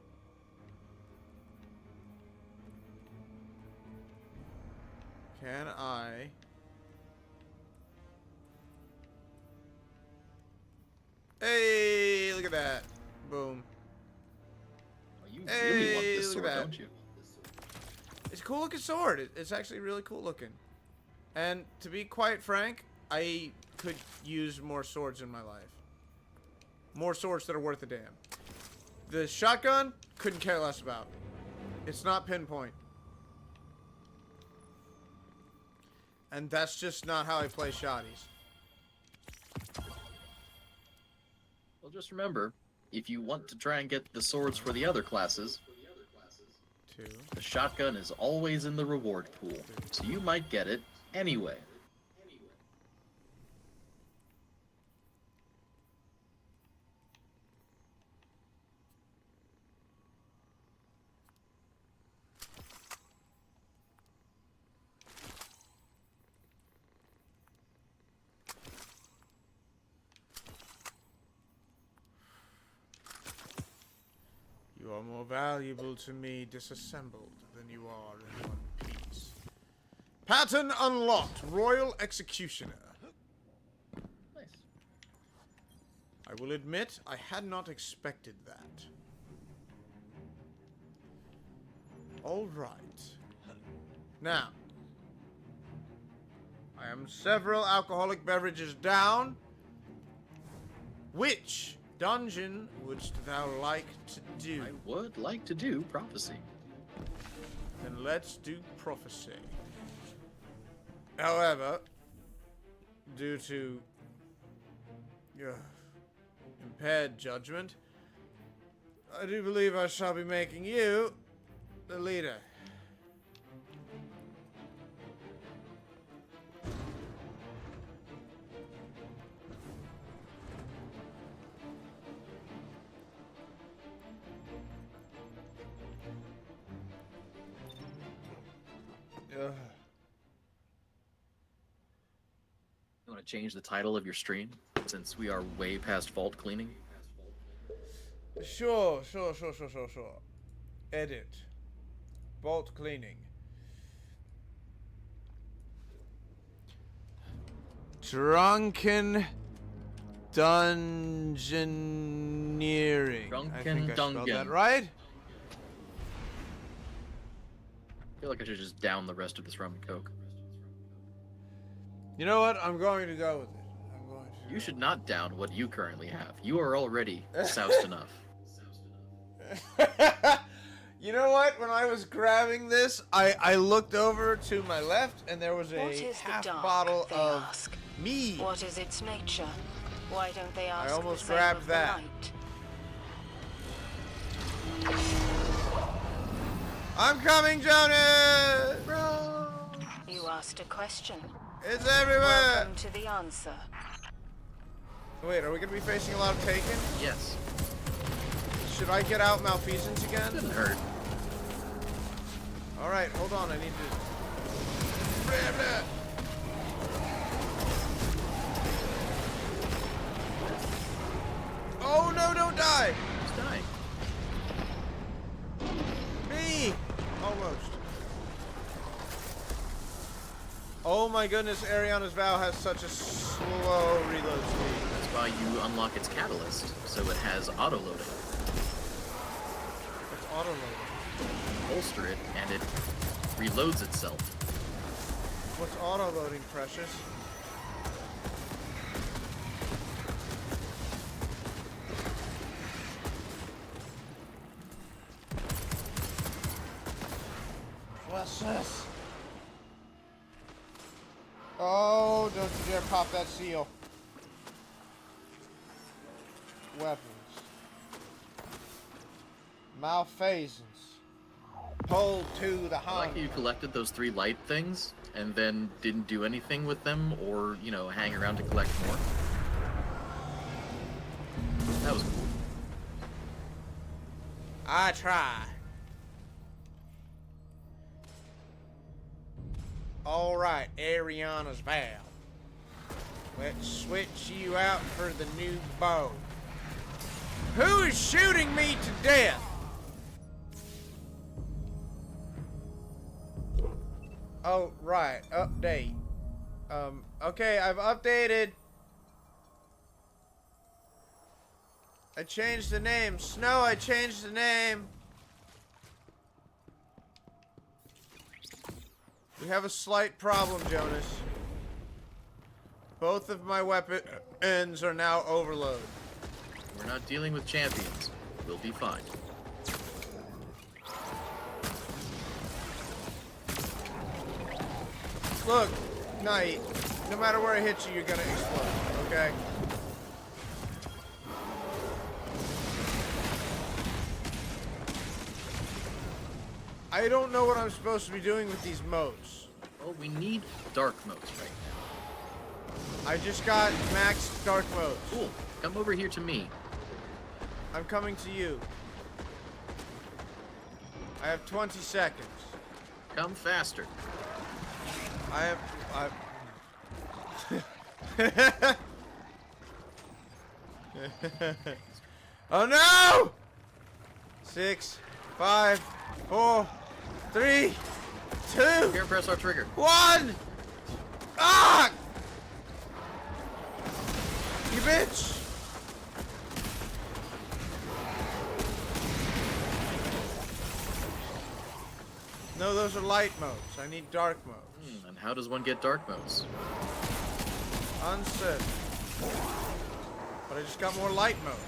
Can I? Hey, look at that. Boom. Oh, you really want Hey, this look sword, at that. don't you? It's a cool looking sword. It's actually really cool looking. And to be quite frank, I could use more swords in my life. More swords that are worth a damn. The shotgun, couldn't care less about. It's not pinpoint. And that's just not how I play shotties. Well, just remember, if you want to try and get the swords for the other classes, 2. the shotgun is always in the reward pool, so you might get it anyway. You are more valuable to me disassembled than you are in one piece. Pattern unlocked. Royal Executioner. Nice. I will admit, I had not expected that. Alright. Now. I am several alcoholic beverages down. Which dungeon wouldst thou like to do? I would like to do prophecy. Then let's do prophecy. However, due to impaired judgment, I do believe I shall be making you the leader. Ugh. You want to change the title of your stream, since we are way past vault cleaning? Sure. Edit. Bolt cleaning. Drunken dungeoneering. I Drunken think I spelled that Dungeon. right? I feel like I should just down the rest of this rum and coke. You know what? I'm going to go with it. You should not down what you currently have. You are already soused enough. You know what? When I was grabbing this, I looked over to my left, and there was What a is the half dark, bottle they of ask? mead. What is its nature? Why don't they ask almost the same grabbed of the that. light? I'm coming, Jonas! You asked a question. It's everywhere! Welcome to the answer. Wait, are we gonna be facing a lot of Taken? Yes. Should I get out Malfeasance again? Didn't hurt. Alright, hold on, I need to... Oh no, don't die! Who's dying? Me! Almost. Oh my goodness, Ariana's Vow has such a slow reload speed. That's why you unlock its catalyst, so it has auto-loading. It's auto-loading. Bolster it, and it reloads itself. What's auto-loading, Precious? Precious! Oh, don't you dare pop that seal. Weapons. Malfeasance. Pull to the I like how you collected those 3 light things, and then didn't do anything with them, or, you know, hang around to collect more. That was cool. I try. Alright, Ariana's Vow. Let's switch you out for the new bow. Who is shooting me to death? Oh, right. Update. Okay, I've updated. I changed the name. Snow, I changed the name. We have a slight problem, Jonas. Both of my weapons are now overload. We're not dealing with champions. We'll be fine. Look, Knight, no matter where I hit you, you're gonna explode, okay? I don't know what I'm supposed to be doing with these modes. Well, we need dark modes right now. I just got max dark modes. Cool. Come over here to me. I'm coming to you. I have 20 seconds. Come faster. I have... Oh no! 6, 5, 4, 3, 2, Here, press our trigger. 1! Ah! You bitch! No, those are light modes. I need dark modes. And how does one get dark modes? Uncertain. But I just got more light modes.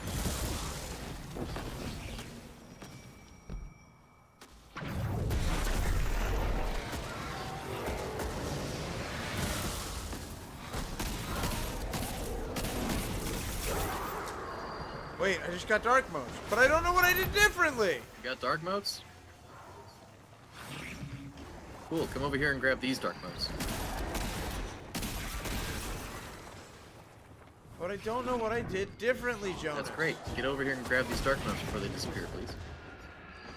Wait, I just got dark modes, but I don't know what I did differently. You got dark modes? Cool, come over here and grab these dark modes. But I don't know what I did differently, Jonas. That's great. Get over here and grab these dark modes before they disappear, please.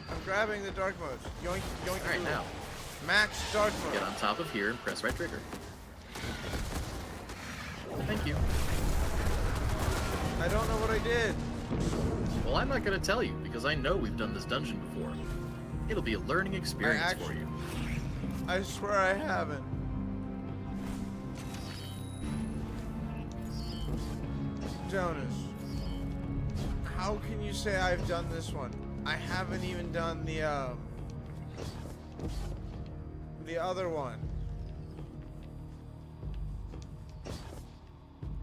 I'm grabbing the dark modes. Yoink, yoink. Alright, now. Max dark mode. Get on top of here and press right trigger. Thank you. I don't know what I did. Well, I'm not going to tell you, because I know we've done this dungeon before. It'll be a learning experience for you. I swear I haven't. Jonas, how can you say I've done this one? I haven't even done the other one.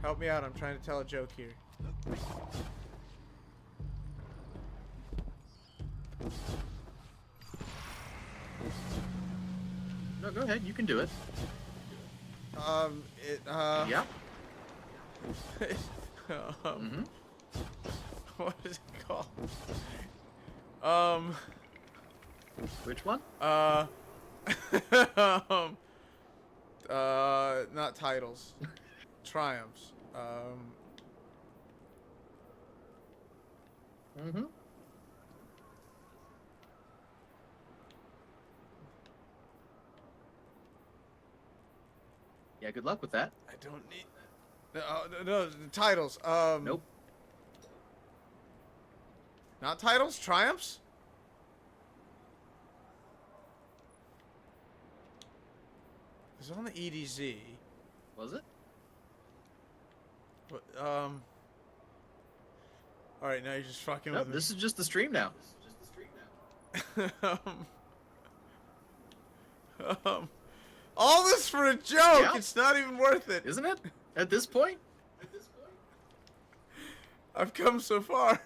Help me out, I'm trying to tell a joke here. No, go ahead. You can do it. Yeah. What is it called? Which one? Not titles. Triumphs. Yeah, good luck with that. I don't need... No, the titles. Nope. Not titles? Triumphs? It's on the EDZ. Was it? But, Alright, now you're just fucking Nope, with me. this is just the stream now. All this for a joke! Yeah. It's not even worth it. Isn't it? At this point? I've come so far.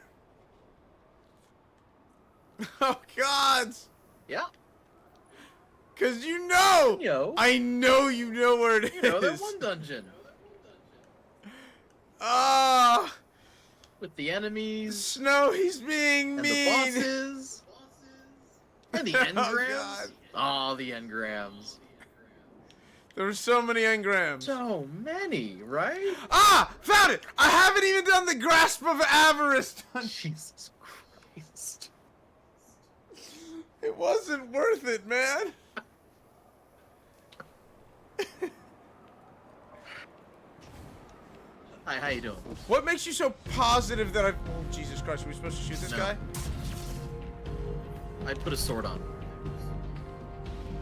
Oh, God! Yeah. Cause you know! Yo. I know you know where it is. You know, that one dungeon. Ah! With the enemies. Snow, he's being And mean. the bosses. And the engrams. God. Oh, the engrams. There were so many engrams. So many, right? Ah! Found it! I haven't even done the Grasp of Avarice dungeon. Jesus Christ. It wasn't worth it, man. Hi, how you doing? What makes you so positive that I've... Oh, Jesus Christ, are we supposed to shoot this No. guy? I'd put a sword on.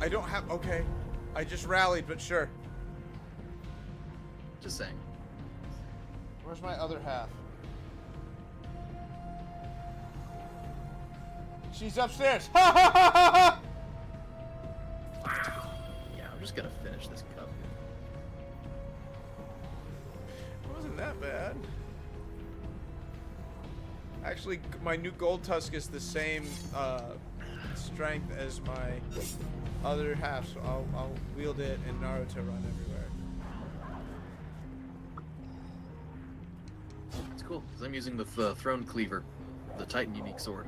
I don't have... Okay. I just rallied, but sure. Just saying. Where's my other half? She's upstairs. Ha ha ha ha! Yeah, I'm just gonna finish this cup. It wasn't that bad. Actually, my new gold tusk is the same strength as my other half, so I'll wield it and Naruto run everywhere. It's cool, because I'm using the Throne Cleaver, the Titan unique sword.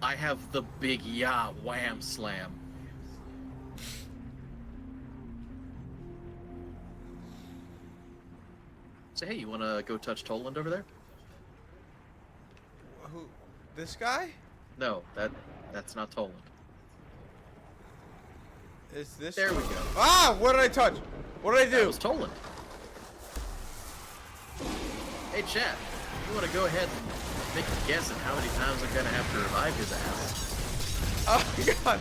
I have the big wham slam. So hey, you wanna go touch Toland over there? Who? This guy? No, that's not Toland. Is this? There we go. Ah! What did I touch? What did I That do? was Toland. Hey, chat. You want to go ahead and make a guess at how many times I'm gonna have to revive his ass? Oh my god!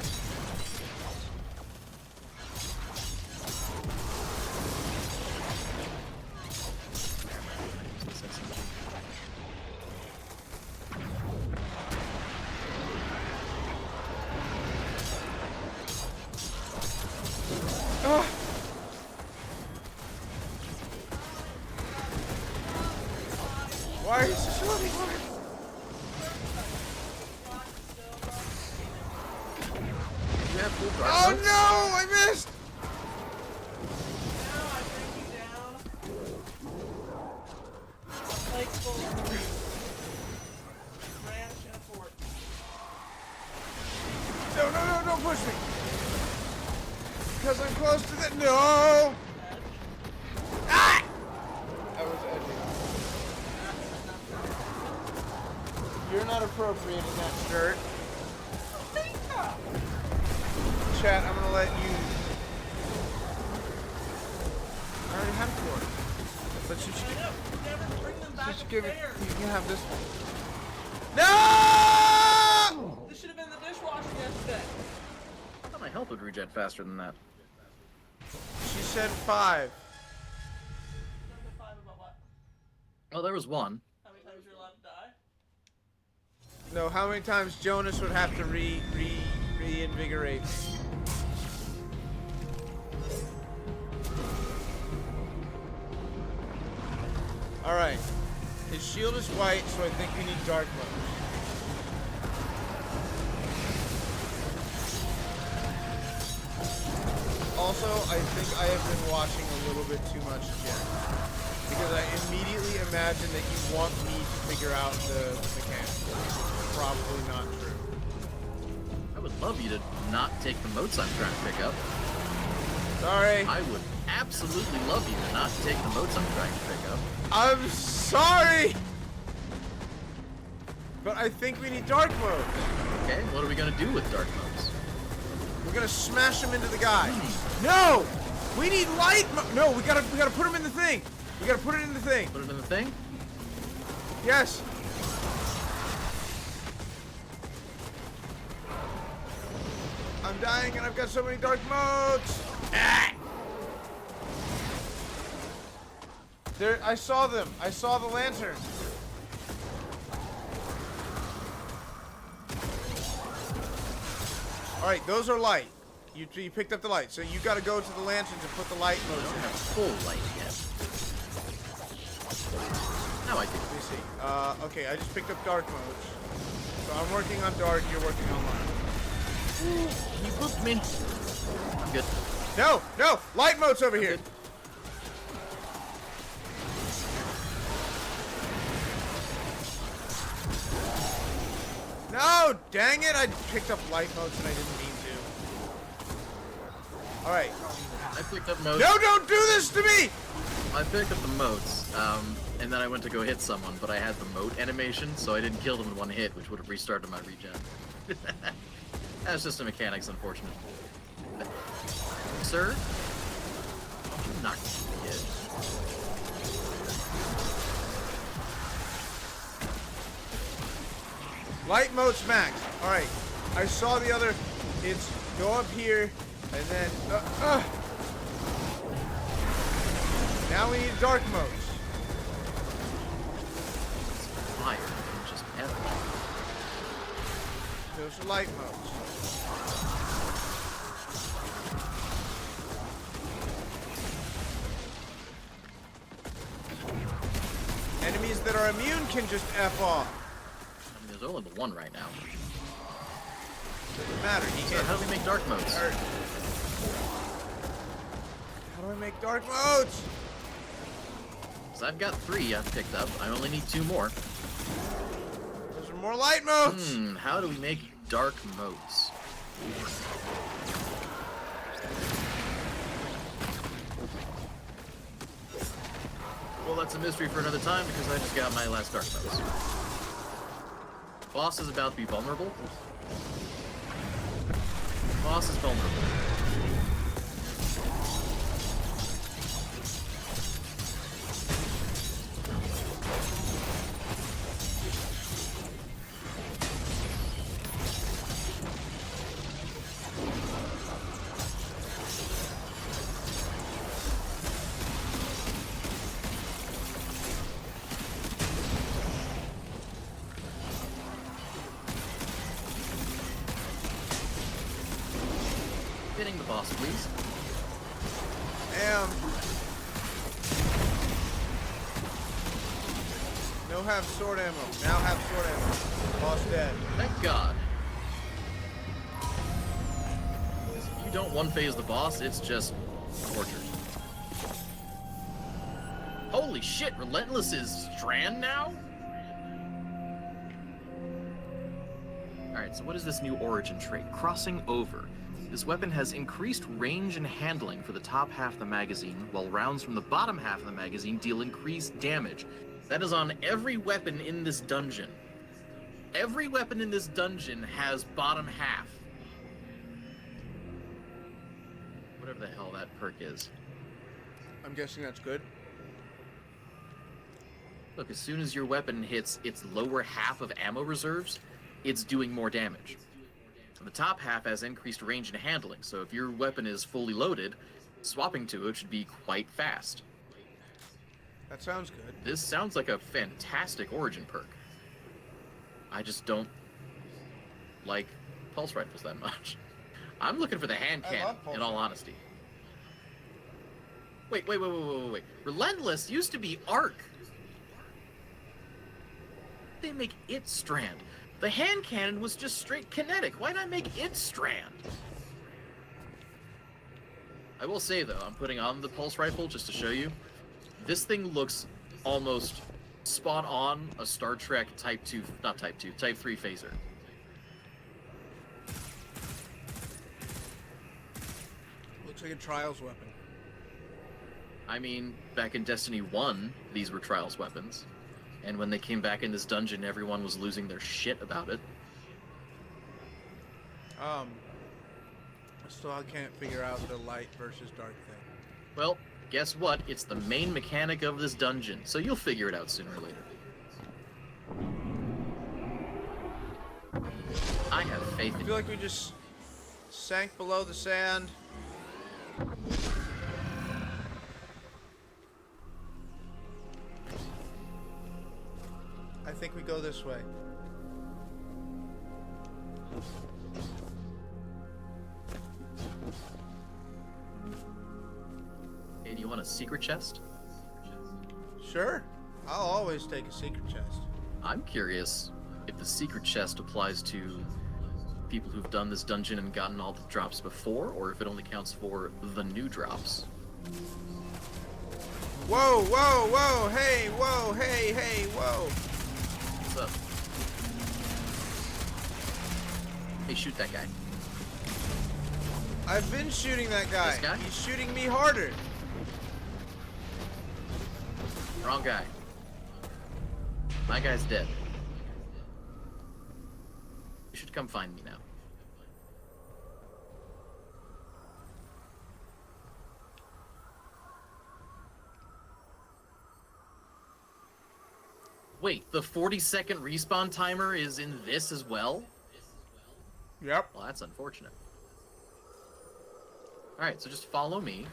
Ah. Why are you so slow? You have full dark Oh modes? no! I missed! Now I bring you down. Like full ranch and a fort. No, don't push me! Because I'm close to the— No! Ah! That was edgy. You're not appropriate in that shirt. Chat, I'm gonna let you— I already had four. But you should Never bring them back just give it— upstairs. you can have this one. No! This should have been the dishwasher yesterday. I thought my health would regen faster than that. She said 5. Number 5 about what? Oh, there was one. How many times you're allowed to die? No, how many times Jonas would have to reinvigorate? Alright. His shield is white, so I think we need dark mode. Also, I think I have been watching a little bit too much Jen. Because I immediately imagine that you want me to figure out the mechanics. Probably not true. I would love you to not take the motes I'm trying to pick up. Sorry. I would absolutely love you to not take the motes I'm trying to pick up. I'm sorry! But I think we need dark mode. Okay, what are we gonna do with dark modes? We're gonna smash him into the guy. No! We need light No, we gotta put him in the thing. We gotta put it in the thing. Put it in the thing? Yes. I'm dying and I've got so many dark modes. Ah! There, I saw them. I saw the lantern. All right, those are light. You picked up the light, so you got to go to the lanterns and put the light I modes don't in. have full light yet. Now I do. Let me see. Okay, I just picked up dark modes. So I'm working on dark, you're working on light. He booped me. I'm good. No! Light mode's over here. Good. No! Dang it! I picked up light modes and I didn't mean to. Alright. I picked up motes. No, don't do this to me! I picked up the motes, and then I went to go hit someone, but I had the mote animation, so I didn't kill them in one hit, which would have restarted my regen. That's just a mechanics, unfortunate. Sir? You knocked me, kid. Light mode's max. Alright. I saw the other. It's go up here and then. Now we need dark modes. Fire, just energy. Those are light modes. Enemies that are immune can just F off. I mean, there's only the one right now. Doesn't matter. He So can't. how do we make dark modes? How do I make dark modes? So I've got 3 I've picked up. I only need 2 more. Those are more light modes. How do we make dark modes? Well, that's a mystery for another time because I just got my last dark modes. Boss is about to be vulnerable. Boss is vulnerable. Hitting the boss, please. Damn. No have sword ammo. Now have sword ammo. Boss dead. Thank God. If you don't one-phase the boss, it's just torture. Holy shit, Relentless is Strand now? Alright, so what is this new origin trait? Crossing Over. This weapon has increased range and handling for the top half of the magazine, while rounds from the bottom half of the magazine deal increased damage. That is on every weapon in this dungeon. Every weapon in this dungeon has bottom half. Whatever the hell that perk is. I'm guessing that's good. Look, as soon as your weapon hits its lower half of ammo reserves, it's doing more damage. The top half has increased range and handling, so if your weapon is fully loaded, swapping to it should be quite fast. That sounds good. This sounds like a fantastic origin perk. I just don't like pulse rifles that much. I'm looking for the hand I cannon, love pulse in all honesty. Wait. Relentless used to be Arc. They make it Strand. The hand cannon was just straight kinetic. Why'd I make it Strand? I will say, though, I'm putting on the pulse rifle just to show you. This thing looks almost spot on a Star Trek Type 2, not Type 2, Type 3 phaser. Looks like a Trials weapon. I mean, back in Destiny 1, these were Trials weapons. And when they came back in this dungeon, everyone was losing their shit about it. Still I can't figure out the light versus dark thing. Well, guess what? It's the main mechanic of this dungeon, so you'll figure it out sooner or later. I have faith I in feel like we just sank below the sand. I think we go this way. Hey, do you want a secret chest? Sure. I'll always take a secret chest. I'm curious if the secret chest applies to people who've done this dungeon and gotten all the drops before, or if it only counts for the new drops. Whoa, whoa, whoa, hey, whoa, hey, hey, whoa. What's up? Hey, shoot that guy. I've been shooting that guy. This guy? He's shooting me harder. Wrong guy. My guy's dead. You should come find me now. Wait, the 40-second respawn timer is in this as well? Yep. Well, that's unfortunate. Alright, so just follow me.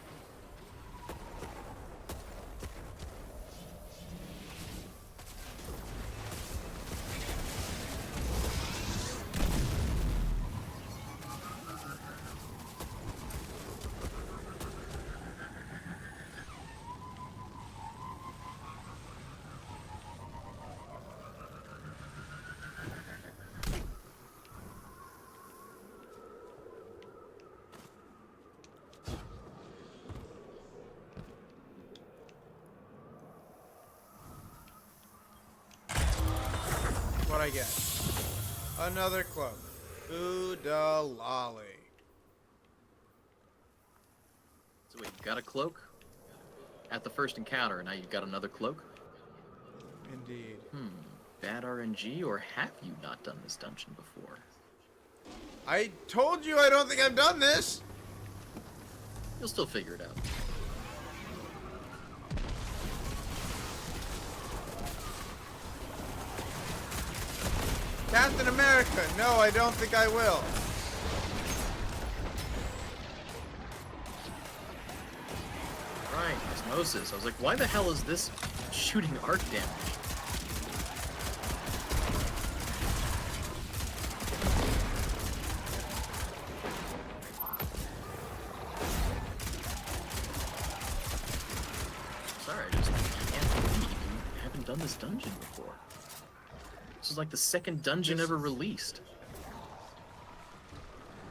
What'd I get? Another cloak. Oodalali. So wait, you got a cloak? At the first encounter, and now you've got another cloak? Indeed. Bad RNG, or have you not done this dungeon before? I told you I don't think I've done this! You'll still figure it out. Captain America! No, I don't think I will. Right, osmosis. I was like, why the hell is this shooting arc damage? Sorry, I just can't believe you haven't done this dungeon before. This is like the second dungeon ever released.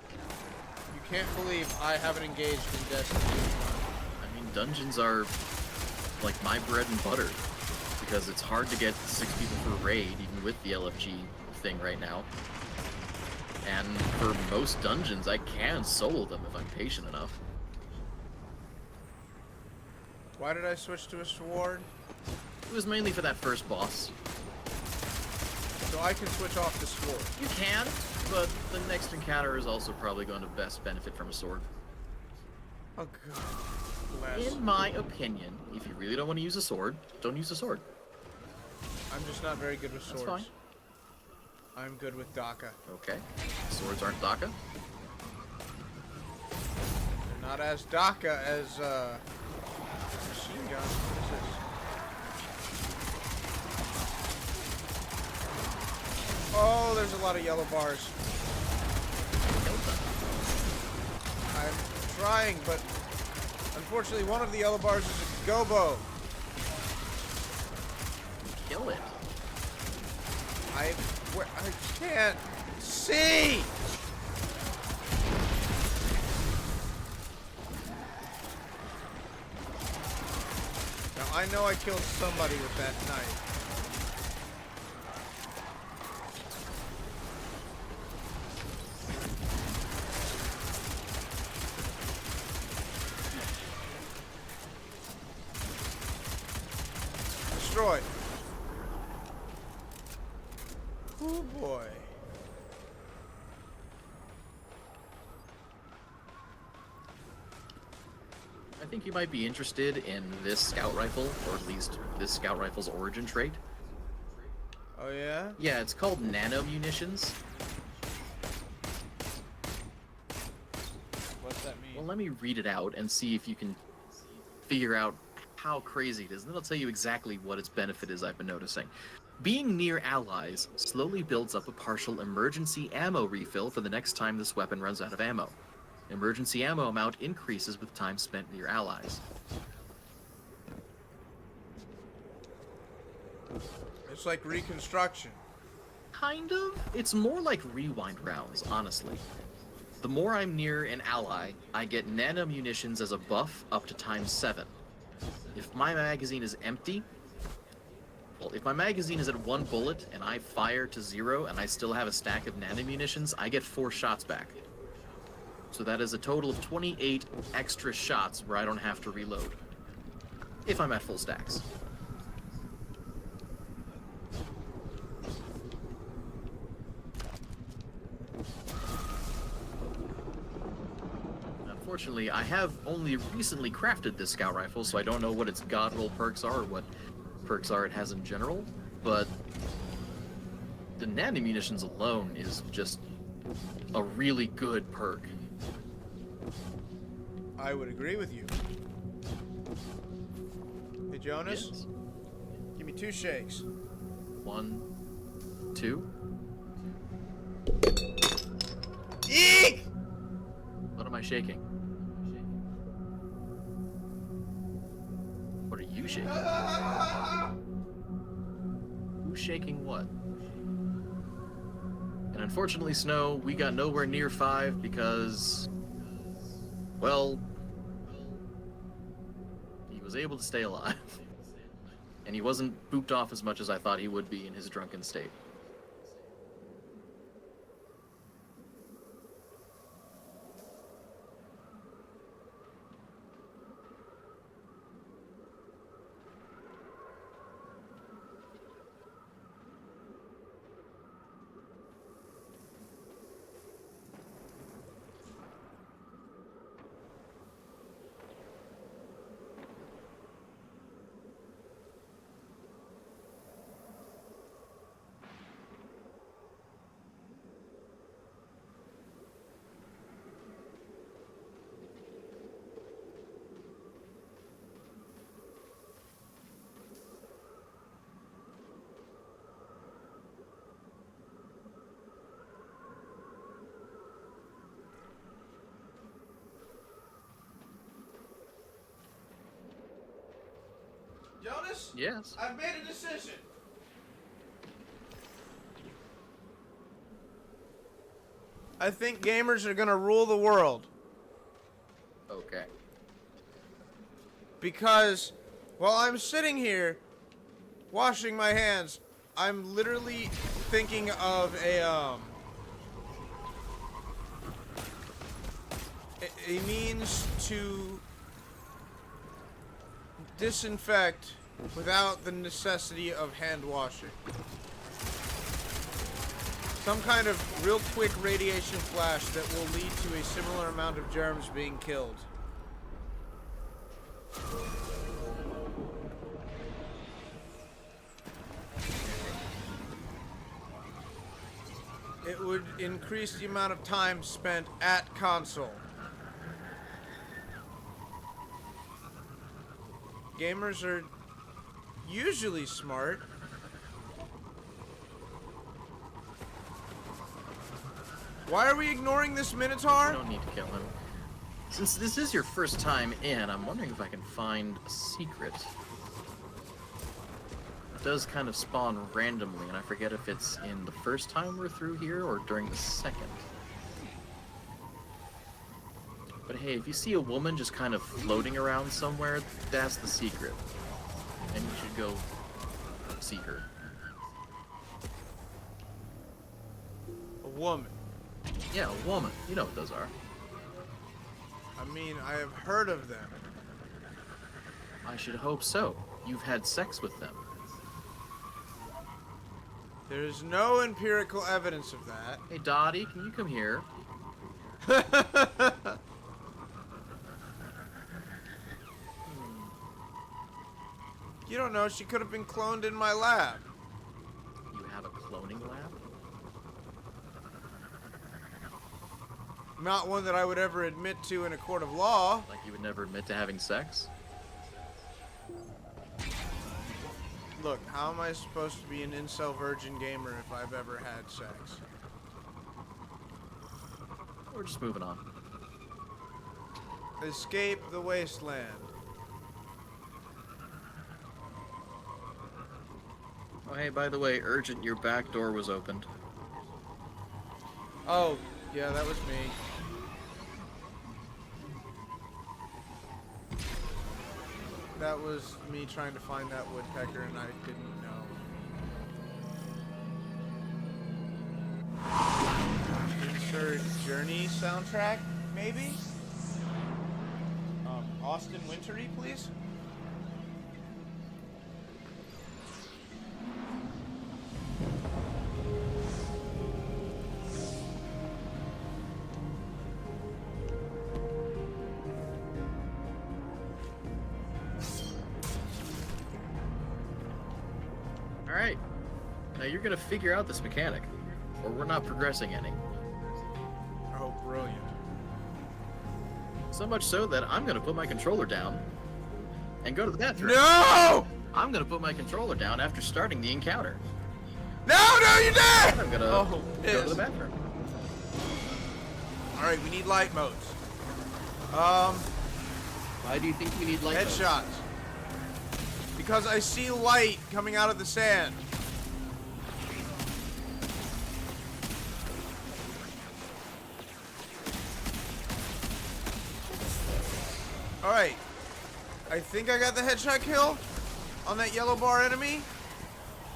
You can't believe I haven't engaged in Destiny. I mean, dungeons are like my bread and butter because it's hard to get 6 people per raid, even with the LFG thing right now. And for most dungeons, I can solo them if I'm patient enough. Why did I switch to a sword? It was mainly for that first boss. So I can switch off the sword. You can, but the next encounter is also probably going to best benefit from a sword. Oh god. Bless. In my opinion, if you really don't want to use a sword, don't use a sword. I'm just not very good with That's swords. fine. I'm good with DACA. Okay. Swords aren't DACA. They're not as DACA as machine gun. What is this? Oh, there's a lot of yellow bars. I'm trying, but unfortunately one of the yellow bars is a gobo. Kill it. I can't see. Now I know I killed somebody with that knife. Destroyed. Oh boy. I think you might be interested in this scout rifle, or at least this scout rifle's origin trait. Oh yeah? Yeah, it's called nano munitions. What's that mean? Well, let me read it out and see if you can figure out how crazy it is, and then I'll tell you exactly what its benefit is I've been noticing. Being near allies slowly builds up a partial emergency ammo refill for the next time this weapon runs out of ammo. Emergency ammo amount increases with time spent near allies. It's like reconstruction. Kind of. It's more like rewind rounds, honestly. The more I'm near an ally, I get nano munitions as a buff up to ×7. If my magazine is empty, well, if my magazine is at 1 bullet and I fire to 0 and I still have a stack of nano munitions, I get 4 shots back. So that is a total of 28 extra shots where I don't have to reload. If I'm at full stacks. Unfortunately, I have only recently crafted this scout rifle, so I don't know what its god roll perks are or what perks are it has in general, but the nano munitions alone is just a really good perk. I would agree with you. Hey Jonas, Yes. give me 2 shakes. 1, 2. Eek! What am I shaking? What are you shaking? Who's shaking what? And unfortunately, Snow, we got nowhere near 5 because, well, he was able to stay alive. And he wasn't booped off as much as I thought he would be in his drunken state. Jonas? Yes. I've made a decision. I think gamers are gonna rule the world. Okay. Because while I'm sitting here washing my hands, I'm literally thinking of a means to disinfect without the necessity of hand washing. Some kind of real quick radiation flash that will lead to a similar amount of germs being killed. It would increase the amount of time spent at console. Gamers are usually smart. Why are we ignoring this Minotaur? I don't need to kill him. Since this is your first time in, I'm wondering if I can find a secret. It does kind of spawn randomly, and I forget if it's in the first time we're through here or during the second. But hey, if you see a woman just kind of floating around somewhere, that's the secret. And you should go see her. A woman. Yeah, a woman. You know what those are. I mean, I have heard of them. I should hope so. You've had sex with them. There's no empirical evidence of that. Hey, Dottie, can you come here? You don't know, she could have been cloned in my lab. You have a cloning lab? Not one that I would ever admit to in a court of law. Like you would never admit to having sex? Look, how am I supposed to be an incel virgin gamer if I've ever had sex? We're just moving on. Escape the wasteland. Oh, hey, by the way, urgent, your back door was opened. Oh, yeah, that was me. That was me trying to find that woodpecker and I didn't know. Insert Journey soundtrack, maybe? Austin Wintory, please? Alright. Now you're gonna figure out this mechanic, or we're not progressing any. Oh, brilliant. So much so that I'm gonna put my controller down and go to the bathroom. No! I'm gonna put my controller down after starting the encounter. No, you did! I'm gonna Oh, go to piss. the bathroom. Alright, we need light modes. Why do you think we need light modes? Headshots. Because I see light coming out of the sand. Alright. I think I got the headshot kill on that yellow bar enemy,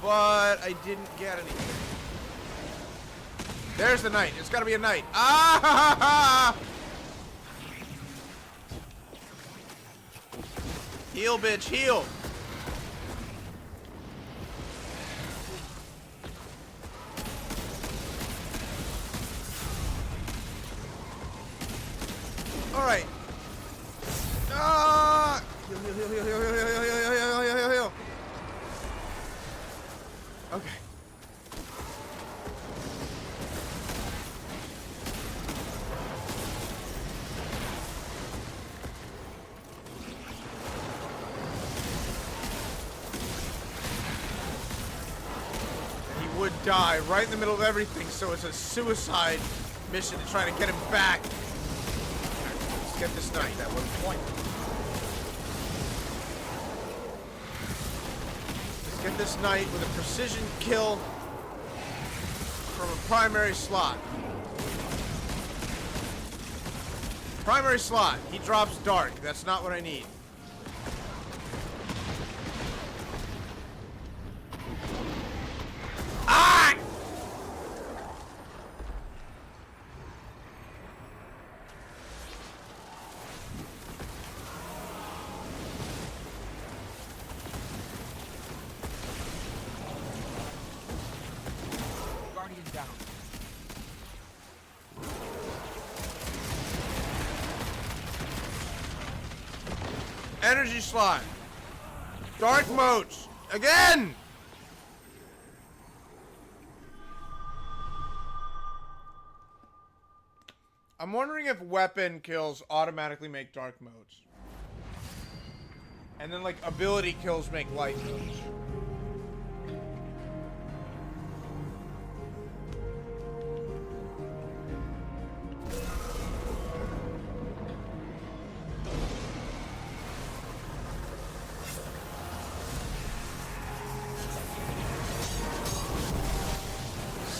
but I didn't get anything. There's the knight. It's gotta be a knight. Ah! Ha, ha, ha. Heal, bitch, heal. All right. Ah! Heal, heal, heal, heal, heal, heal, heal, heal, heal, heal, heal, heal, heal. Okay. He would die right in the middle of everything, so it's a suicide mission to try to get him back. Let's get this knight. That was the point. target this knight with a precision kill from a primary slot. Primary slot. He drops dark. That's not what I need. Ah! Guardian down. Energy slot. Dark modes. Again! I'm wondering if weapon kills automatically make dark modes. And then, like, ability kills make light modes.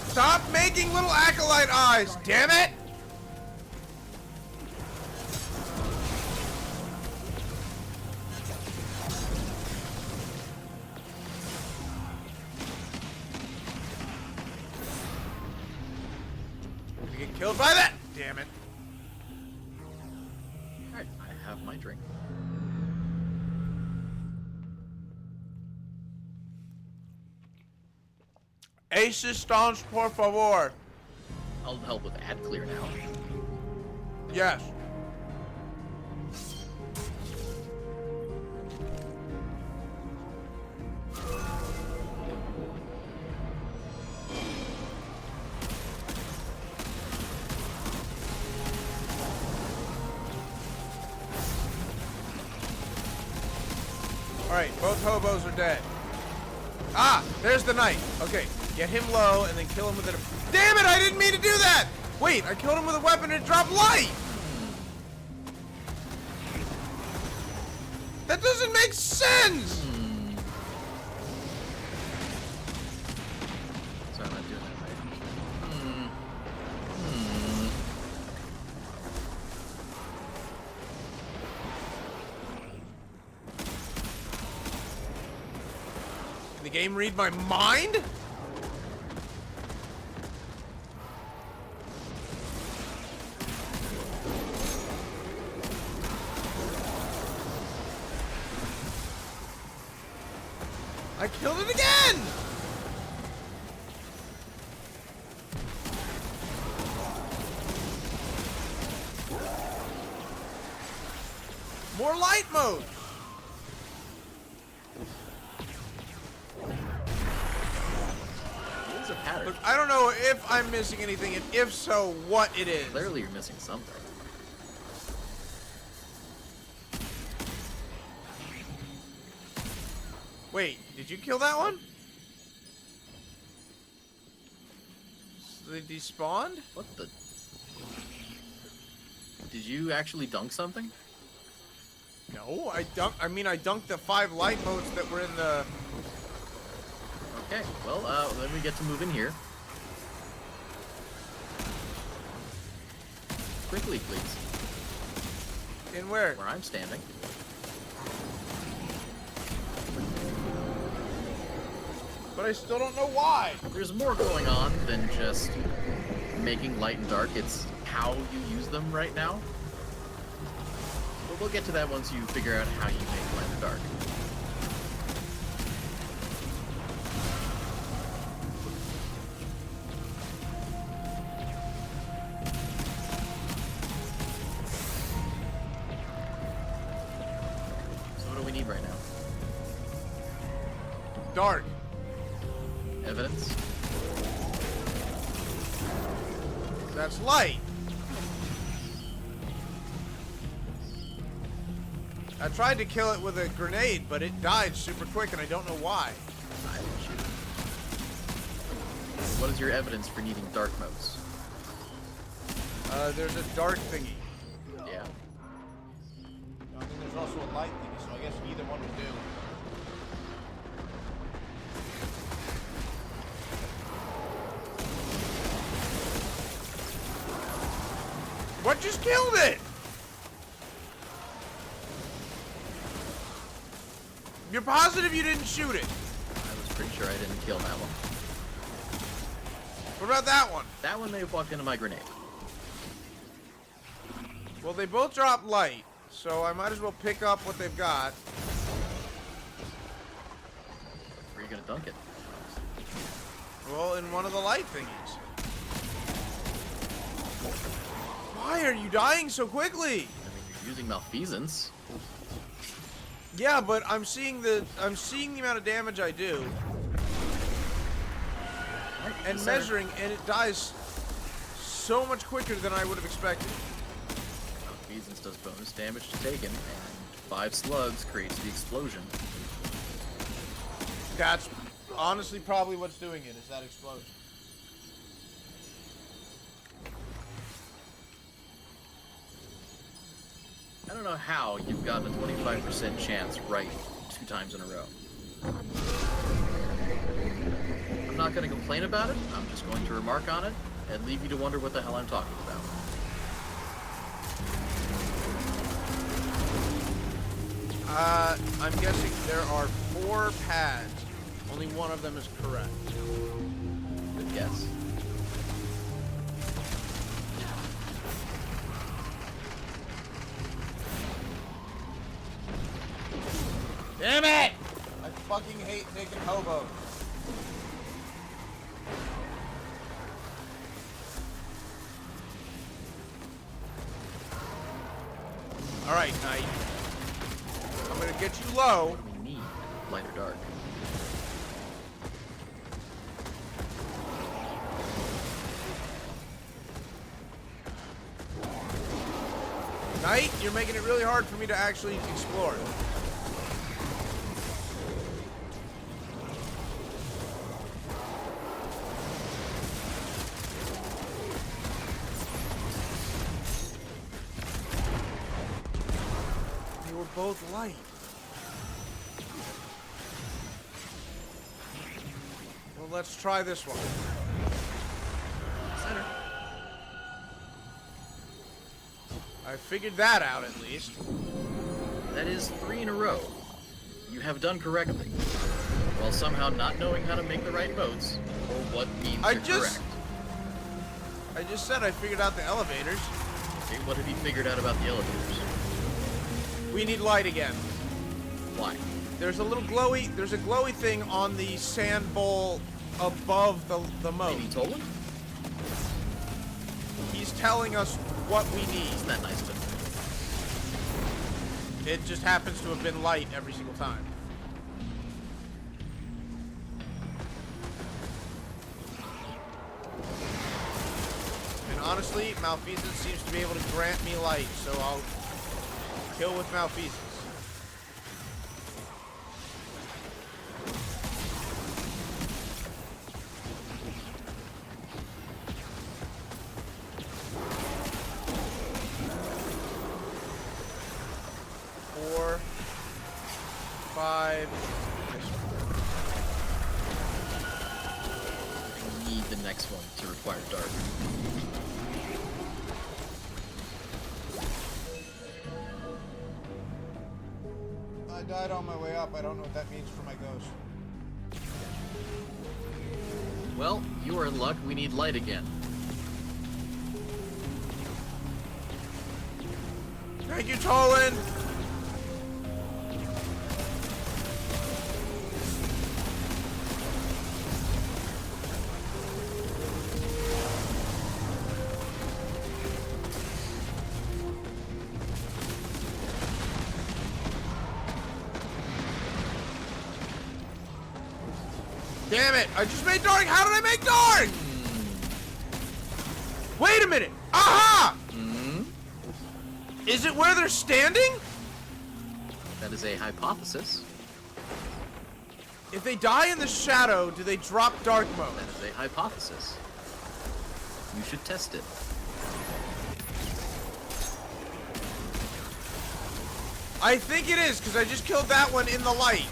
Stop making little acolyte eyes, damn it! Gonna get killed by that, damn it. Alright, I have my drink. Assistance, por favor. I'll help with ad clear now. Yes. Alright, both hobos are dead. Ah, there's the knight. Okay, get him low and then kill him with a... Damn it, I didn't mean to do that! Wait, I killed him with a weapon and it dropped light! That doesn't make sense! So I'm not doing that right. Can the game read my mind? I killed it again! More light mode! It is a pattern. Look, I don't know if I'm missing anything, and if so, what it is. Clearly you're missing something. Wait, did you kill that one? So they despawned? What the? Did you actually dunk something? No, I dunked the 5 light modes that were in the... Okay, well, then we get to move in here. Quickly, please. In where? Where I'm standing. But I still don't know why. There's more going on than just making light and dark. It's how you use them right now. But we'll get to that once you figure out how you make light and dark. So what do we need right now? Dark. Evidence? That's light. I tried to kill it with a grenade, but it died super quick, and I don't know why. I didn't shoot it. What is your evidence for needing dark modes? There's a dark thingy. Yeah. I think there's also a light thingy, so I guess either one would do. What just killed it? You're positive you didn't shoot it? I was pretty sure I didn't kill that one. What about that one? That one may have walked into my grenade. Well, they both dropped light, so I might as well pick up what they've got. Where are you gonna dunk it? Well, in one of the light thingies. Why are you dying so quickly? I mean, you're using malfeasance. Yeah, but I'm seeing the amount of damage I do and Center. measuring, and it dies so much quicker than I would have expected. Malfeasance does bonus damage to taken, and 5 slugs creates the explosion. That's honestly probably what's doing it, is that explosion. I don't know how you've gotten a 25% chance right 2 times in a row. I'm not going to complain about it. I'm just going to remark on it and leave you to wonder what the hell I'm talking about. I'm guessing there are 4 pads. Only one of them is correct. Good guess. Damn it! I fucking hate taking hobos. Alright, Knight. I'm gonna get you low. What do we need? Light or dark? Knight, you're making it really hard for me to actually explore. They were both light. Well, let's try this one. Center. I figured that out at least. That is 3 in a row. You have done correctly. While somehow not knowing how to make the right votes, or what means you're correct. I just said I figured out the elevators. Okay, what have you figured out about the elevators? We need light again. Why? There's a glowy thing on the sand bowl above the moat. Maybe Tolan? He's telling us what we need. Isn't that nice of him? It just happens to have been light every single time. And honestly, Malfeasance seems to be able to grant me light, so I'll kill with Malfeasance. Four, 5. I need the next one to require dark. I died on my way up. I don't know what that means for my ghost. Well, you are in luck. We need light again. Thank you, Tolan! Damn it! I just made dark! How did I make dark? Wait a minute! Aha! Is it where they're standing? That is a hypothesis. If they die in the shadow, do they drop dark mode? That is a hypothesis. You should test it. I think it is, because I just killed that one in the light.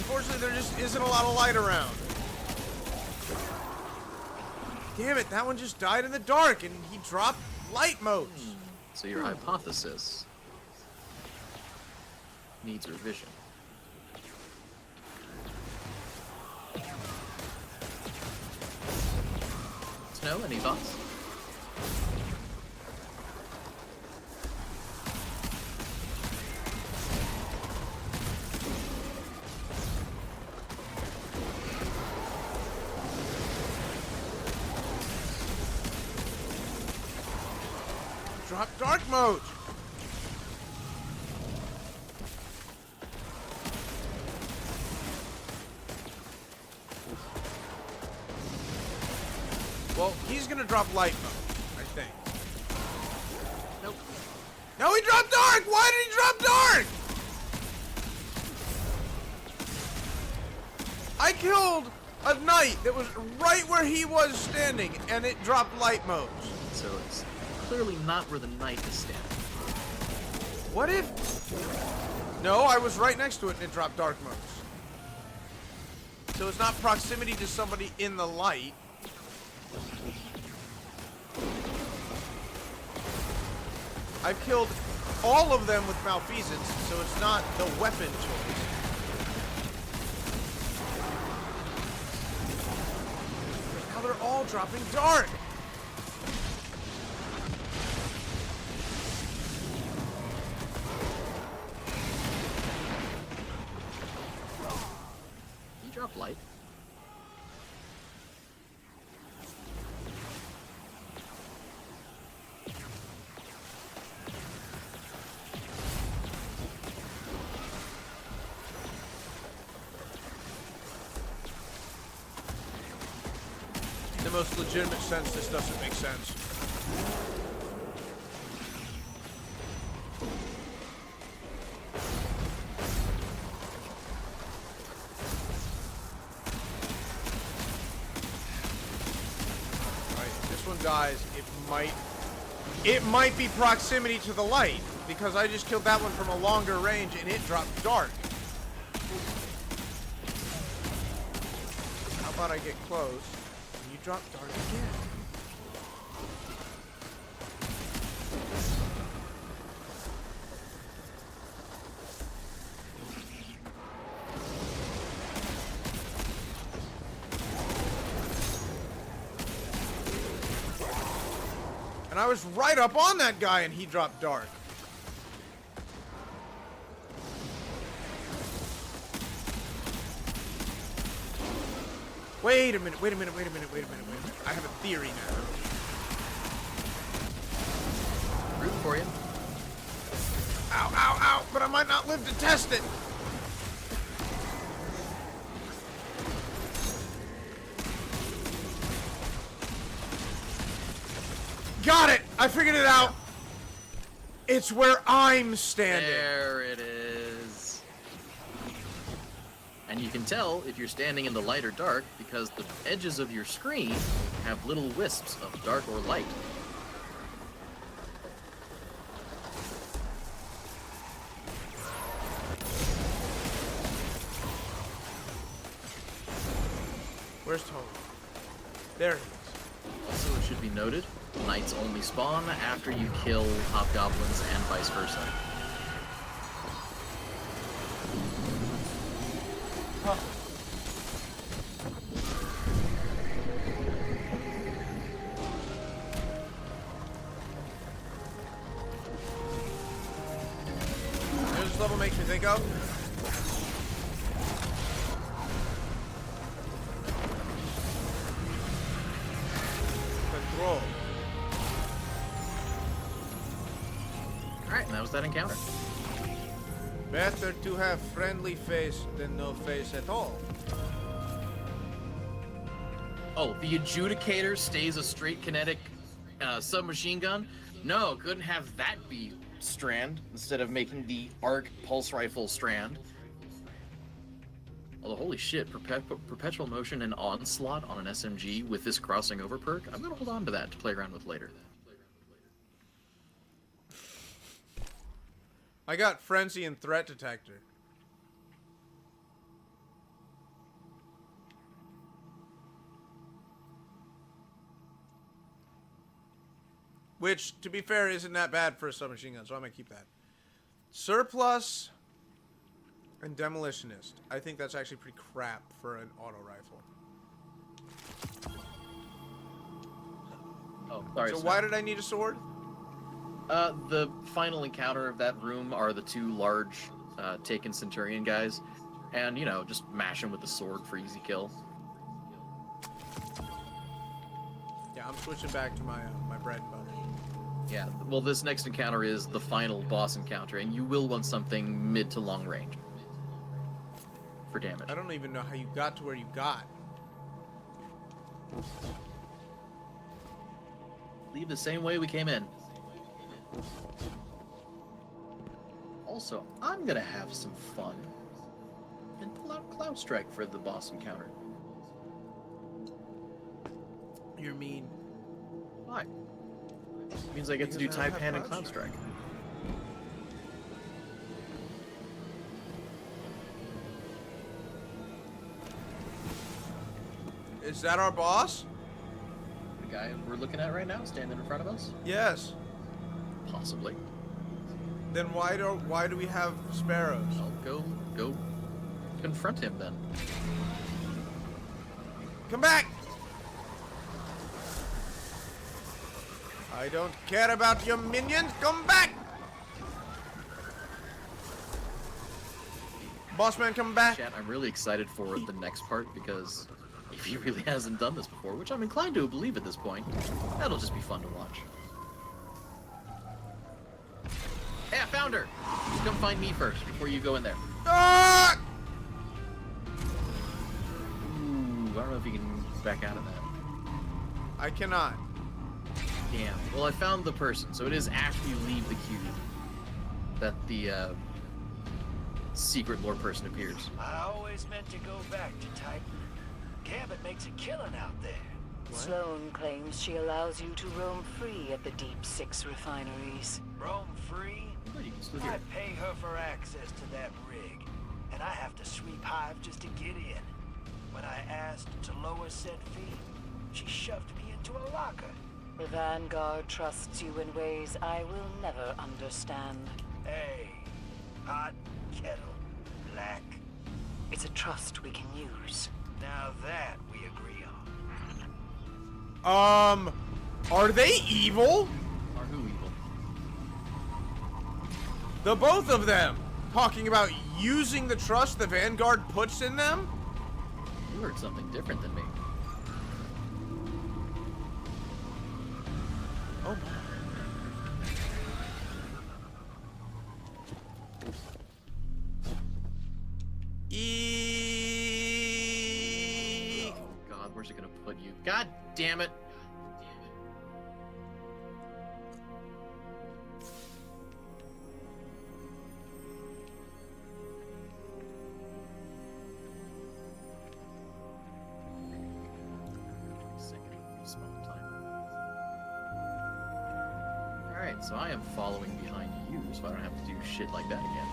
Unfortunately, there just isn't a lot of light around. Damn it, that one just died in the dark, and he dropped light modes. So your hypothesis needs revision. Snow, any thoughts? Drop dark mode. Well, he's gonna drop light mode, I think. Nope. No, he dropped dark! Why did he drop dark? I killed a knight that was right where he was standing, and it dropped light modes. So it's clearly not where the knight is standing. What if... No, I was right next to it and it dropped dark modes. So it's not proximity to somebody in the light. I've killed all of them with malfeasance, so it's not the weapon choice. Now they're all dropping dark. You drop light. In the most legitimate sense, this doesn't make sense. Alright, if this one dies, it might be proximity to the light, because I just killed that one from a longer range and it dropped dark. How about I get close and you drop dark again? And I was right up on that guy and he dropped dark. Wait a minute. I have a theory now. Root for you. Ow, but I might not live to test it. Got it! I figured it out. It's where I'm standing. There it is. And you can tell if you're standing in the light or dark because the edges of your screen have little wisps of dark or light. Where's Tony? There he is. Also, it should be noted, knights only spawn after you kill hobgoblins and vice versa. Here's this level makes me think of. Control. Alright, and that was that encounter. Better to have friendly face than no face at all. Oh, the adjudicator stays a straight kinetic submachine gun? No, couldn't have that be Strand instead of making the arc pulse rifle Strand. Although, holy shit, perpetual motion and onslaught on an SMG with this crossing over perk, I'm gonna hold on to that to play around with later. I got frenzy and threat detector. which, to be fair, isn't that bad for a submachine gun, so I'm gonna keep that. Surplus and demolitionist. I think that's actually pretty crap for an auto rifle. Oh, sorry. So Snow. why did I need a sword? The final encounter of that room are the two large taken Centurion guys, and you know, just mash them with the sword for easy kill. Yeah, I'm switching back to my my bread and butter. Yeah. Well, this next encounter is the final boss encounter, and you will want something mid to long range for damage. I don't even know how you got to where you got. Leave the same way we came in. Also, I'm gonna have some fun and pull out Cloud Strike for the boss encounter. You're mean. Why? Means I get to do Because I don't Taipan have and Cloud Cloud Strike. Is that our boss? The guy we're looking at right now, standing in front of us? Yes. Possibly. Then why do we have sparrows? Well, go confront him then. Come back! I don't care about your minions. Come back! Bossman, come back. Chat, I'm really excited for the next part because if he really hasn't done this before, which I'm inclined to believe at this point, that'll just be fun to watch. Hey, I found her! Just come find me first before you go in there. Ah! Ooh, I don't know if you can back out of that. I cannot. Damn. Well, I found the person, so it is after you leave the cube that the secret lore person appears. I always meant to go back to Titan. Gambit makes a killing out there. Sloane claims she allows you to roam free at the Deep Six refineries. Roam free? Oh, you can still I hear it. pay her for access to that rig, and I have to sweep Hive just to get in. When I asked to lower said fee, she shoved me into a locker. The Vanguard trusts you in ways I will never understand. Hey, hot kettle black. It's a trust we can use. Now that we agree on. Are they evil? Are who evil? The both of them. Talking about using the trust the Vanguard puts in them? You heard something different than me. Oh Oh God, where's it gonna put you? God damn it! Alright, so I am following behind you, so I don't have to do shit like that again.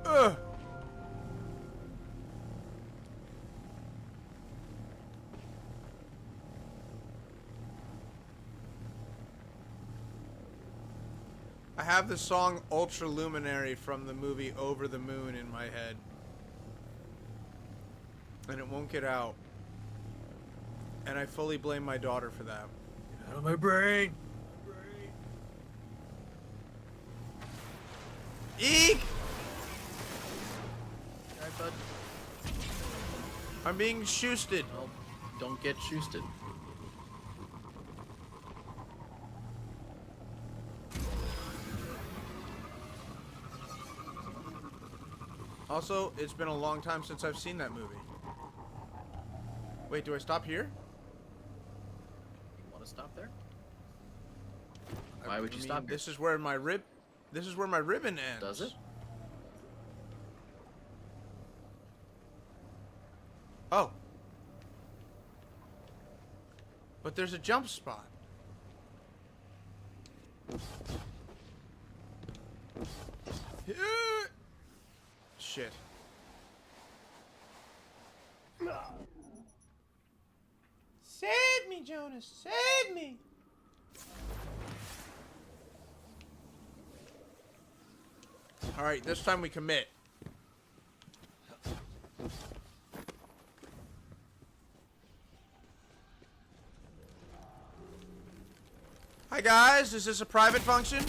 Ugh. I have the song Ultra Luminary from the movie Over the Moon in my head. And it won't get out. And I fully blame my daughter for that. Get out of my brain! Eek! Alright, bud. I'm being shoosted. Well, don't get shoosted. Also, it's been a long time since I've seen that movie. Wait, do I stop here? You want to stop there? Why would you stop here? This is where my ribbon ends. Does it? Oh. But there's a jump spot. shit. Save me, Jonas! Save me! Alright, this time we commit. Hi guys, is this a private function?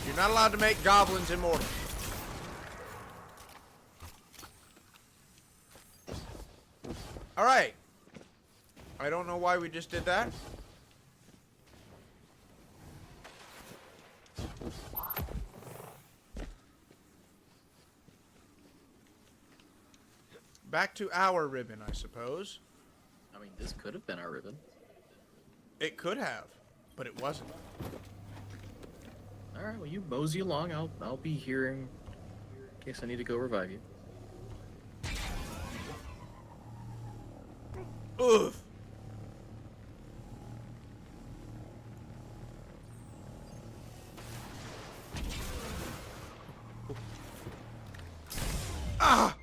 You're not allowed to make goblins immortal. Alright. I don't know why we just did that. Back to our ribbon, I suppose. I mean, this could have been our ribbon. It could have, but it wasn't. All right, well, you mosey along. I'll be here in case I need to go revive you. Ugh. Ah!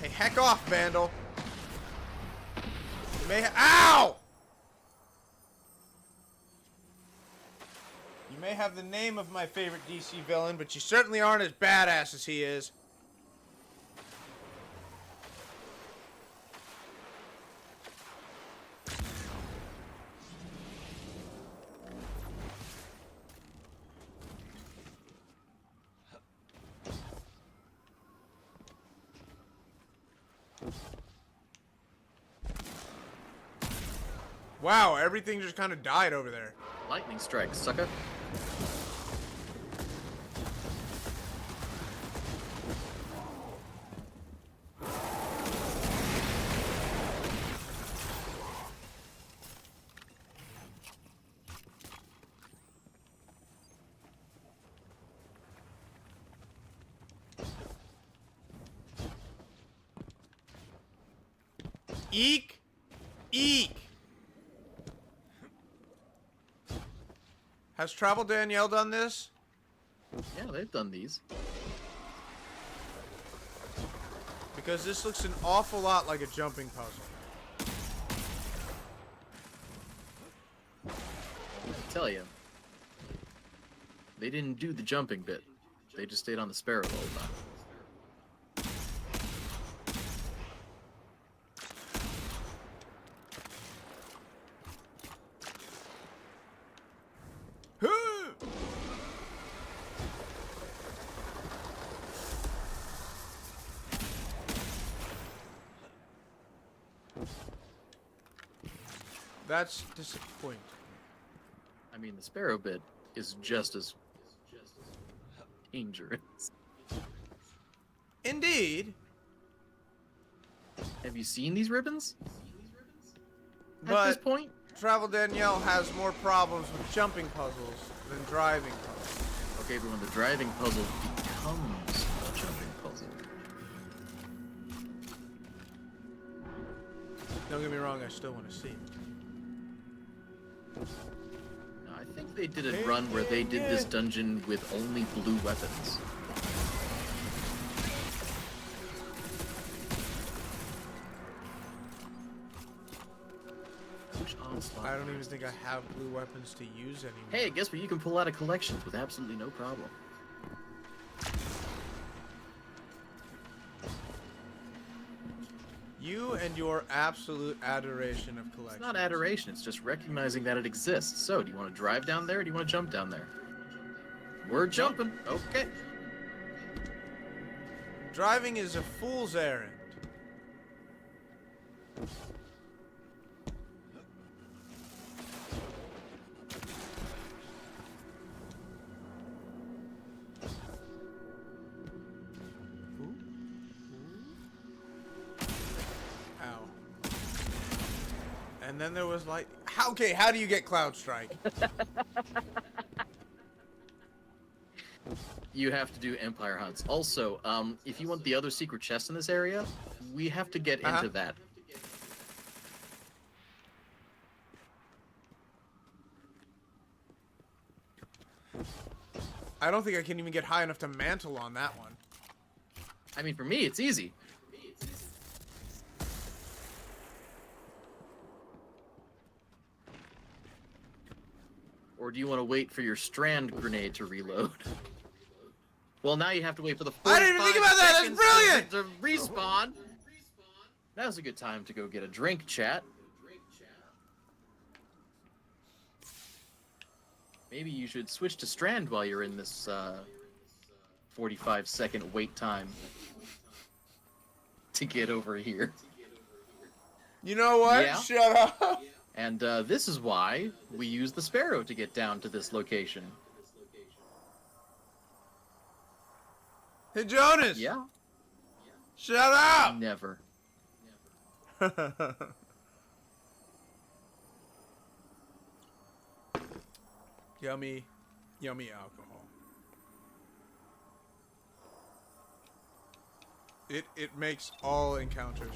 Hey, heck off, Vandal. You may ow! You may have the name of my favorite DC villain, but you certainly aren't as badass as he is. Wow, everything just kind of died over there. Lightning strike, sucker. Eek! Eek! Has Travel Danielle done this? Yeah, they've done these. Because this looks an awful lot like a jumping puzzle. I tell you, they didn't do the jumping bit. They just stayed on the sparrow the whole time. That's disappointing. I mean, the sparrow bit is just as dangerous. Indeed. Have you seen these ribbons? At But this point? Travel Danielle has more problems with jumping puzzles than driving puzzles. Okay, but when the driving puzzle becomes a jumping puzzle. Don't get me wrong, I still want to see it. No, I think they did a run where they did this dungeon with only blue weapons. Which onslaught? I don't even think I have blue weapons to use anymore. Hey, guess what? You can pull out of collections with absolutely no problem. You and your absolute adoration of collections. It's not adoration, it's just recognizing that it exists. So, do you want to drive down there or do you want to jump down there? We're jumping. Okay. Driving is a fool's errand. And then there was like, okay, how do you get Cloud Strike? You have to do Empire hunts. Also, if you want the other secret chest in this area, we have to get into that. I don't think I can even get high enough to mantle on that one. I mean, for me, it's easy. Or do you want to wait for your strand grenade to reload? Well, now you have to wait for the 45 I didn't even think about that! That's brilliant! To respawn. Now's a good time to go get a drink, chat. Maybe you should switch to strand while you're in this 45-second wait time to get over here. You know what? Yeah. Shut up. And this is why we use the Sparrow to get down to this location. Hey, Jonas! Yeah? Shut up! Never. Yummy, yummy alcohol. It makes all encounters.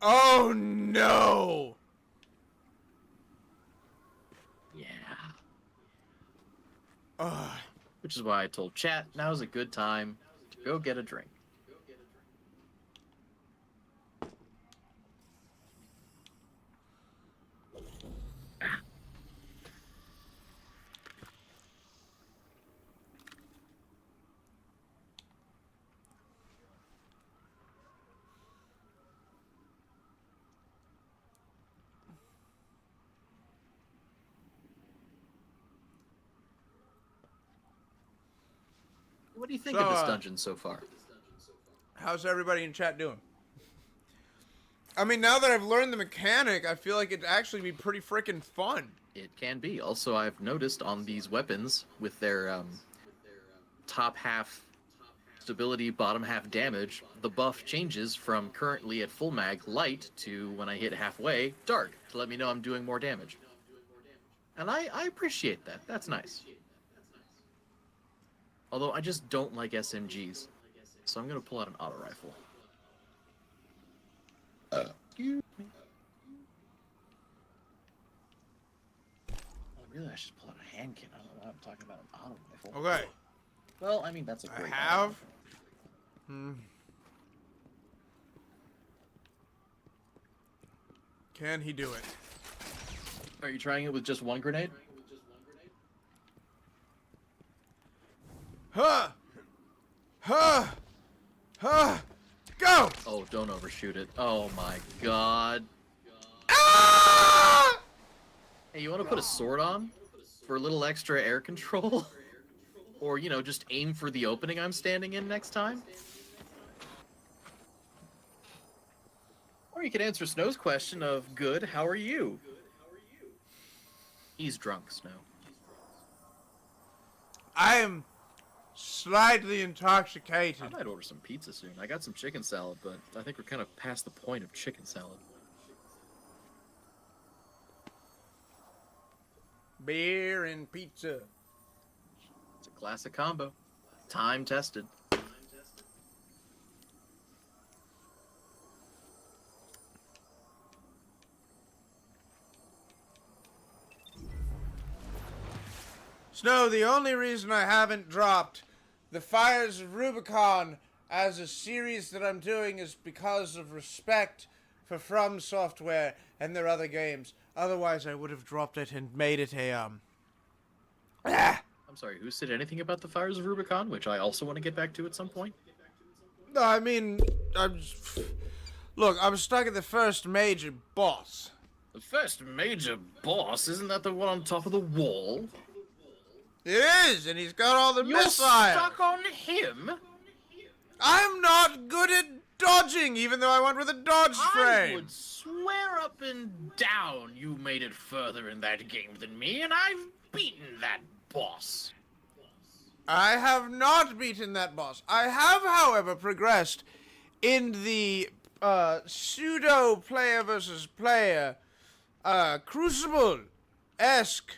Oh no! Yeah. Ugh. Which is why I told chat, now's a good time to go get a drink. What do you think of this dungeon so far? How's everybody in chat doing? I mean, now that I've learned the mechanic, I feel like it'd actually be pretty freaking fun. It can be. Also, I've noticed on these weapons with their top half stability, bottom half damage, the buff changes from currently at full mag light to when I hit halfway dark to let me know I'm doing more damage. And I appreciate that. That's nice. Although I just don't like SMGs, so I'm gonna pull out an auto rifle. Excuse me. Well, really, I should pull out a hand cannon. I don't know why I'm talking about an auto rifle. Okay. Well, I mean that's a great. I have. Can he do it? Are you trying it with just one grenade? Huh! Huh! Huh! Go! Oh, don't overshoot it. Oh my god. Ah! Hey, you want to put a sword on? For a little extra air control? Or, you know, just aim for the opening I'm standing in next time? Or you could answer Snow's question of, good, how are you? He's drunk, Snow. I am slightly intoxicated. I might order some pizza soon. I got some chicken salad, but I think we're kind of past the point of chicken salad. Beer and pizza. It's a classic combo. Time tested. Snow, the only reason I haven't dropped the Fires of Rubicon as a series that I'm doing is because of respect for From Software and their other games. Otherwise, I would have dropped it and made it a, I'm sorry, who said anything about the Fires of Rubicon, which I also want to get back to at some point? No, I mean, look, I'm stuck at the first major boss. The first major boss? Isn't that the one on top of the wall? It is, and he's got all the You're missiles. stuck on him? I'm not good at dodging, even though I went with a dodge I frame. would swear up and down you made it further in that game than me, and I've beaten that boss. I have not beaten that boss. I have, however, progressed in the pseudo player versus player Crucible-esque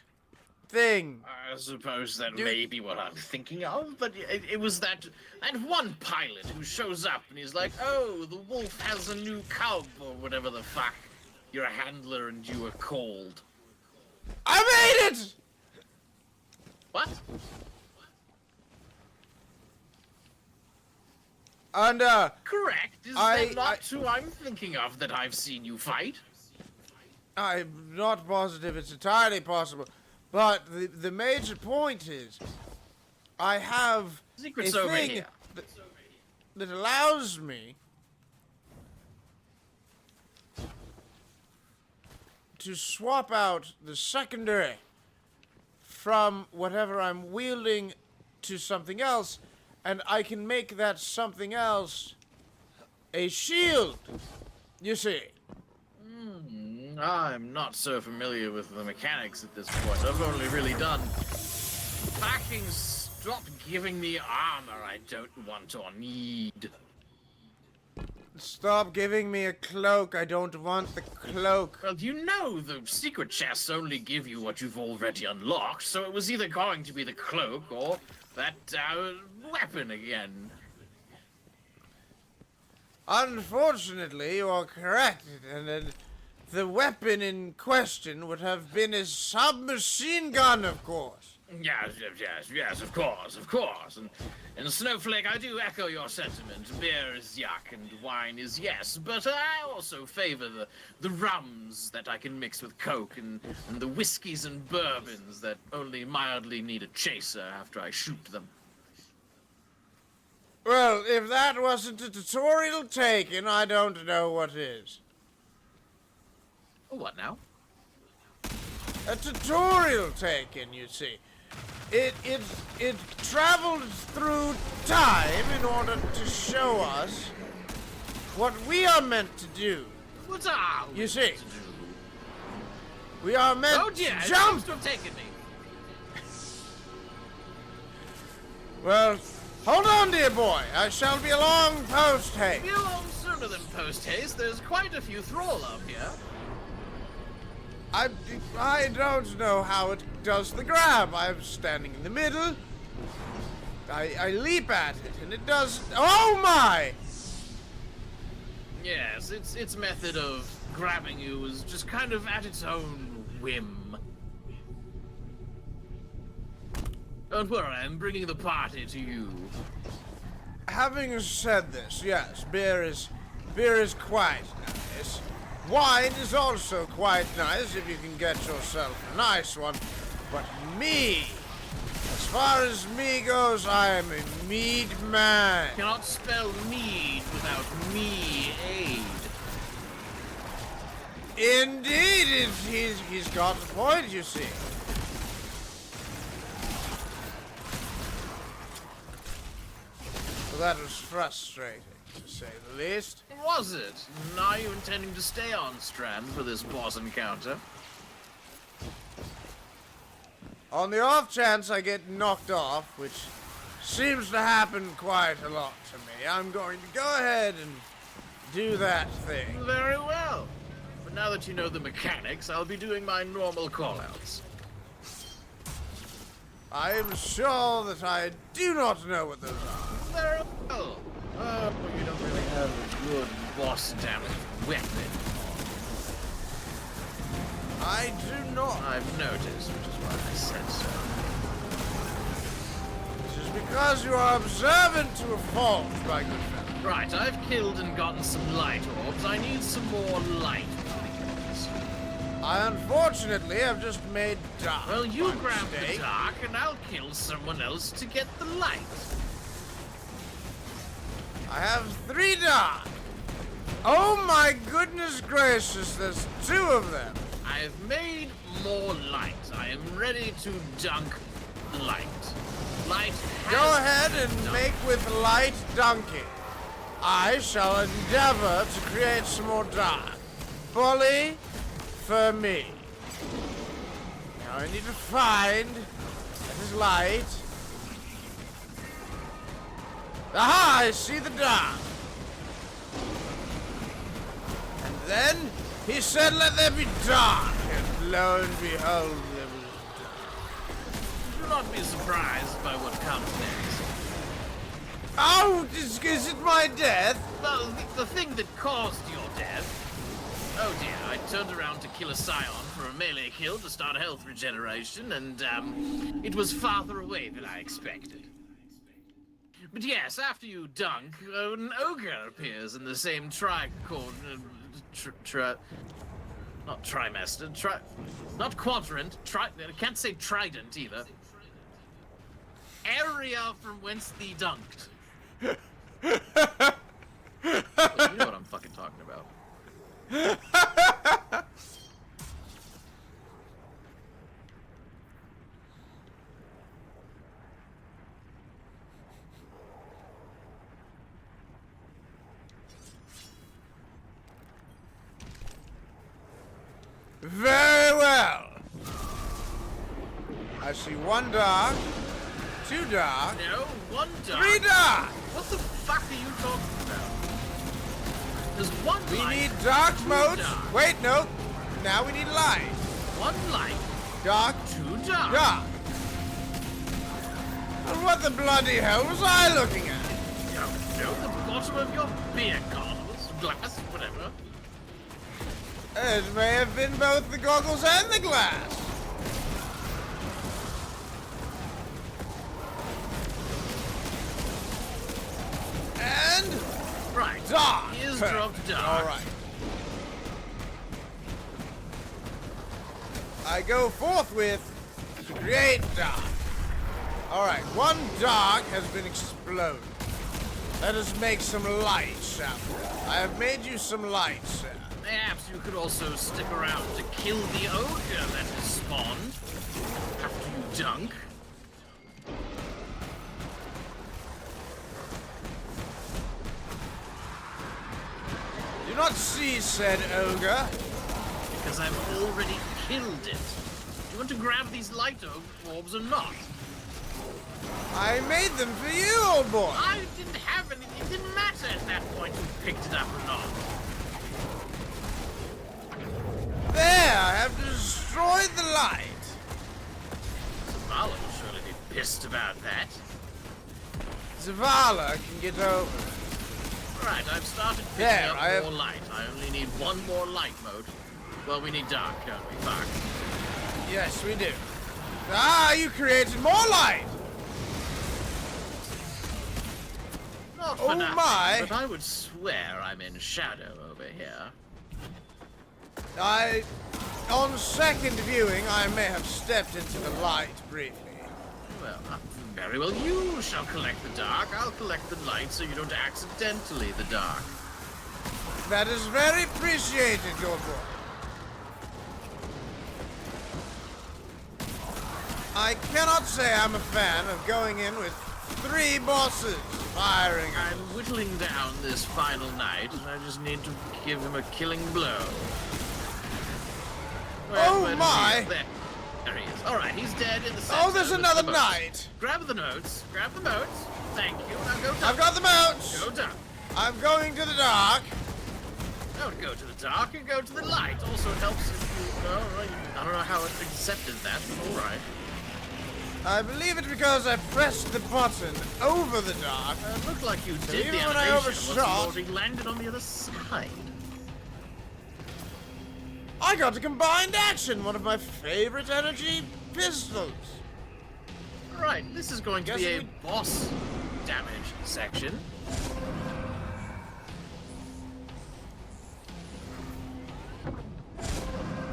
thing. I suppose that may be what I'm thinking of, but it was that one pilot who shows up and he's like, oh, the wolf has a new cub, or whatever the fuck. You're a handler and you were called. I made it! What? And, Correct. Is that not who I'm thinking of that I've seen you fight? I'm not positive it's entirely possible. But the major point is, I have Secret's a over thing here. that allows me to swap out the secondary from whatever I'm wielding to something else, and I can make that something else a shield, you see. I'm not so familiar with the mechanics at this point. I've only really done fucking stop giving me armor I don't want or need. Stop giving me a cloak. I don't want the cloak. Well, you know the secret chests only give you what you've already unlocked, so it was either going to be the cloak or that weapon again. Unfortunately, you are correct, and the weapon in question would have been a submachine gun, of course. Yes, of course. And Snowflake, I do echo your sentiment. Beer is yuck and wine is yes, but I also favor the rums that I can mix with Coke and the whiskeys and bourbons that only mildly need a chaser after I shoot them. Well, if that wasn't a tutorial taken, I don't know what is. What now? A tutorial taken, you see. It traveled through time in order to show us what we are meant to do. What are we You see, to do? we are meant Oh dear, to it jump. seems to have taken me. Well, hold on, dear boy. I shall be along post haste. Be along sooner than post haste. There's quite a few thrall up here. I don't know how it does the grab. I'm standing in the middle. I leap at it, and it does. Oh my! Yes, its method of grabbing you is just kind of at its own whim. Don't worry, I'm bringing the party to you. Having said this, yes, beer is quite nice. Wine is also quite nice if you can get yourself a nice one. But me, as far as me goes, I am a mead man. Cannot spell mead without me aid. Indeed, he's got a point, you see. Well, that was frustrating, to say the least. Was it? And are you intending to stay on Strand for this boss encounter? On the off chance I get knocked off, which seems to happen quite a lot to me, I'm going to go ahead and do that thing. Very well. But now that you know the mechanics, I'll be doing my normal callouts. I am sure that I do not know what those are. Very well. Oh, you don't really have a good boss damage weapon. I do not. I've noticed, which is why I said so. This is because you are observant to a fault, my good friend. Right, I've killed and gotten some light orbs. I need some more light, please. I unfortunately have just made dark. Well, you by grab the mistake. dark, and I'll kill someone else to get the light. I have 3 dark. Oh my goodness gracious, there's 2 of them. I've made more light. I am ready to dunk light. Light has Go ahead and been make with light dunking. I shall endeavor to create some more dark. Bully for me. Now I need to find that is light. Aha! I see the dark. And then he said, "Let there be dark," and lo and behold, there was dark. Do not be surprised by what comes next. Oh, is it my death? Well, the thing that caused your death. Oh dear, I turned around to kill a scion for a melee kill to start health regeneration, and it was farther away than I expected. But yes, after you dunk, an ogre appears in the same not trimester, not quadrant, I can't say trident either. Area from whence thee dunked. Well, you know what I'm fucking talking about. Very well. I see 1 dark, 2 dark, No, 1 dark. 3 dark. What the fuck are you talking about? There's 1 We light. need dark 2 modes. dark. Wait, no. Now we need light. 1 light, Dark, 2 dark. dark. And what the bloody hell was I looking at? No, the bottom of your beer goggles, glass, whatever. It may have been both the goggles and the glass. And Right. dark. Here's Perfect. dropped dark. All right. I go forthwith to create dark. All right, 1 dark has been exploded. Let us make some light, shall we? I have made you some light, sir. Perhaps you could also stick around to kill the ogre that has spawned after you dunk. Do not see said ogre. Because I've already killed it. Do you want to grab these light orbs or not? I made them for you, old boy. I didn't have any. It didn't matter at that point who picked it up or not. There, I have destroyed the light. Zavala will surely be pissed about that. Zavala can get over it. Right, I've started picking There, up I have- more light. I only need 1 more light mode. Well, we need dark, don't we? Fuck. Yes, we do. Ah, you created more light. Not Oh for nothing, my. but I would swear I'm in shadow over here. On second viewing, I may have stepped into the light briefly. Well, very well. You shall collect the dark. I'll collect the light so you don't accidentally the dark. That is very appreciated, your boy. I cannot say I'm a fan of going in with 3 bosses firing. I'm whittling down this final knight, and I just need to give him a killing blow. Oh, where is my. he? There he is. All right, he's dead in the center. Oh, there's with another the moats. knight. Grab the notes. Grab the notes. Thank you. Now go down. I've got the mounts. Go down. I'm going to the dark. Don't go to the dark and go to the light. Also, it helps if you. I don't know how it accepted that, but all right. I believe it's because I pressed the button over the dark. It looked like you did even the when I animation once you overshot- already landed on the other side. I got a combined action, one of my favorite energy pistols. Right, this is going to be a Guess boss damage section.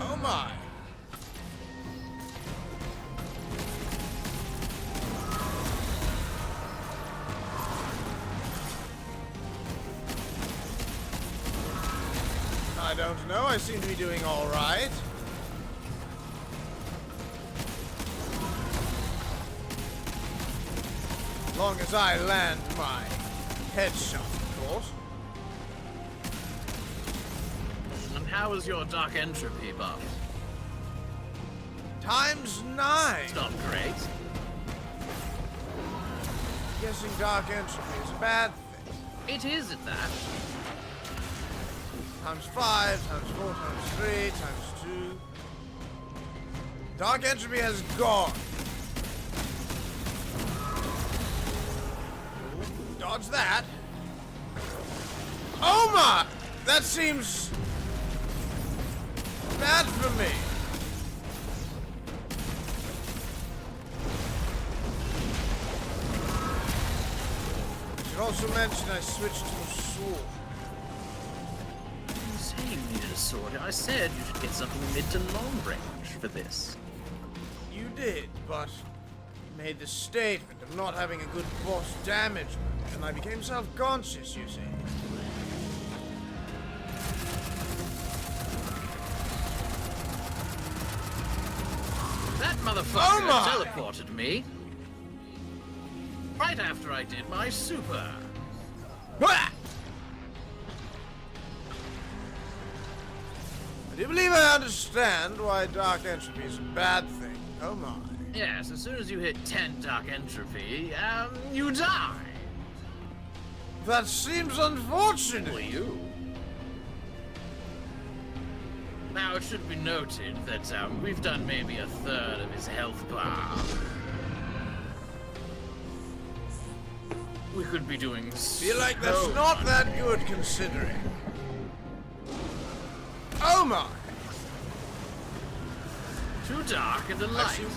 Oh my. I don't know, I seem to be doing all right. As long as I land my headshot, of course. And how is your dark entropy buff? ×9. It's not great. Guessing dark entropy is a bad thing. It is at that. ×5, ×4, ×3, ×2. Dark entropy has gone. Dodge that. Oh my! That seems bad for me. I should also mention I switched to a sword. I didn't say you needed a sword. I said you should get something mid to long range for this. You did, but you made the statement of not having a good boss damage, and I became self-conscious, you see. That motherfucker my! teleported me right after I did my super. Wah! I do believe I understand why dark entropy is a bad thing. Oh my. Yes, as soon as you hit 10 dark entropy, you die. That seems unfortunate. For you. Now, it should be noted that we've done maybe a third of his health bar. We could be doing Feel like that's so not much that more. good considering. Oh my. Too dark and a light. Actually-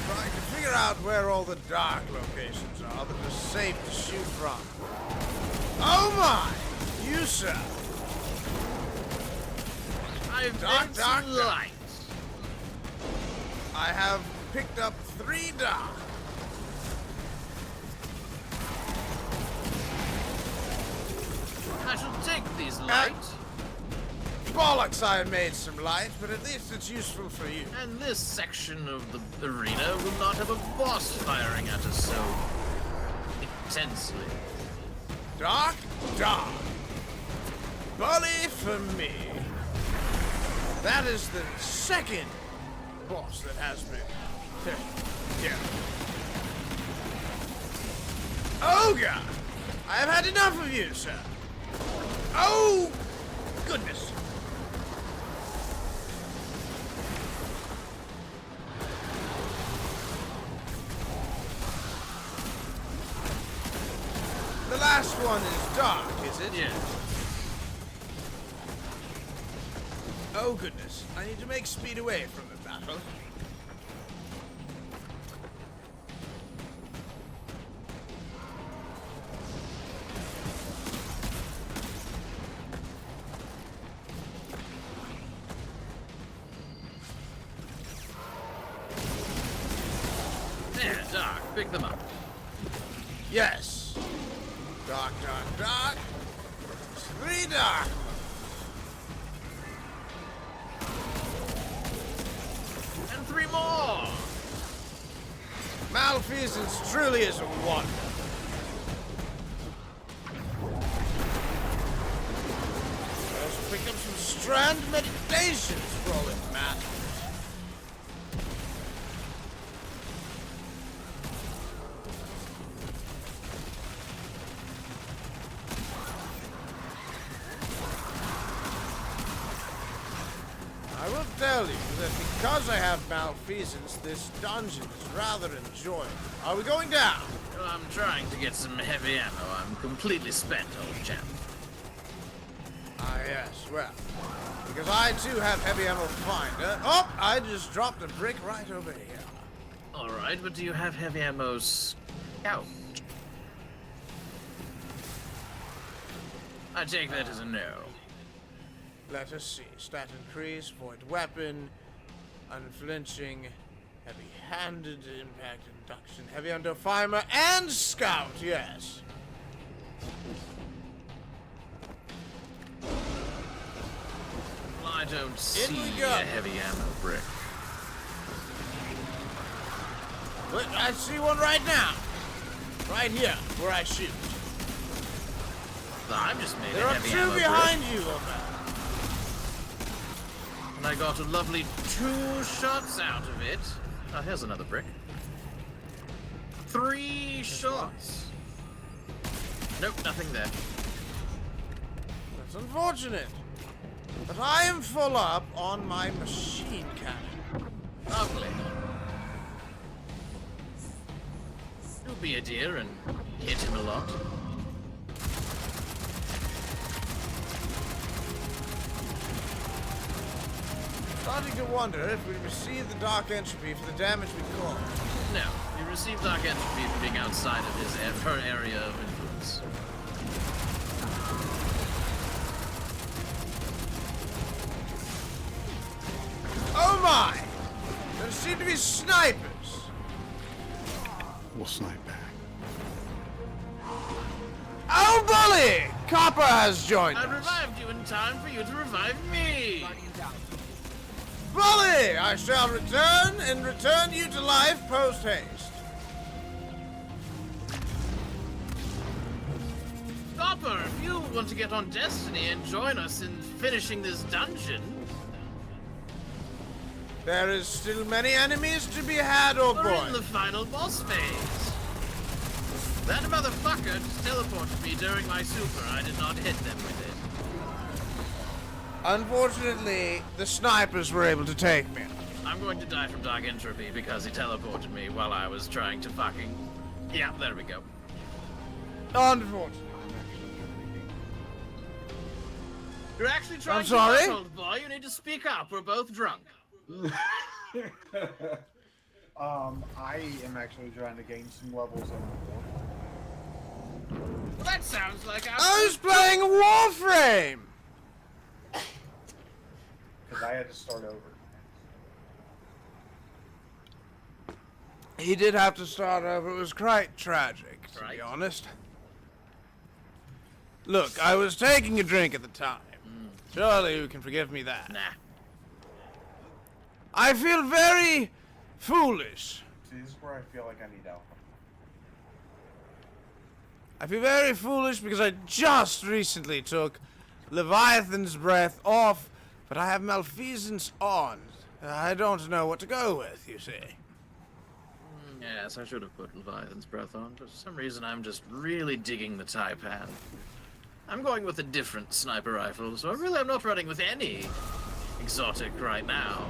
Trying to figure out where all the dark locations are that are safe to shoot from. Oh my! You sir! I've Dark, been dark, to dark. light. I have picked up 3 dark. I shall take these light, Bollocks, I made some light, but at least it's useful for you. and this section of the arena will not have a boss firing at us so intensely. Dark, dark. Bully for me. That is the second boss that has been. Yeah. Oh god! I have had enough of you, sir. Oh goodness. The last one is dark, is it? Yeah. Oh goodness, I need to make speed away from the battle. There, dark. Pick them up. Yes. Dark, dark, dark. 3 dark. And 3 more. Malfeasance truly is a wonder. I also picked up some strand meditations for all it matters. I will tell you that because I have malfeasance, this dungeon is rather enjoyable. Are we going down? Well, I'm trying to get some heavy ammo. I'm completely spent, old chap. Ah, yes, well, because I too have heavy ammo finder. Oh, I just dropped a brick right over here. All right, but do you have heavy ammo scout? I take that as a no. Let us see. Stat increase, void weapon, unflinching, heavy-handed, impact induction, heavy under fireman, and scout, yes. Well, I don't In see we go. a heavy ammo brick. Look, I see one right now. Right here, where I shoot. Well, I've just made There a are heavy 2 ammo behind you, old man. brick, and I got a lovely 2 shots out of it. Oh, here's another brick. 3 shots. Nope, nothing there. That's unfortunate. But I am full up on my machine cannon. Lovely. Do be a dear and hit him a lot. Starting to wonder if we receive the dark entropy for the damage we caused. No, you received dark entropy for being outside of her area of influence. Oh my! There seem to be snipers! We'll snipe back. Oh, bully! Copper has joined I us. revived you in time for you to revive me! Bully! I shall return and return you to life post-haste. Copper, if you want to get on Destiny and join us in finishing this dungeon, There is still many enemies to be had, old we're boy. in the final boss phase. That motherfucker just teleported me during my super. I did not hit them with it. Unfortunately, the snipers were able to take me. I'm going to die from dark entropy because he teleported me while I was trying to fucking... Yeah, there we go. Unfortunately. You're actually trying I'm sorry? to old boy. You need to speak up. We're both drunk. I am actually trying to gain some levels on Well, that sounds like I was playing Warframe! because I had to start over. He did have to start over. It was quite tragic, to be Right. honest. Look, I was taking a drink at the time. Surely you can forgive me that. Nah. I feel very foolish. See, this is where I feel like I need alcohol. I feel very foolish because I just recently took Leviathan's breath off, but I have malfeasance on. I don't know what to go with, you see. Yes, I should have put Leviathan's breath on, but for some reason I'm just really digging the Taipan. I'm going with a different sniper rifle, so I'm not running with any exotic right now.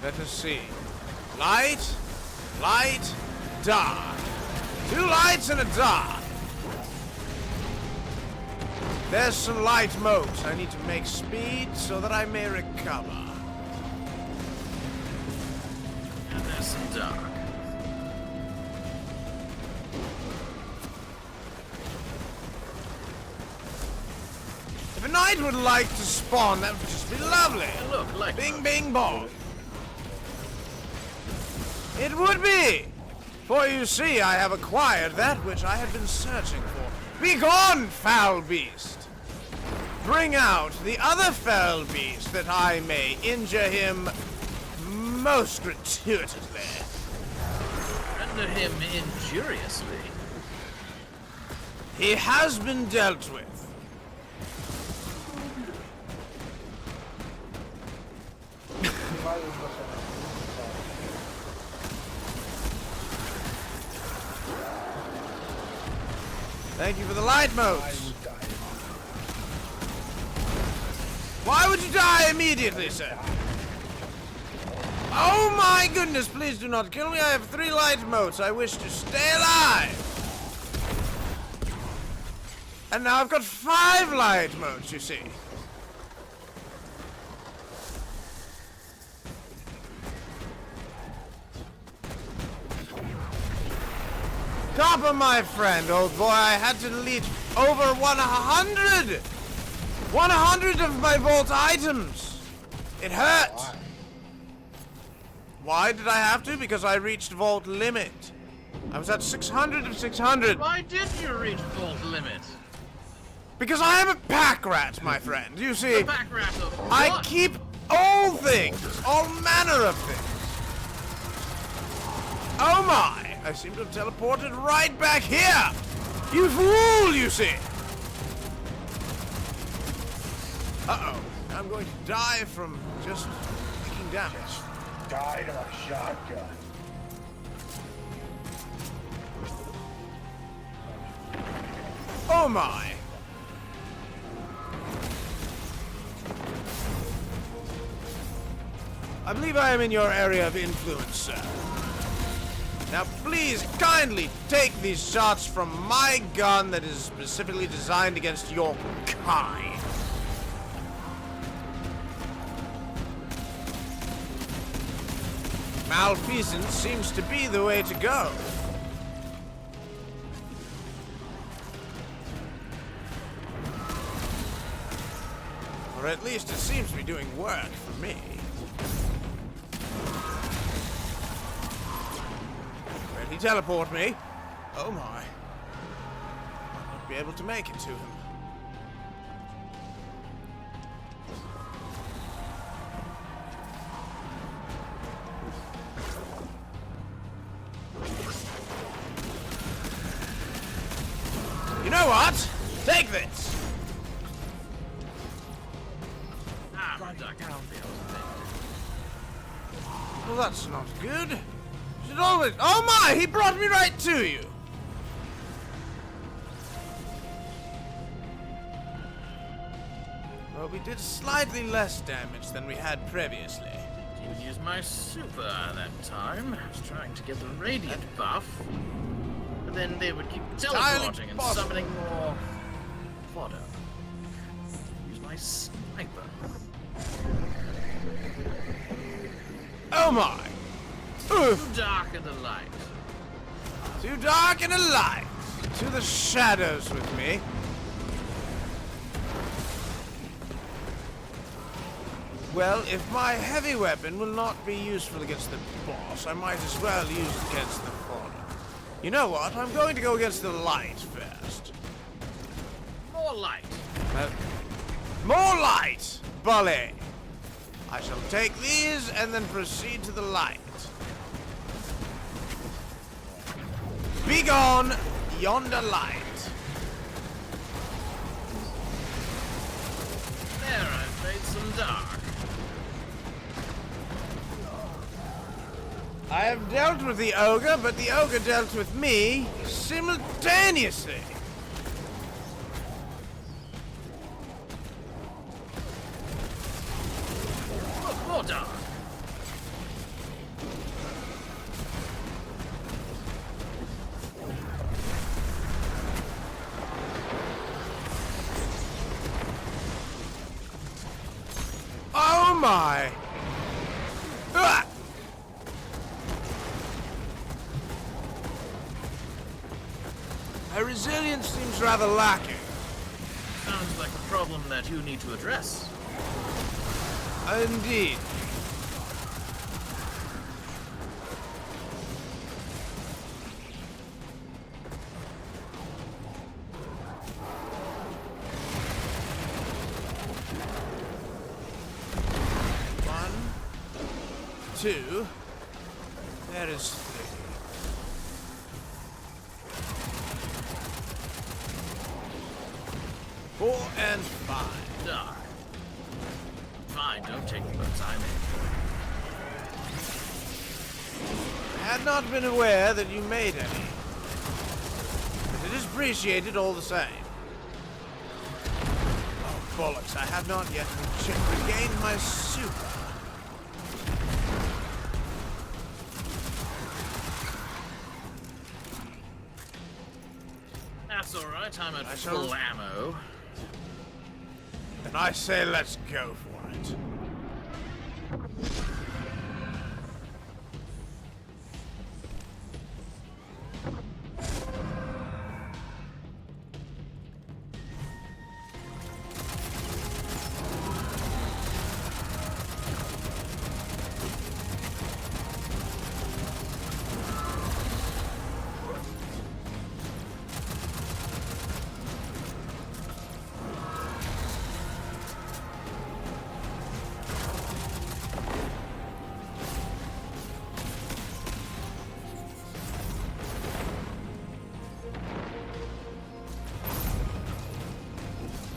Let us see. Light, light, dark. 2 lights and a dark. There's some light modes. I need to make speed so that I may recover. And there's some dark. If a knight would like to spawn, that would just be lovely. Look, like Bing, bing, bong. It would be. For you see, I have acquired that which I had been searching for. Begone, foul beast! Bring out the other foul beast that I may injure him most gratuitously. render him injuriously. He has been dealt with. Thank you for the light modes. Why would you die immediately, sir? Oh my goodness, please do not kill me. I have 3 light motes. I wish to stay alive. And now I've got 5 light motes, you see. Copper, my friend, old boy, I had to delete over 100! 100 of my vault items! It hurt! Why did I have to? Because I reached vault limit. I was at 600 of 600. Why did you reach vault limit? Because I am a pack rat, my friend. You see, The back rat of I what? keep all things, all manner of things. Oh my! I seem to have teleported right back here! You fool, you see! Uh-oh. I'm going to die from just taking damage. Died of a shotgun. Oh my! I believe I am in your area of influence, sir. Now please kindly take these shots from my gun that is specifically designed against your kind. Malfeasance seems to be the way to go. Or at least it seems to be doing work for me. Will he teleport me? Oh my. Might not be able to make it to him. You know what? Take this! Well, that's not good. You should always... Oh my! He brought me right to you! Well, we did slightly less damage than we had previously. Didn't use my super that time. I was trying to get the radiant buff. But then they would keep teleporting and possible. summoning more fodder. Use my sniper. Oh my! Too dark in the light. Too dark and a light. To the shadows with me. Well, if my heavy weapon will not be useful against the boss, I might as well use it against the fodder. You know what? I'm going to go against the light first. More light. More light! Bully! I shall take these and then proceed to the light. Begone yonder light. There, I've made some dark. I have dealt with the ogre, but the ogre dealt with me simultaneously. Look, more dark. Oh my! Ah! My resilience seems rather lacking. Sounds like a problem that you need to address. Indeed. One, two, there is three. Four and five. Dark. Fine, don't take the time in. I had not been aware that you made any. But it is appreciated all the same. Oh, bollocks, I have not yet regained my super. That's alright, I'm at I shall- full ammo. And I say let's go for it.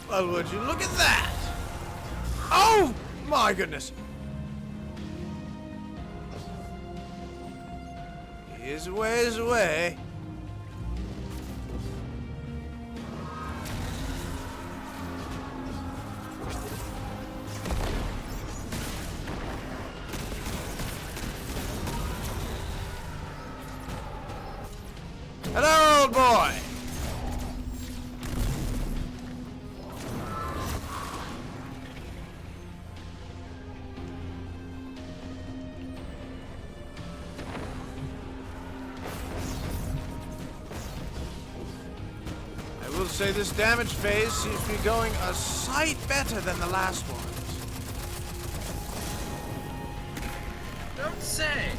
Well, would you look at that? Oh, my goodness. He is a ways away. say this damage phase seems to be going a sight better than the last ones. Don't say.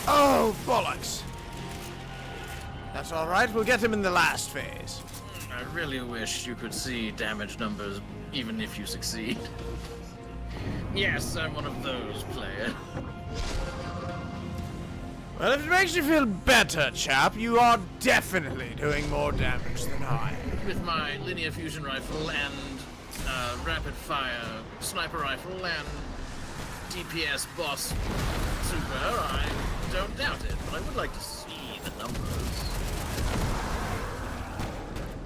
Oh, bollocks. That's all right. We'll get him in the last phase. I really wish you could see damage numbers even if you succeed. Yes, I'm one of those players. Well, if it makes you feel better, chap, you are definitely doing more damage than I. With my linear fusion rifle and rapid fire sniper rifle and DPS boss super, I don't doubt it, but I would like to see the numbers.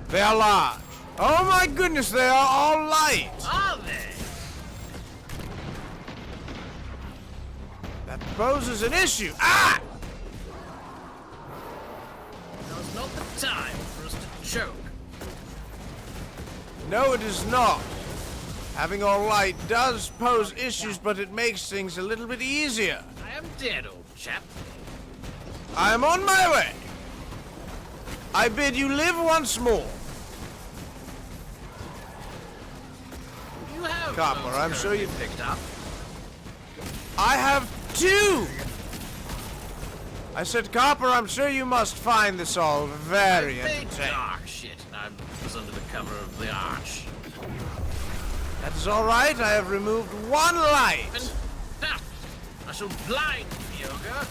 They are large. Oh my goodness, they are all light. Are they? That poses an issue. Ah! Now's not the time for us to choke. No, it is not. Having all light does pose issues, but it makes things a little bit easier. I am dead, old chap. I am on my way. I bid you live once more. You have Copper, those I'm sure you currently picked up. I have two. I said, Copper, I'm sure you must find this all very Big entertaining. dark shit. I was under the cover of the arch. That is all right. I have removed one light. And now, I shall blind the ogre,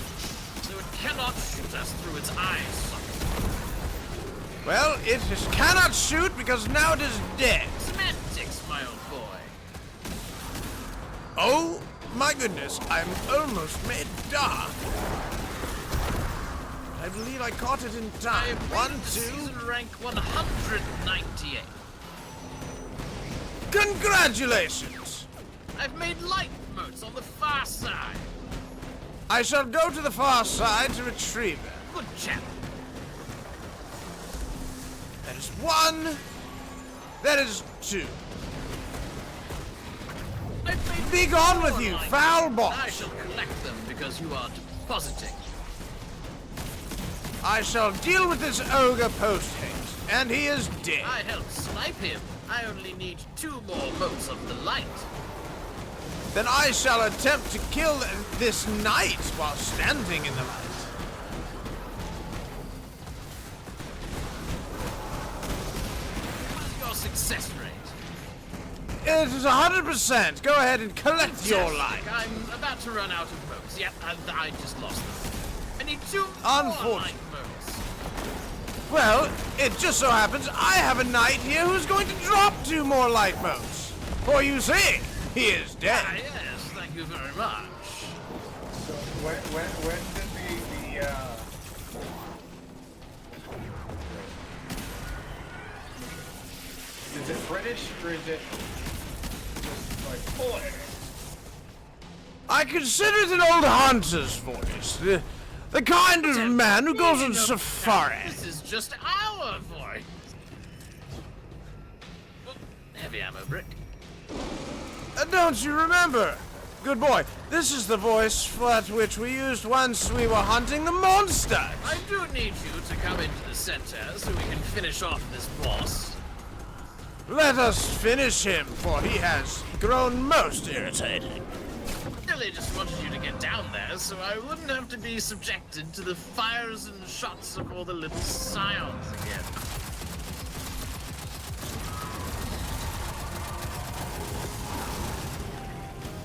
so it cannot shoot us through its eyes socket. Well, it just cannot shoot because now it is dead. Semantics, my old boy. Oh my goodness, I'm almost made dark. I believe I caught it in I time. have One, made two. season rank 198. Congratulations! I've made light motes on the far side. I shall go to the far side to retrieve it. Good chap. That is one. That is two. I've made Be gone with more you, light foul motes. boss. I shall collect them because you are depositing. I shall deal with this ogre post-haste, and he is dead. I helped snipe him. I only need 2 more motes of the light. Then I shall attempt to kill this knight while standing in the light. What is your success rate? It is 100%. Go ahead and collect your light. Fantastic. I'm about to run out of motes. Yep, I just lost them. I need 2 more Unfortunate. light motes. Well, it just so happens I have a knight here who's going to drop 2 more light motes. For you see, he is dead. Ah, yes, thank you very much. So when did the is it British or is it just like boy? I consider it an old hunter's voice. The kind of man who goes on safari. This is just our voice. Oh, heavy ammo brick. Don't you remember? Good boy, this is the voice at which we used once we were hunting the monsters. I do need you to come into the center so we can finish off this boss. Let us finish him, for he has grown most irritating. Really just wanted you to get down there so I wouldn't have to be subjected to the fires and shots of all the little scions again.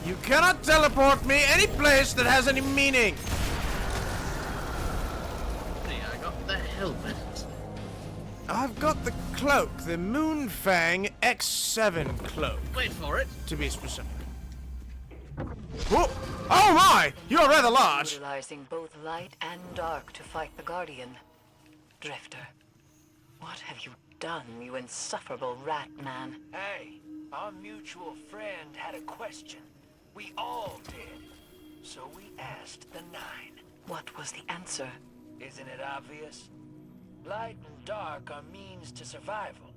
You cannot teleport me any place that has any meaning. Hey, I got the helmet. I've got the cloak, the Moonfang X7 cloak, Wait for it. to be specific. Whoa. Oh my! You're rather large. Utilizing both light and dark to fight the Guardian. Drifter, what have you done, you insufferable rat man? Hey, our mutual friend had a question. We all did. So we asked the 9. What was the answer? Isn't it obvious? Light and dark are means to survival.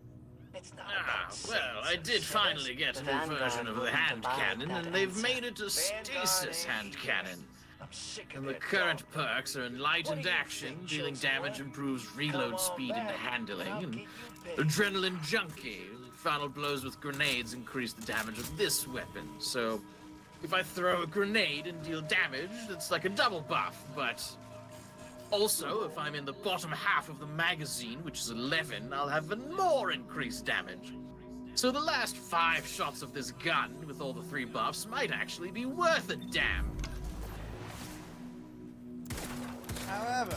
It's not Ah, about well, I saints did and finally sinners. get a The new Vanguard version of will the hand provide cannon, that and they've answer. made it a Vanguard stasis ain't hand here. cannon. I'm sick of And the their current dogma. perks are enlightened What do you action, think, dealing chosen damage one? improves Come reload on speed and back, handling, and I'll and get you paid. adrenaline junkie. Final blows with grenades increase the damage of this weapon. So if I throw a grenade and deal damage, it's like a double buff, but also if I'm in the bottom half of the magazine, which is 11, I'll have even more increased damage. So the last 5 shots of this gun with all the 3 buffs might actually be worth a damn. However,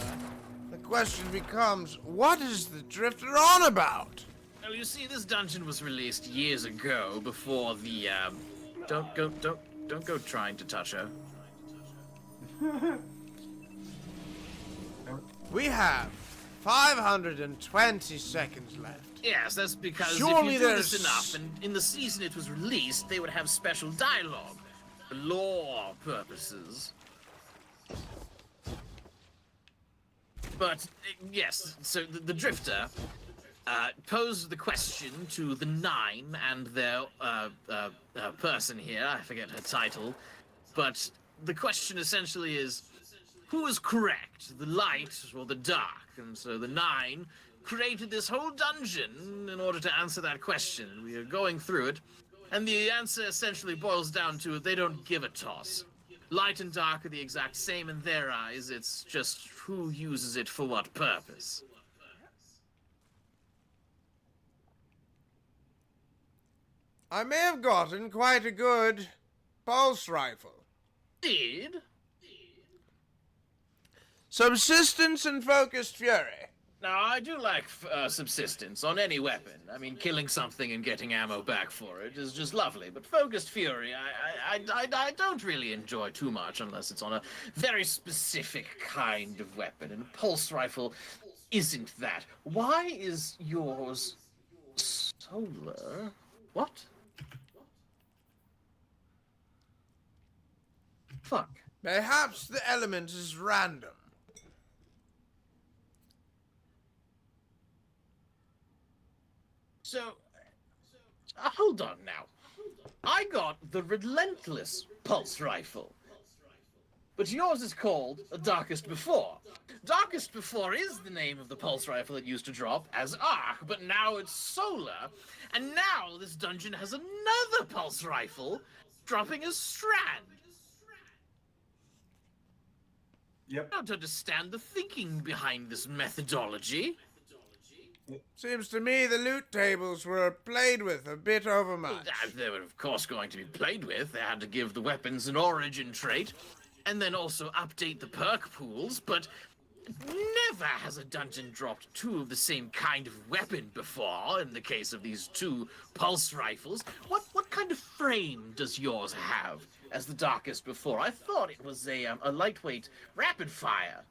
the question becomes, what is the Drifter on about? Well, you see, this dungeon was released years ago before the, don't go trying to touch her. We have 520 seconds left. Yes, that's because Surely if you do this there's- enough, and in the season it was released, they would have special dialogue. For lore purposes. But, yes, so the Drifter posed the question to the 9 and their person here, I forget her title, but the question essentially is, who is correct, the light or the dark? And so the 9 created this whole dungeon in order to answer that question. We are going through it, and the answer essentially boils down to they don't give a toss. Light and dark are the exact same in their eyes, it's just who uses it for what purpose. I may have gotten quite a good pulse rifle. Indeed. Subsistence and focused fury. Now, I do like subsistence on any weapon. I mean, killing something and getting ammo back for it is just lovely. But focused fury, I don't really enjoy too much unless it's on a very specific kind of weapon. And a pulse rifle isn't that. Why is yours solar? What? Fuck. Perhaps the element is random. So, hold on now. I got the Relentless Pulse Rifle. But yours is called Darkest Before. Darkest Before is the name of the pulse rifle it used to drop as Arc, but now it's Solar. And now this dungeon has another pulse rifle dropping as Strand. Yep. I don't understand the thinking behind this methodology. Seems to me the loot tables were played with a bit overmuch. They were, of course, going to be played with. They had to give the weapons an origin trait, and then also update the perk pools, but never has a dungeon dropped 2 of the same kind of weapon before, in the case of these 2 pulse rifles. What kind of frame does yours have as the Darkest Before? I thought it was a lightweight rapid fire.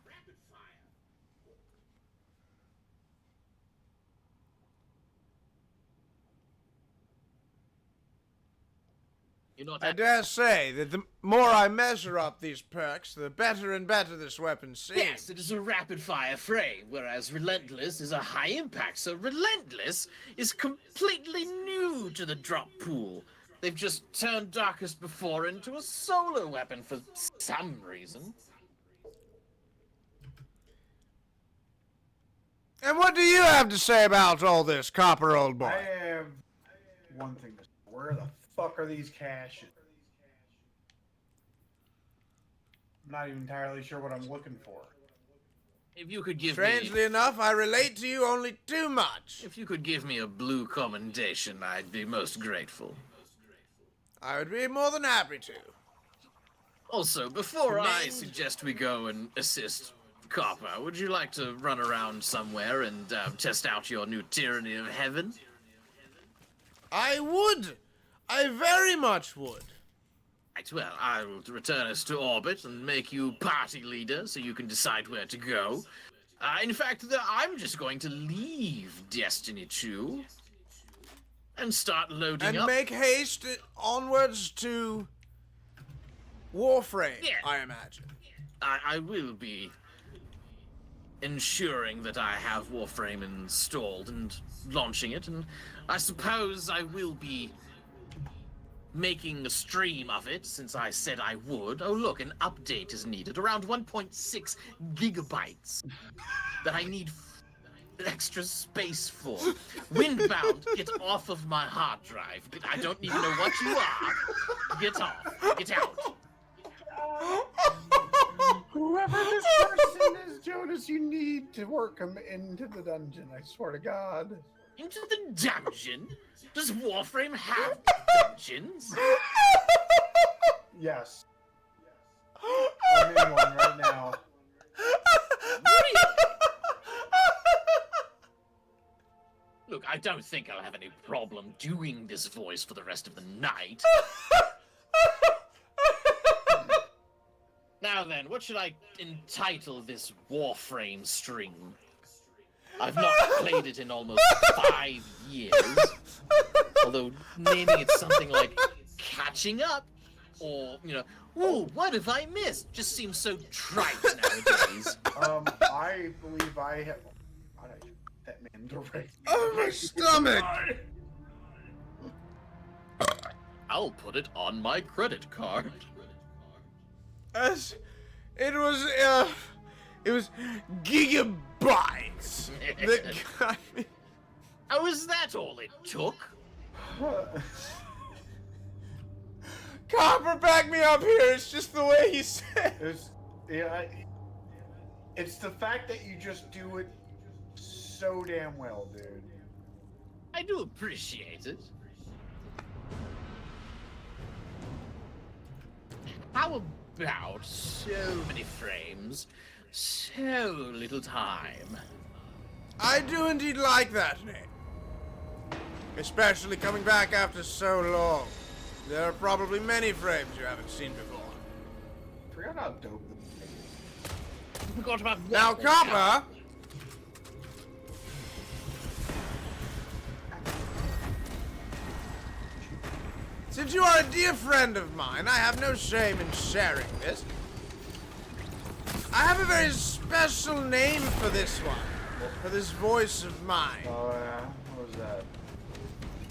You know what I that... dare say that the more I measure up these perks, the better and better this weapon seems. Yes, it is a rapid-fire frame, whereas Relentless is a high-impact, so Relentless is completely new to the drop pool. They've just turned Darkest Before into a solar weapon for some reason. And what do you have to say about all this, Copper, old boy? I have one thing to say. Where the fuck are these caches? I'm not even entirely sure what I'm looking for. If you could give Strangely enough, I relate to you only too much. If you could give me a blue commendation, I'd be most grateful. I would be more than happy to. Also, before I Commend- suggest we go and assist Copper, would you like to run around somewhere and test out your new Tyranny of Heaven? I would. I very much would. Right, well, I will return us to orbit and make you party leader so you can decide where to go. In fact, I'm just going to leave Destiny 2 and start loading And up. make haste onwards to Warframe, Yeah. I imagine. I will be ensuring that I have Warframe installed and launching it, and I suppose I will be making a stream of it since I said I would. Oh look, an update is needed, around 1.6 gigabytes that I need extra space for. Windbound, get off of my hard drive. I don't even know what you are. Get off. Get out. Whoever this person is, Jonas, you need to work him into the dungeon. I swear to God. Into the dungeon? Does Warframe have dungeons? Yes. I'm in one right now. Look, I don't think I'll have any problem doing this voice for the rest of the night. Now then, what should I entitle this Warframe stream? I've not played it in almost 5 years. Although naming it something like Catching Up, or, you know, ooh, what have I missed? Just seems so trite nowadays. I believe I have... That man directly. Oh, my stomach! I'll put it on my credit card. As it was gigabytes that got me. Oh, is that all it took? Copper, back me up here. It's just the way he said. It's the fact that you just do it so damn well, dude. I do appreciate it. How about so many frames, so little time? I do indeed like that name. Especially coming back after so long. There are probably many frames you haven't seen before. I forgot how dope I forgot about Now, Copper! Since you are a dear friend of mine, I have no shame in sharing this. I have a very special name for this one. For this voice of mine. Oh, yeah. What was that?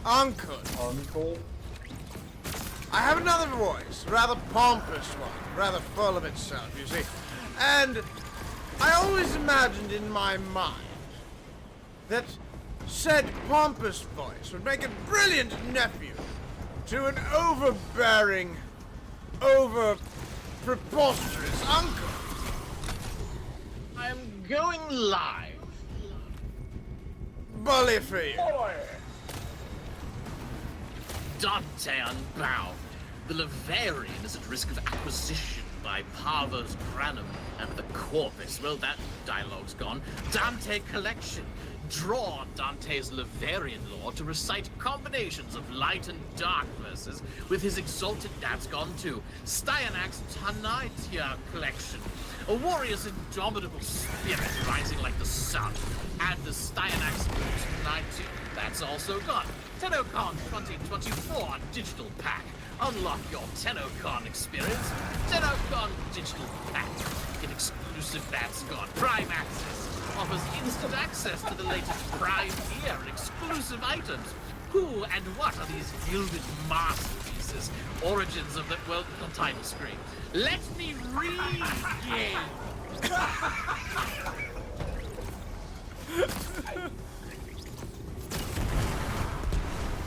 Uncle. Uncle? I have another voice, a rather pompous one, rather full of itself, you see. And I always imagined in my mind that said pompous voice would make a brilliant nephew to an overbearing, over-preposterous uncle. I'm going live. Bully for you. Dante Unbound. The Laverian is at risk of acquisition by Parvos Granum and the Corpus. Well, that dialogue's gone. Dante Collection. Draw Dante's Laverian lore to recite combinations of light and dark verses with his exalted... That's gone too. Styanax Tanitia Collection. A warrior's indomitable spirit rising like the sun. Add the Styanax Tanitia. That's also gone. TennoCon 2024 Digital Pack. Unlock your TennoCon experience. TennoCon Digital Pack. Get exclusive, that's gone. Prime Access offers instant access to the latest Prime gear and exclusive items. Who and what are these gilded masterpieces? Origins of the, well, the title screen. Let me read, game.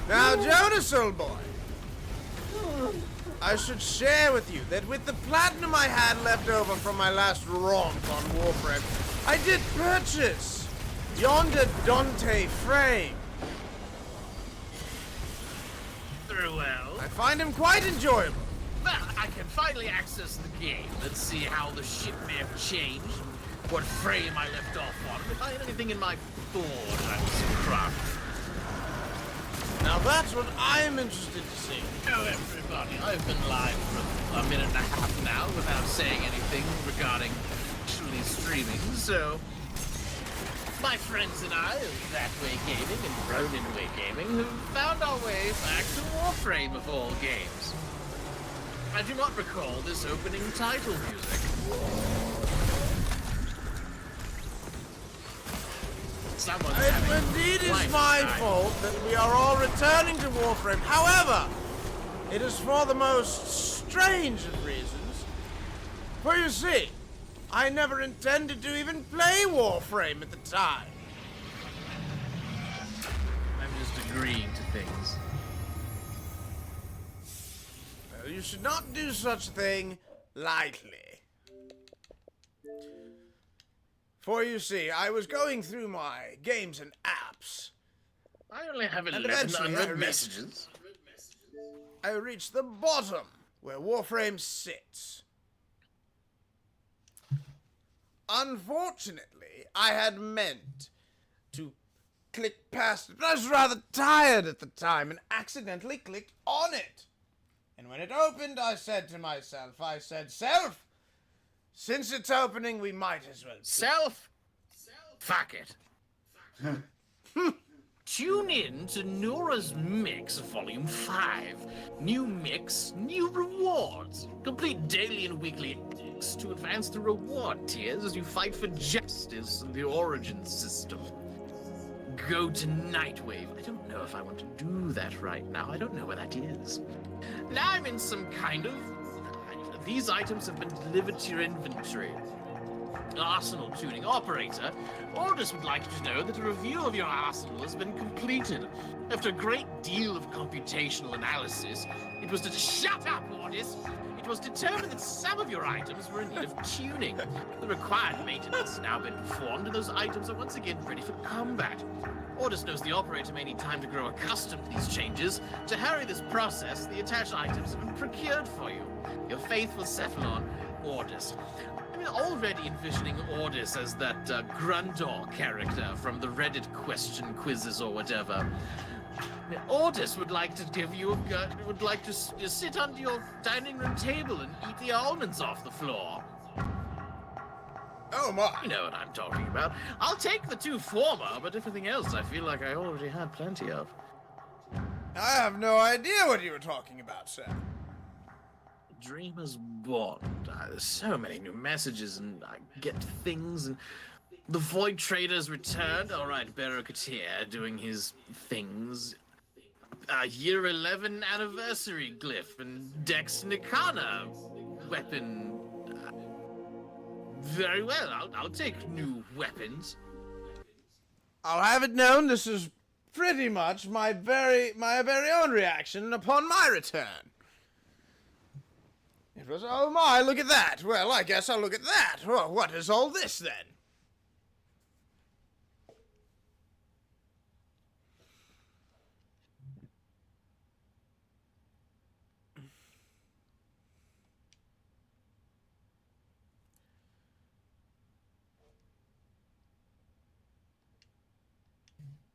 Now, Jonas, old boy, I should share with you that with the platinum I had left over from my last romp on Warframe, I did purchase yonder Dante frame. Very well. I find him quite enjoyable. Well, I can finally access the game. Let's see how the ship may have changed. What frame I left off on. If I had anything in my board, I was crushed. Now that's what I'm interested to see. Hello, everybody. I've been live for a minute and a half now without saying anything regarding actually streaming, so... My friends and I of That Way Gaming and Ronin Way Gaming have found our way back to Warframe of all games. I do not recall this opening title music. Someone's It having indeed quite is a my time. fault that we are all returning to Warframe. However, it is for the most strange of reasons. For you see, I never intended to even play Warframe at the time. I'm just agreeing to things. Well, you should not do such a thing lightly. For you see, I was going through my games and apps. I only have And eventually 1,100 messages. I reached the bottom where Warframe sits. Unfortunately, I had meant to click past it, but I was rather tired at the time and accidentally clicked on it. And when it opened, I said to myself, Self, since it's opening, we might as well. Self? Fuck it. Tune in to Nora's Mix Volume 5. New mix, new rewards. Complete daily and weekly acts to advance the reward tiers as you fight for justice in the Origin system. Go to Nightwave. I don't know if I want to do that right now. I don't know where that is. Now I'm in some kind of... These items have been delivered to your inventory. Arsenal tuning operator, Ordis would like you to know that a review of your arsenal has been completed. After a great deal of computational analysis, it was to shut up, Ordis! It was determined that some of your items were in need of tuning. The required maintenance has now been performed, and those items are once again ready for combat. Ordis knows the operator may need time to grow accustomed to these changes. To hurry this process, the attached items have been procured for you. Your faithful Cephalon, Ordis. I'm already envisioning Ordis as that Grundor character from the Reddit question quizzes or whatever. Ordis would like to give you would like to sit under your dining room table and eat the almonds off the floor. Oh my! You know what I'm talking about. I'll take the two former, but everything else I feel like I already had plenty of. I have no idea what you were talking about, sir. Dreamer's Bond. There's so many new messages, and I get things, and the Void Trader's returned. All right, Barokatir doing his things. Year 11 anniversary glyph, and Dex Nikana weapon. Very well, I'll take new weapons. I'll have it known this is pretty much my very own reaction upon my return. It was, oh my, look at that. Well, I guess I'll look at that. Well, what is all this, then?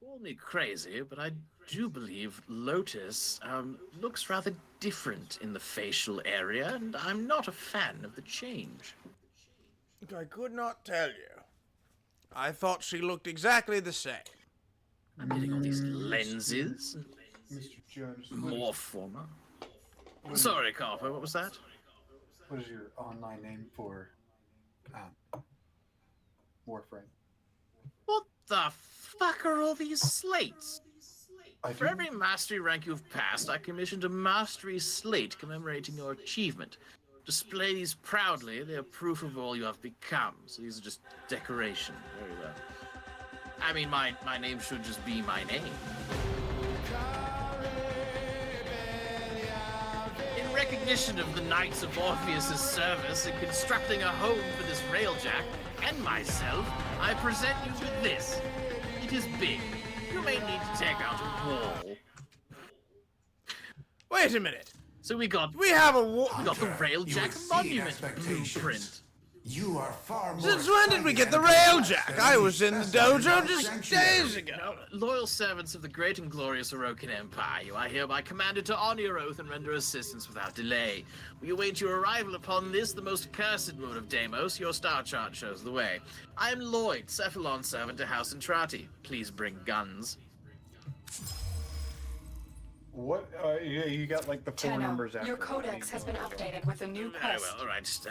Call me crazy, but I do believe Lotus looks rather different in the facial area, and I'm not a fan of the change. I could not tell you. I thought she looked exactly the same. I'm getting all these lenses, Mr. Jones, more former. Sorry, Carper, what was that? what is your online name for Warframe? What the fuck are all these slates? I For every mastery rank you've passed, I commissioned a mastery slate commemorating your achievement. Display these proudly, they are proof of all you have become. So these are just decoration. Very well. I mean, my name should just be my name. In recognition of the Knights of Orpheus' service in constructing a home for this railjack, and myself, I present you with this. It is big. You may need to take out a wall. Wait a minute. So we got We have a we got the railjack monument blueprint. You are far more. Since when did we get the railjack? I was in the dojo just days ago. Loyal servants of the great and glorious Orokin Empire, you are hereby commanded to honor your oath and render assistance without delay. We await your arrival upon this, the most cursed moon of Deimos. Your star chart shows the way. I am Lloyd, Cephalon servant to House Entrati. Please bring guns. What? You got like the four Tenno, numbers after. your that. codex has been updated with a new Very quest. well, alright, just,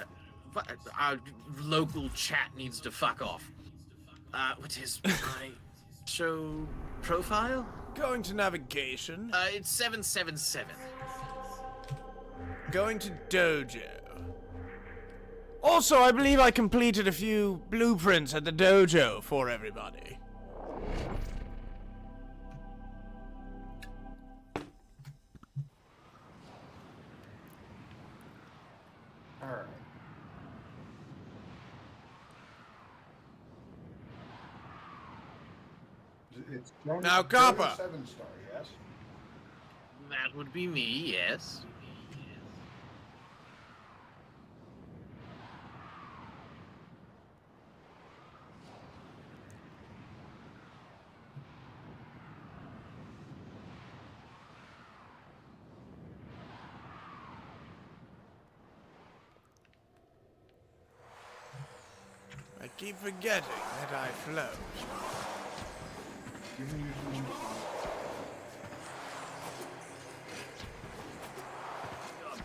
our local chat needs to fuck off. What is my Show profile? Going to navigation. It's 777. Going to dojo. Also, I believe I completed a few blueprints at the dojo for everybody. Alright. It's Jonas, Now, Copper. Jonas 7-star, yes? That would be me, yes. I keep forgetting that I float. You're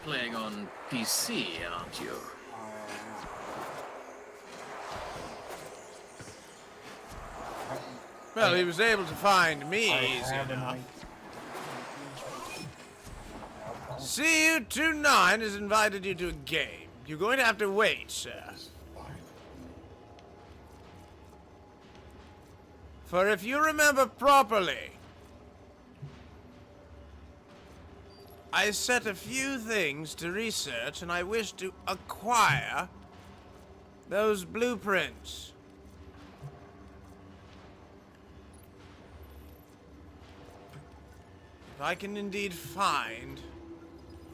playing on PC, aren't you? Well, he was able to find me I easy have an enough. idea. CU29 has invited you to a game. You're going to have to wait, sir. For if you remember properly, I set a few things to research and I wish to acquire those blueprints. If I can indeed find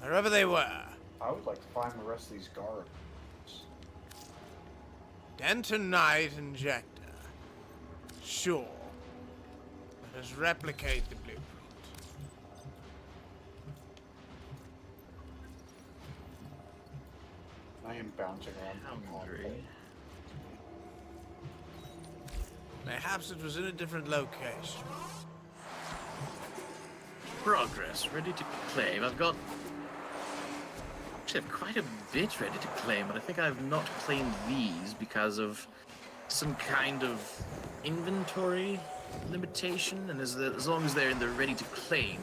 wherever they were. I would like to find the rest of these guards. Dentonite injector. Sure. Let us replicate the blueprint. I am bouncing around. Hungry. Perhaps it was in a different location. Progress, ready to claim. I've got... Actually, I have quite a bit ready to claim, but I think I've not claimed these because of some kind of inventory limitation, and as long as they're in the ready to claim.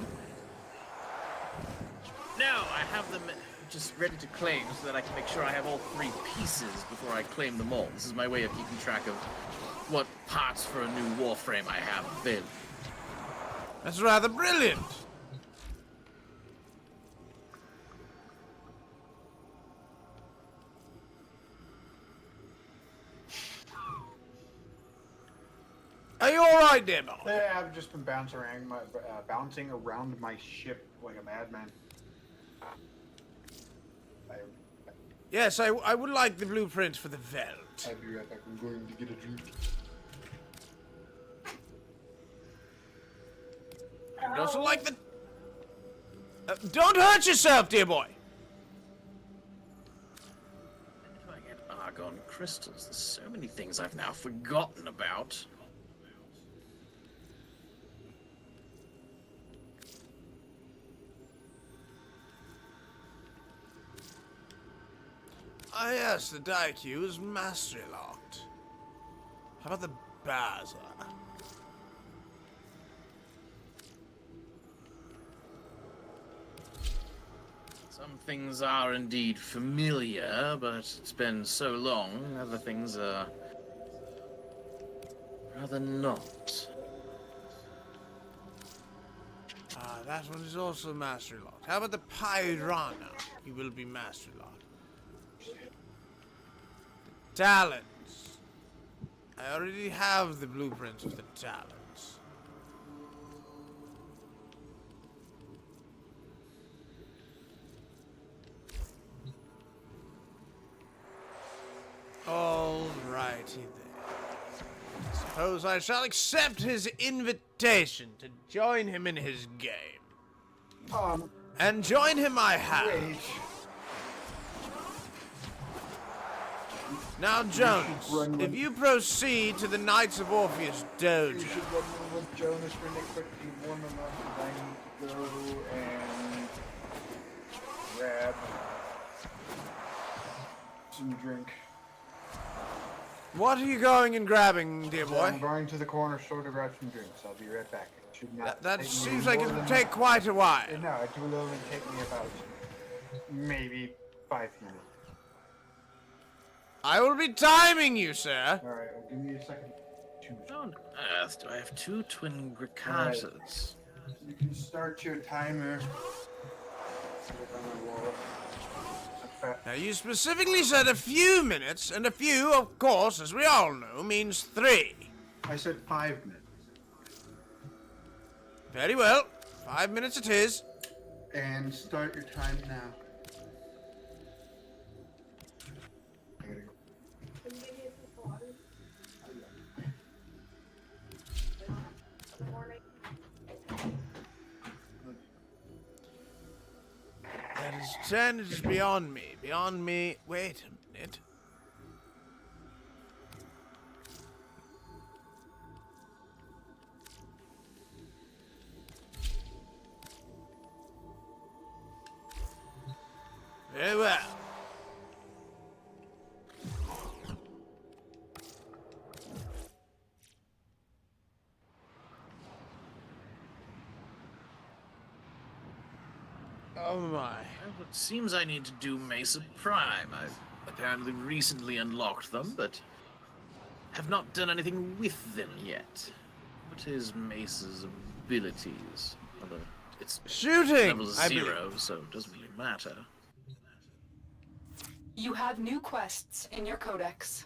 No, I have them just ready to claim so that I can make sure I have all 3 pieces before I claim them all. This is my way of keeping track of what parts for a new warframe I have available. That's rather brilliant. Are you all right, there, boy? Yeah, I've just been bouncing around my ship like a madman. Yes, I would like the blueprint for the Veld. I'll be right back. I'm going to get a drink. I would also like the... don't hurt yourself, dear boy! When do I get argon crystals? There's so many things I've now forgotten about. Ah, yes, the Daikyu is mastery locked. How about the Baza? Some things are indeed familiar, but it's been so long. Other things are rather not. Ah, that one is also mastery locked. How about the Pyrana? He will be mastery locked. Talons. I already have the blueprints of the talons. All righty then. Suppose I shall accept his invitation to join him in his game. And join him I have. Wait. Now, Jonas, if you proceed to the Knights of Orpheus You dojo, should run with Jonas really quickly, warm him up, and I need to go and grab some drink. What are you going and grabbing, dear So I'm boy? going to the corner store to grab some drinks. I'll be right back. It should not That take me seems like more it'll than- take quite a while. No, it will only take me about maybe 5 minutes. I will be timing you, sir. All right, well, give me a second. How on earth do I have 2 twin grickatas? You can start your timer. Put it on my wall. Now, you specifically said a few minutes, and a few, of course, as we all know, means 3. I said 5 minutes. Very well. 5 minutes it is. And start your time now. I gotta go. That is 10, it is beyond me. Beyond me. Wait a minute. Very well. Oh my. Well, it seems I need to do Mesa Prime. I've apparently recently unlocked them, but have not done anything with them yet. What is Mesa's abilities? Although it's Shooting! level 0, so it doesn't really matter. You have new quests in your codex.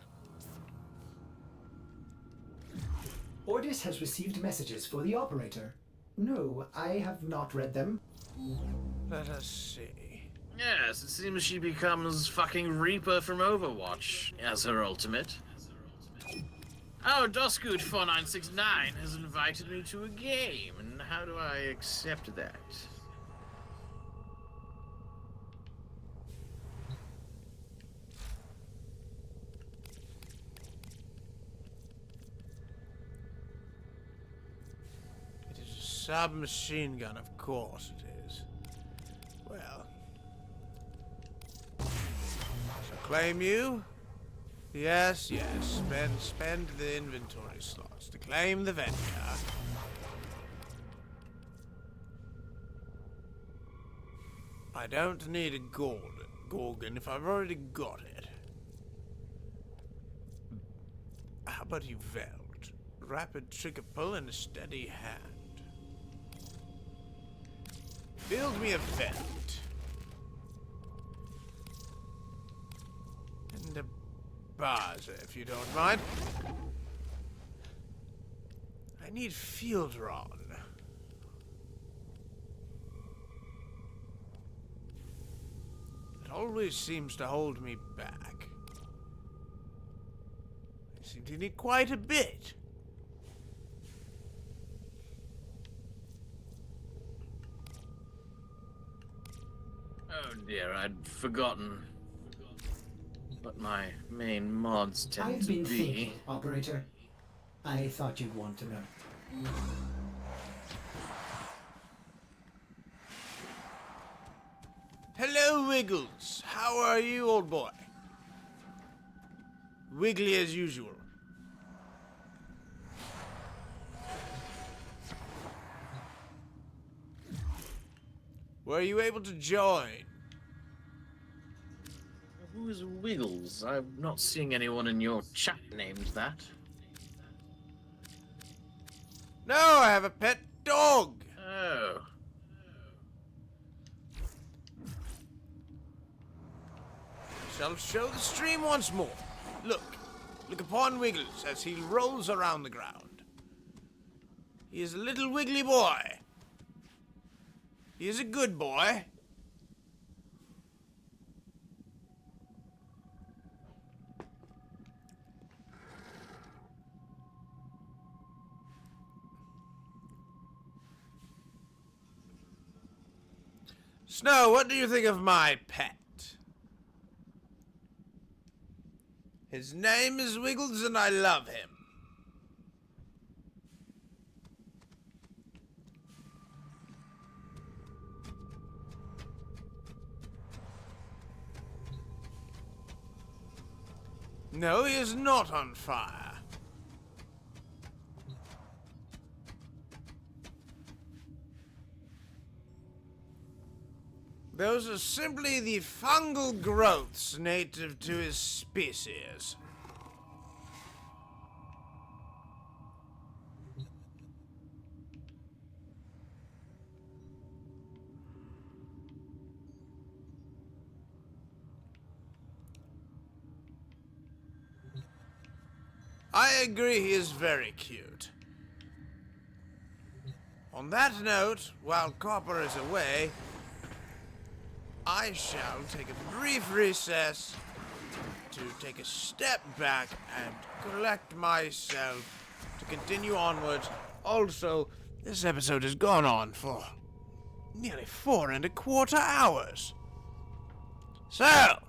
Ordis has received messages for the operator. No, I have not read them. Let us see. Yes, it seems she becomes fucking Reaper from Overwatch as her ultimate. Oh, Dosgood 4969 has invited me to a game, and how do I accept that? It is a submachine gun, of course it is. Well. So claim you? Yes, yes. Spend the inventory slots to claim the vendor. I don't need a Gorgon if I've already got it. How about you Veld? Rapid trigger pull and a steady hand. Build me a Veld. And a Baza, if you don't mind. I need field ron. It always seems to hold me back. I seem to need quite a bit. Oh dear, I'd forgotten what my main mods tend I've to been be. thinking, operator. I thought you'd want to know. Hello, Wiggles. How are you, old boy? Wiggly as usual. Were you able to join? Who is Wiggles? I'm not seeing anyone in your chat named that. No, I have a pet dog. Oh. Shall show the stream once more. Look upon Wiggles as he rolls around the ground. He is a little wiggly boy. He is a good boy. Snow, what do you think of my pet? His name is Wiggles and I love him. No, he is not on fire. Those are simply the fungal growths native to his species. I agree he is very cute. On that note, while Copper is away, I shall take a brief recess to take a step back and collect myself to continue onwards. Also, this episode has gone on for nearly 4¼ hours. So,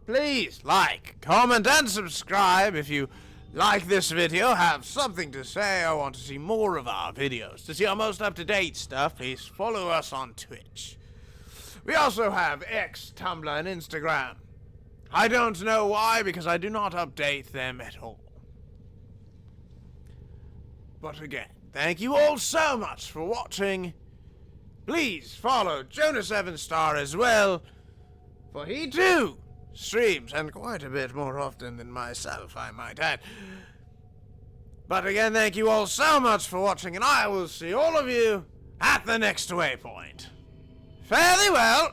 please like, comment, and subscribe if you like this video, have something to say, or want to see more of our videos. To see our most up-to-date stuff, please follow us on Twitch. We also have X, Tumblr, and Instagram. I don't know why, because I do not update them at all. But again, thank you all so much for watching. Please follow Jonas Evenstar as well, for he too streams, and quite a bit more often than myself, I might add. But again, thank you all so much for watching, and I will see all of you at the next waypoint. Fare thee well!